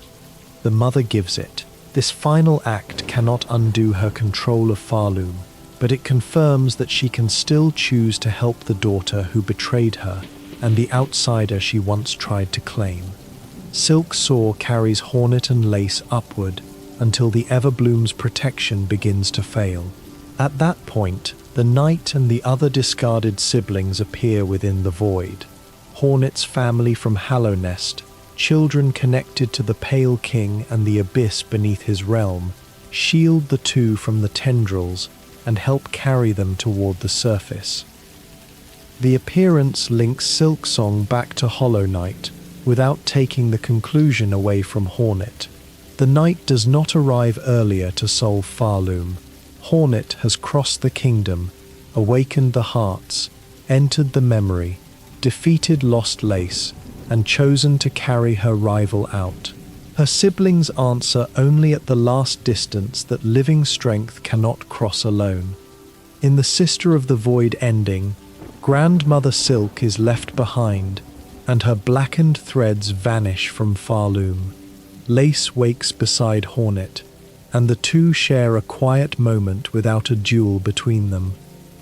The mother gives it. This final act cannot undo her control of Pharloom, but it confirms that she can still choose to help the daughter who betrayed her and the outsider she once tried to claim. Silk Saw carries Hornet and Lace upward until the Everbloom's protection begins to fail. At that point, the knight and the other discarded siblings appear within the void. Hornet's family from Hallownest, children connected to the Pale King and the abyss beneath his realm, shield the two from the tendrils and help carry them toward the surface. The appearance links SIlksong back to Hollow Knight without taking the conclusion away from Hornet. The knight does not arrive earlier to solve Pharloom. Hornet has crossed the kingdom, awakened the hearts, entered the memory, defeated Lost Lace, and chosen to carry her rival out. Her siblings answer only at the last distance that living strength cannot cross alone. In the Sister of the Void ending, Grandmother Silk is left behind, and her blackened threads vanish from Pharloom. Lace wakes beside Hornet, and the two share a quiet moment without a duel between them.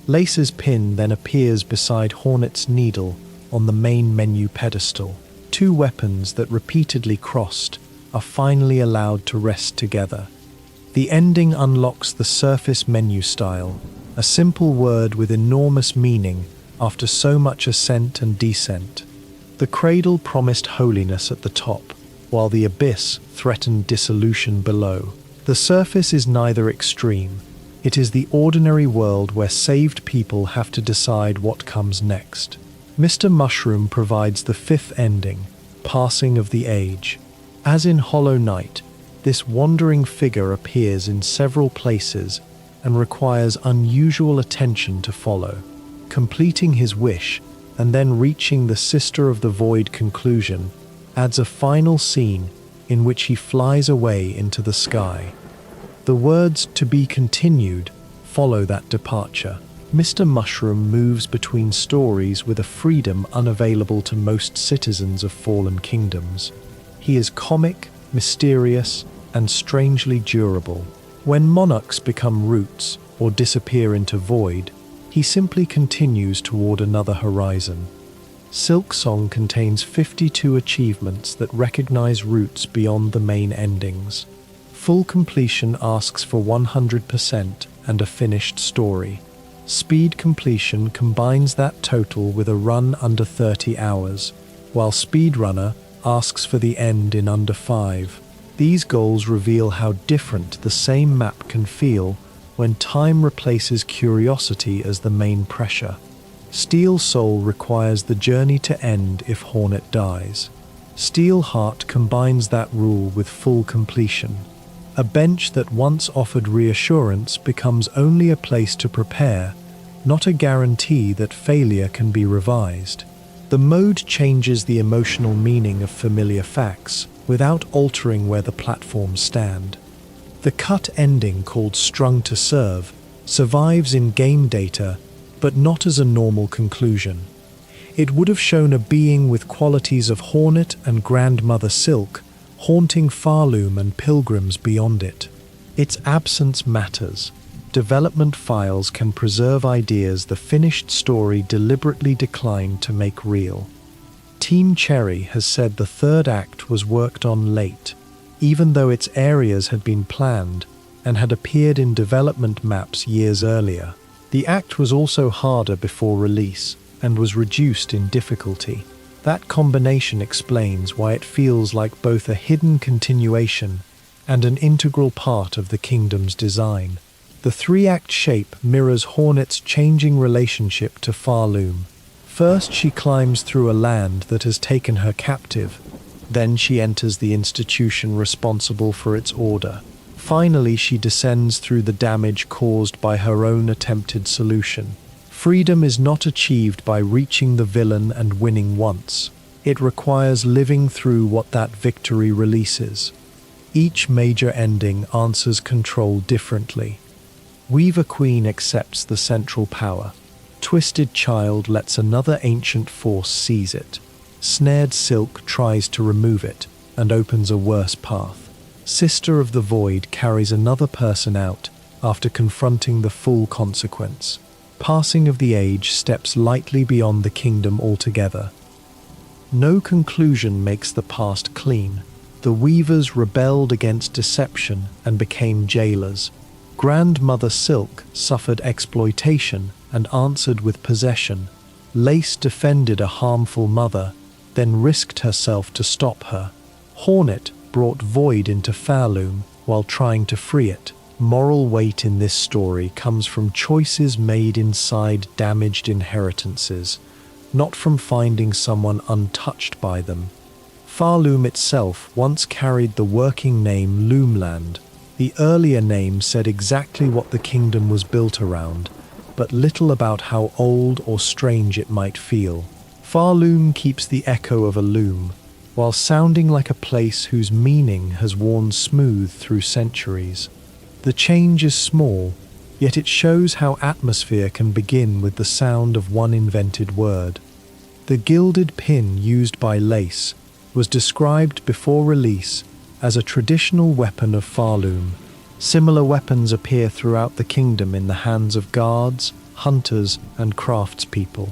Lace's pin then appears beside Hornet's needle on the main menu pedestal. Two weapons that repeatedly crossed are finally allowed to rest together. The ending unlocks the surface menu style, a simple word with enormous meaning after so much ascent and descent. The cradle promised holiness at the top, while the abyss threatened dissolution below. The surface is neither extreme. It is the ordinary world where saved people have to decide what comes next. Mr. Mushroom provides the fifth ending, Passing of the Age. As in Hollow Knight, this wandering figure appears in several places and requires unusual attention to follow. Completing his wish and then reaching the Sister of the Void conclusion adds a final scene in which he flies away into the sky. The words "to be continued" follow that departure. Mr. Mushroom moves between stories with a freedom unavailable to most citizens of fallen kingdoms. He is comic, mysterious, and strangely durable. When monarchs become roots or disappear into void, he simply continues toward another horizon. SIlksong contains 52 achievements that recognize routes beyond the main endings. Full completion asks for 100% and a finished story. Speed completion combines that total with a run under 30 hours, while Speedrunner asks for the end in under 5. These goals reveal how different the same map can feel when time replaces curiosity as the main pressure. Steel Soul requires the journey to end if Hornet dies. Steel Heart combines that rule with full completion. A bench that once offered reassurance becomes only a place to prepare, not a guarantee that failure can be revised. The mode changes the emotional meaning of familiar facts without altering where the platforms stand. The cut ending, called Strung to Serve, survives in game data, but not as a normal conclusion. It would have shown a being with qualities of Hornet and Grandmother Silk, haunting Pharloom and pilgrims beyond it. Its absence matters. Development files can preserve ideas the finished story deliberately declined to make real. Team Cherry has said the third act was worked on late, even though its areas had been planned and had appeared in development maps years earlier. The act was also harder before release and was reduced in difficulty. That combination explains why it feels like both a hidden continuation and an integral part of the kingdom's design. The three-act shape mirrors Hornet's changing relationship to Pharloom. First, she climbs through a land that has taken her captive. Then she enters the institution responsible for its order. Finally, she descends through the damage caused by her own attempted solution. Freedom is not achieved by reaching the villain and winning once. It requires living through what that victory releases. Each major ending answers control differently. Weaver Queen accepts the central power. Twisted Child lets another ancient force seize it. Snared Silk tries to remove it and opens a worse path. Sister of the Void carries another person out after confronting the full consequence. Passing of the Age steps lightly beyond the kingdom altogether. No conclusion makes the past clean. The Weavers rebelled against deception and became jailers. Grandmother Silk suffered exploitation and answered with possession. Lace defended a harmful mother, then risked herself to stop her. Hornet brought void into Pharloom while trying to free it. Moral weight in this story comes from choices made inside damaged inheritances, not from finding someone untouched by them. Pharloom itself once carried the working name Loomland. The earlier name said exactly what the kingdom was built around, but little about how old or strange it might feel. Pharloom keeps the echo of a loom, while sounding like a place whose meaning has worn smooth through centuries. The change is small, yet it shows how atmosphere can begin with the sound of one invented word. The gilded pin used by Lace was described before release as a traditional weapon of Pharloom. Similar weapons appear throughout the kingdom in the hands of guards, hunters, and craftspeople.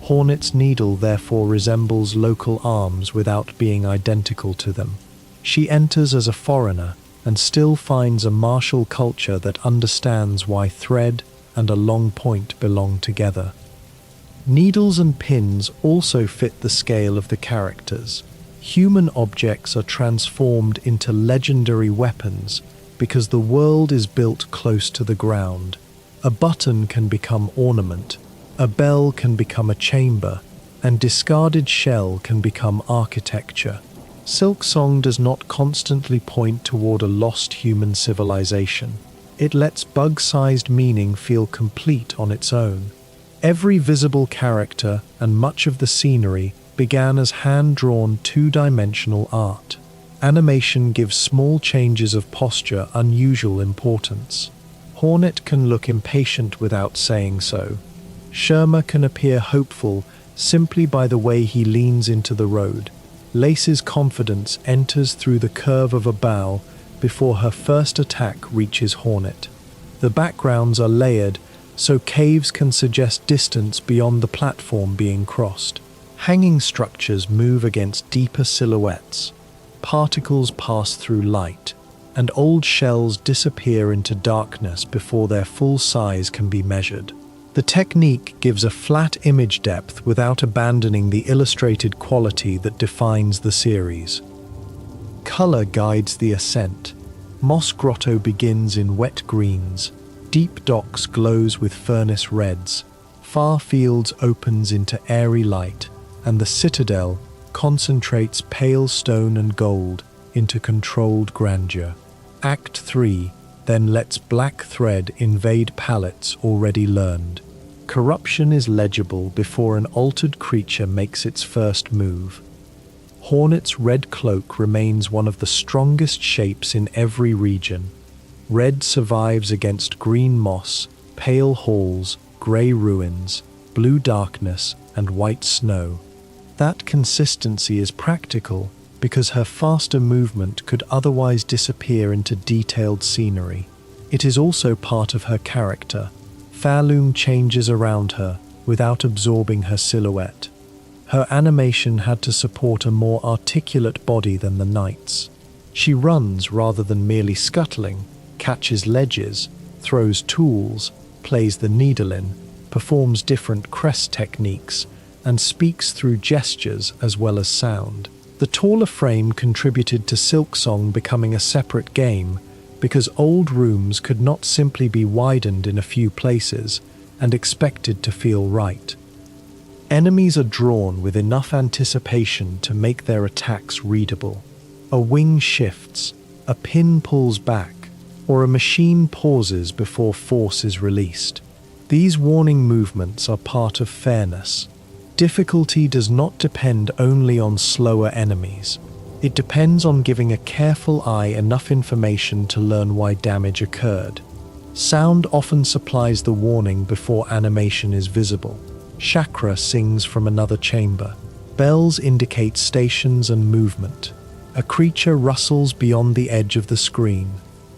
Hornet's needle therefore resembles local arms without being identical to them. She enters as a foreigner and still finds a martial culture that understands why thread and a long point belong together. Needles and pins also fit the scale of the characters. Human objects are transformed into legendary weapons because the world is built close to the ground. A button can become ornament, a bell can become a chamber, and discarded shell can become architecture. SIlksong does not constantly point toward a lost human civilization. It lets bug-sized meaning feel complete on its own. Every visible character and much of the scenery began as hand-drawn two-dimensional art. Animation gives small changes of posture unusual importance. Hornet can look impatient without saying so. Sherma can appear hopeful simply by the way he leans into the road. Lace's confidence enters through the curve of a bow before her first attack reaches Hornet. The backgrounds are layered, so caves can suggest distance beyond the platform being crossed. Hanging structures move against deeper silhouettes. Particles pass through light, and old shells disappear into darkness before their full size can be measured. The technique gives a flat image depth without abandoning the illustrated quality that defines the series. Color guides the ascent. Moss Grotto begins in wet greens. Deep Docks glows with furnace reds. Far Fields opens into airy light, and the Citadel concentrates pale stone and gold into controlled grandeur. Act 3 then lets black thread invade palettes already learned. Corruption is legible before an altered creature makes its first move. Hornet's red cloak remains one of the strongest shapes in every region. Red survives against green moss, pale halls, grey ruins, blue darkness, and white snow. That consistency is practical because her faster movement could otherwise disappear into detailed scenery. It is also part of her character. Pharloom changes around her without absorbing her silhouette. Her animation had to support a more articulate body than the knight's. She runs rather than merely scuttling, catches ledges, throws tools, plays the needle-in, performs different crest techniques, and speaks through gestures as well as sound. The taller frame contributed to SIlksong becoming a separate game because old rooms could not simply be widened in a few places and expected to feel right. Enemies are drawn with enough anticipation to make their attacks readable. A wing shifts, a pin pulls back, or a machine pauses before force is released. These warning movements are part of fairness. Difficulty does not depend only on slower enemies. It depends on giving a careful eye enough information to learn why damage occurred. Sound often supplies the warning before animation is visible. Chakra sings from another chamber. Bells indicate stations and movement. A creature rustles beyond the edge of the screen.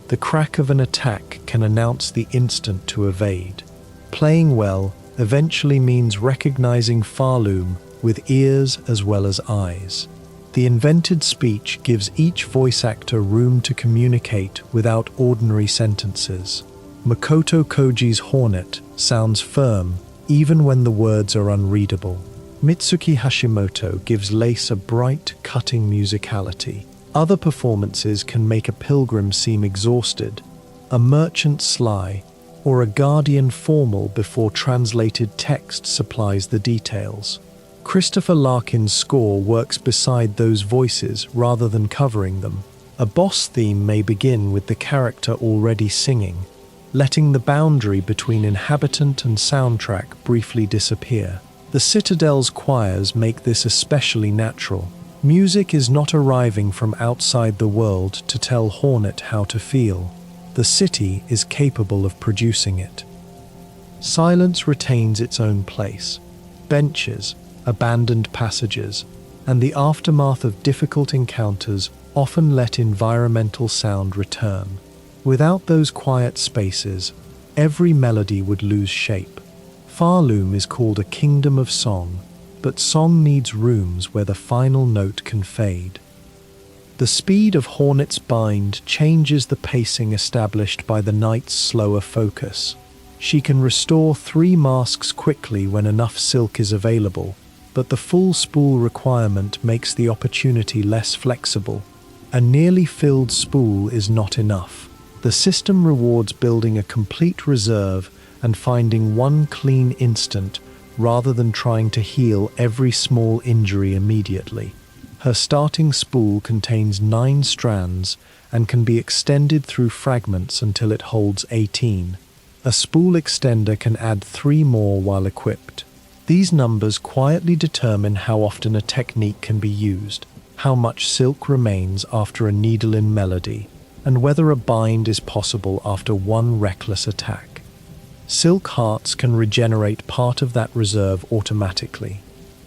The crack of an attack can announce the instant to evade. Playing well eventually means recognizing Pharloom with ears as well as eyes. The invented speech gives each voice actor room to communicate without ordinary sentences. Makoto Koji's Hornet sounds firm even when the words are unreadable. Mitsuki Hashimoto gives Lace a bright, cutting musicality. Other performances can make a pilgrim seem exhausted, a merchant sly, or a guardian formal before translated text supplies the details. Christopher Larkin's score works beside those voices rather than covering them. A boss theme may begin with the character already singing, letting the boundary between inhabitant and soundtrack briefly disappear. The Citadel's choirs make this especially natural. Music is not arriving from outside the world to tell Hornet how to feel. The city is capable of producing it. Silence retains its own place. Benches, abandoned passages, and the aftermath of difficult encounters often let environmental sound return. Without those quiet spaces, every melody would lose shape. Pharloom is called a kingdom of song, but song needs rooms where the final note can fade. The speed of Hornet's bind changes the pacing established by the knight's slower focus. She can restore 3 masks quickly when enough silk is available, but the full spool requirement makes the opportunity less flexible. A nearly filled spool is not enough. The system rewards building a complete reserve and finding one clean instant rather than trying to heal every small injury immediately. Her starting spool contains 9 strands and can be extended through fragments until it holds 18. A spool extender can add 3 more while equipped. These numbers quietly determine how often a technique can be used, how much silk remains after a needle-in melody, and whether a bind is possible after one reckless attack. Silk hearts can regenerate part of that reserve automatically.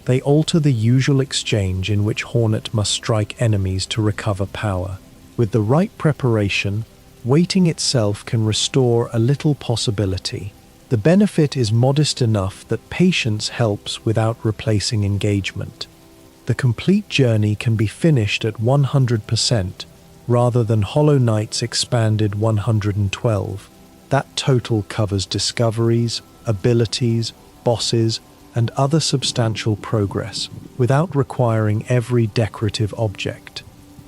They alter the usual exchange in which Hornet must strike enemies to recover power. With the right preparation, waiting itself can restore a little possibility. The benefit is modest enough that patience helps without replacing engagement. The complete journey can be finished at 100% rather than Hollow Knight's expanded 112. That total covers discoveries, abilities, bosses, and other substantial progress without requiring every decorative object.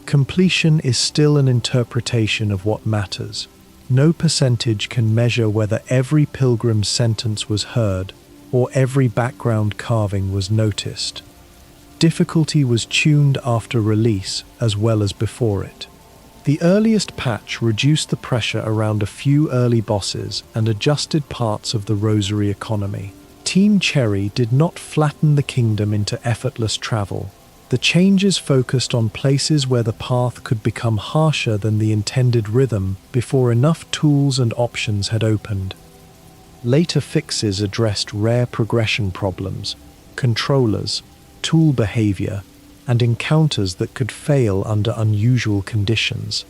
Completion is still an interpretation of what matters. No percentage can measure whether every pilgrim's sentence was heard or every background carving was noticed. Difficulty was tuned after release as well as before it. The earliest patch reduced the pressure around a few early bosses and adjusted parts of the rosary economy. Team Cherry did not flatten the kingdom into effortless travel. The changes focused on places where the path could become harsher than the intended rhythm before enough tools and options had opened. Later fixes addressed rare progression problems, controllers, tool behavior, and encounters that could fail under unusual conditions.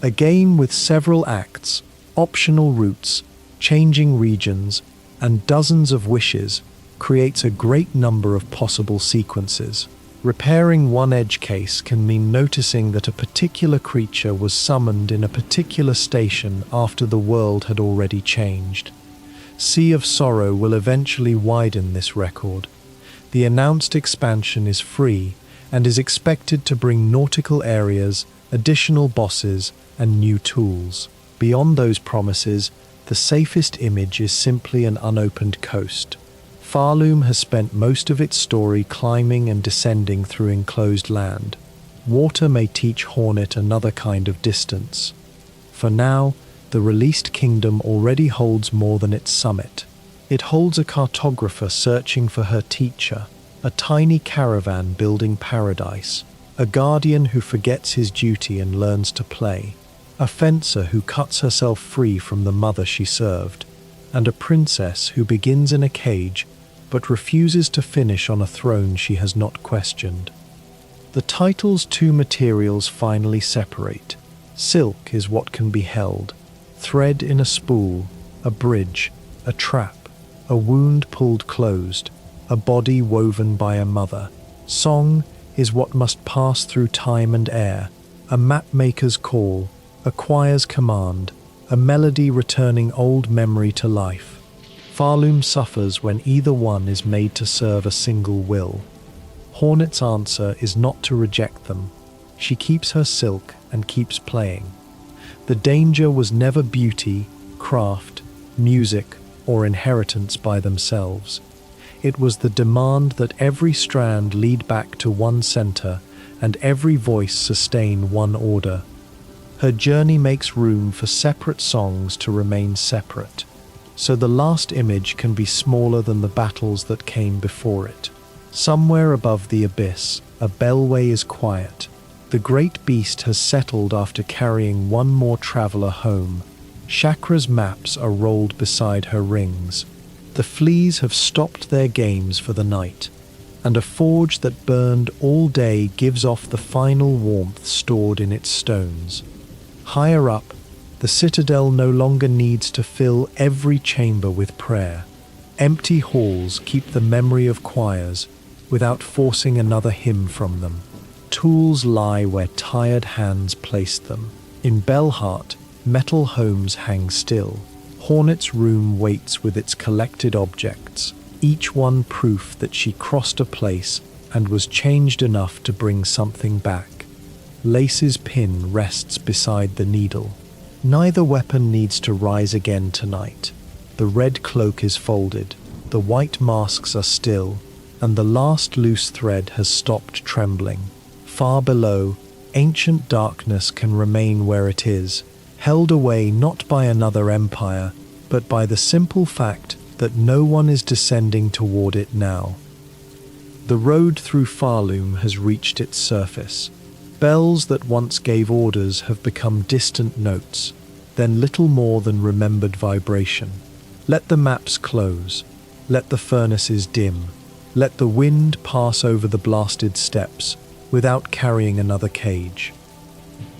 A game with several acts, optional routes, changing regions, and dozens of wishes creates a great number of possible sequences. Repairing one edge case can mean noticing that a particular creature was summoned in a particular station after the world had already changed. Sea of Sorrow will eventually widen this record. The announced expansion is free and is expected to bring nautical areas, additional bosses, and new tools. Beyond those promises, the safest image is simply an unopened coast. Pharloom has spent most of its story climbing and descending through enclosed land. Water may teach Hornet another kind of distance. For now, the released kingdom already holds more than its summit. It holds a cartographer searching for her teacher, a tiny caravan building paradise, a guardian who forgets his duty and learns to play, a fencer who cuts herself free from the mother she served, and a princess who begins in a cage but refuses to finish on a throne she has not questioned. The title's two materials finally separate. Silk is what can be held, thread in a spool, a bridge, a trap, a wound pulled closed, a body woven by a mother. Song is what must pass through time and air, a mapmaker's call, a choir's command, a melody returning old memory to life. Pharloom suffers when either one is made to serve a single will. Hornet's answer is not to reject them. She keeps her silk and keeps playing. The danger was never beauty, craft, music, or inheritance by themselves. It was the demand that every strand lead back to one center and every voice sustain one order. Her journey makes room for separate songs to remain separate, so the last image can be smaller than the battles that came before it. Somewhere above the abyss, a bellway is quiet. The great beast has settled after carrying one more traveler home. Chakra's maps are rolled beside her rings. The fleas have stopped their games for the night, and a forge that burned all day gives off the final warmth stored in its stones. Higher up, the Citadel no longer needs to fill every chamber with prayer. Empty halls keep the memory of choirs without forcing another hymn from them. Tools lie where tired hands placed them. In Bellheart, metal homes hang still. Hornet's room waits with its collected objects, each one proof that she crossed a place and was changed enough to bring something back. Lace's pin rests beside the needle. Neither weapon needs to rise again tonight. The red cloak is folded, the white masks are still, and the last loose thread has stopped trembling. Far below, ancient darkness can remain where it is, held away not by another empire, but by the simple fact that no one is descending toward it now. The road through Pharloom has reached its surface. Bells that once gave orders have become distant notes, then little more than remembered vibration. Let the maps close. Let the furnaces dim. Let the wind pass over the blasted steppes without carrying another cage.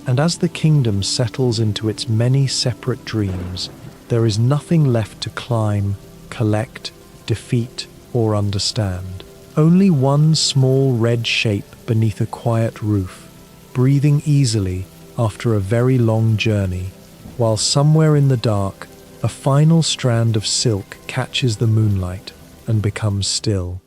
And as the kingdom settles into its many separate dreams, there is nothing left to climb, collect, defeat, or understand. Only one small red shape beneath a quiet roof, breathing easily after a very long journey, while somewhere in the dark, a final strand of silk catches the moonlight and becomes still.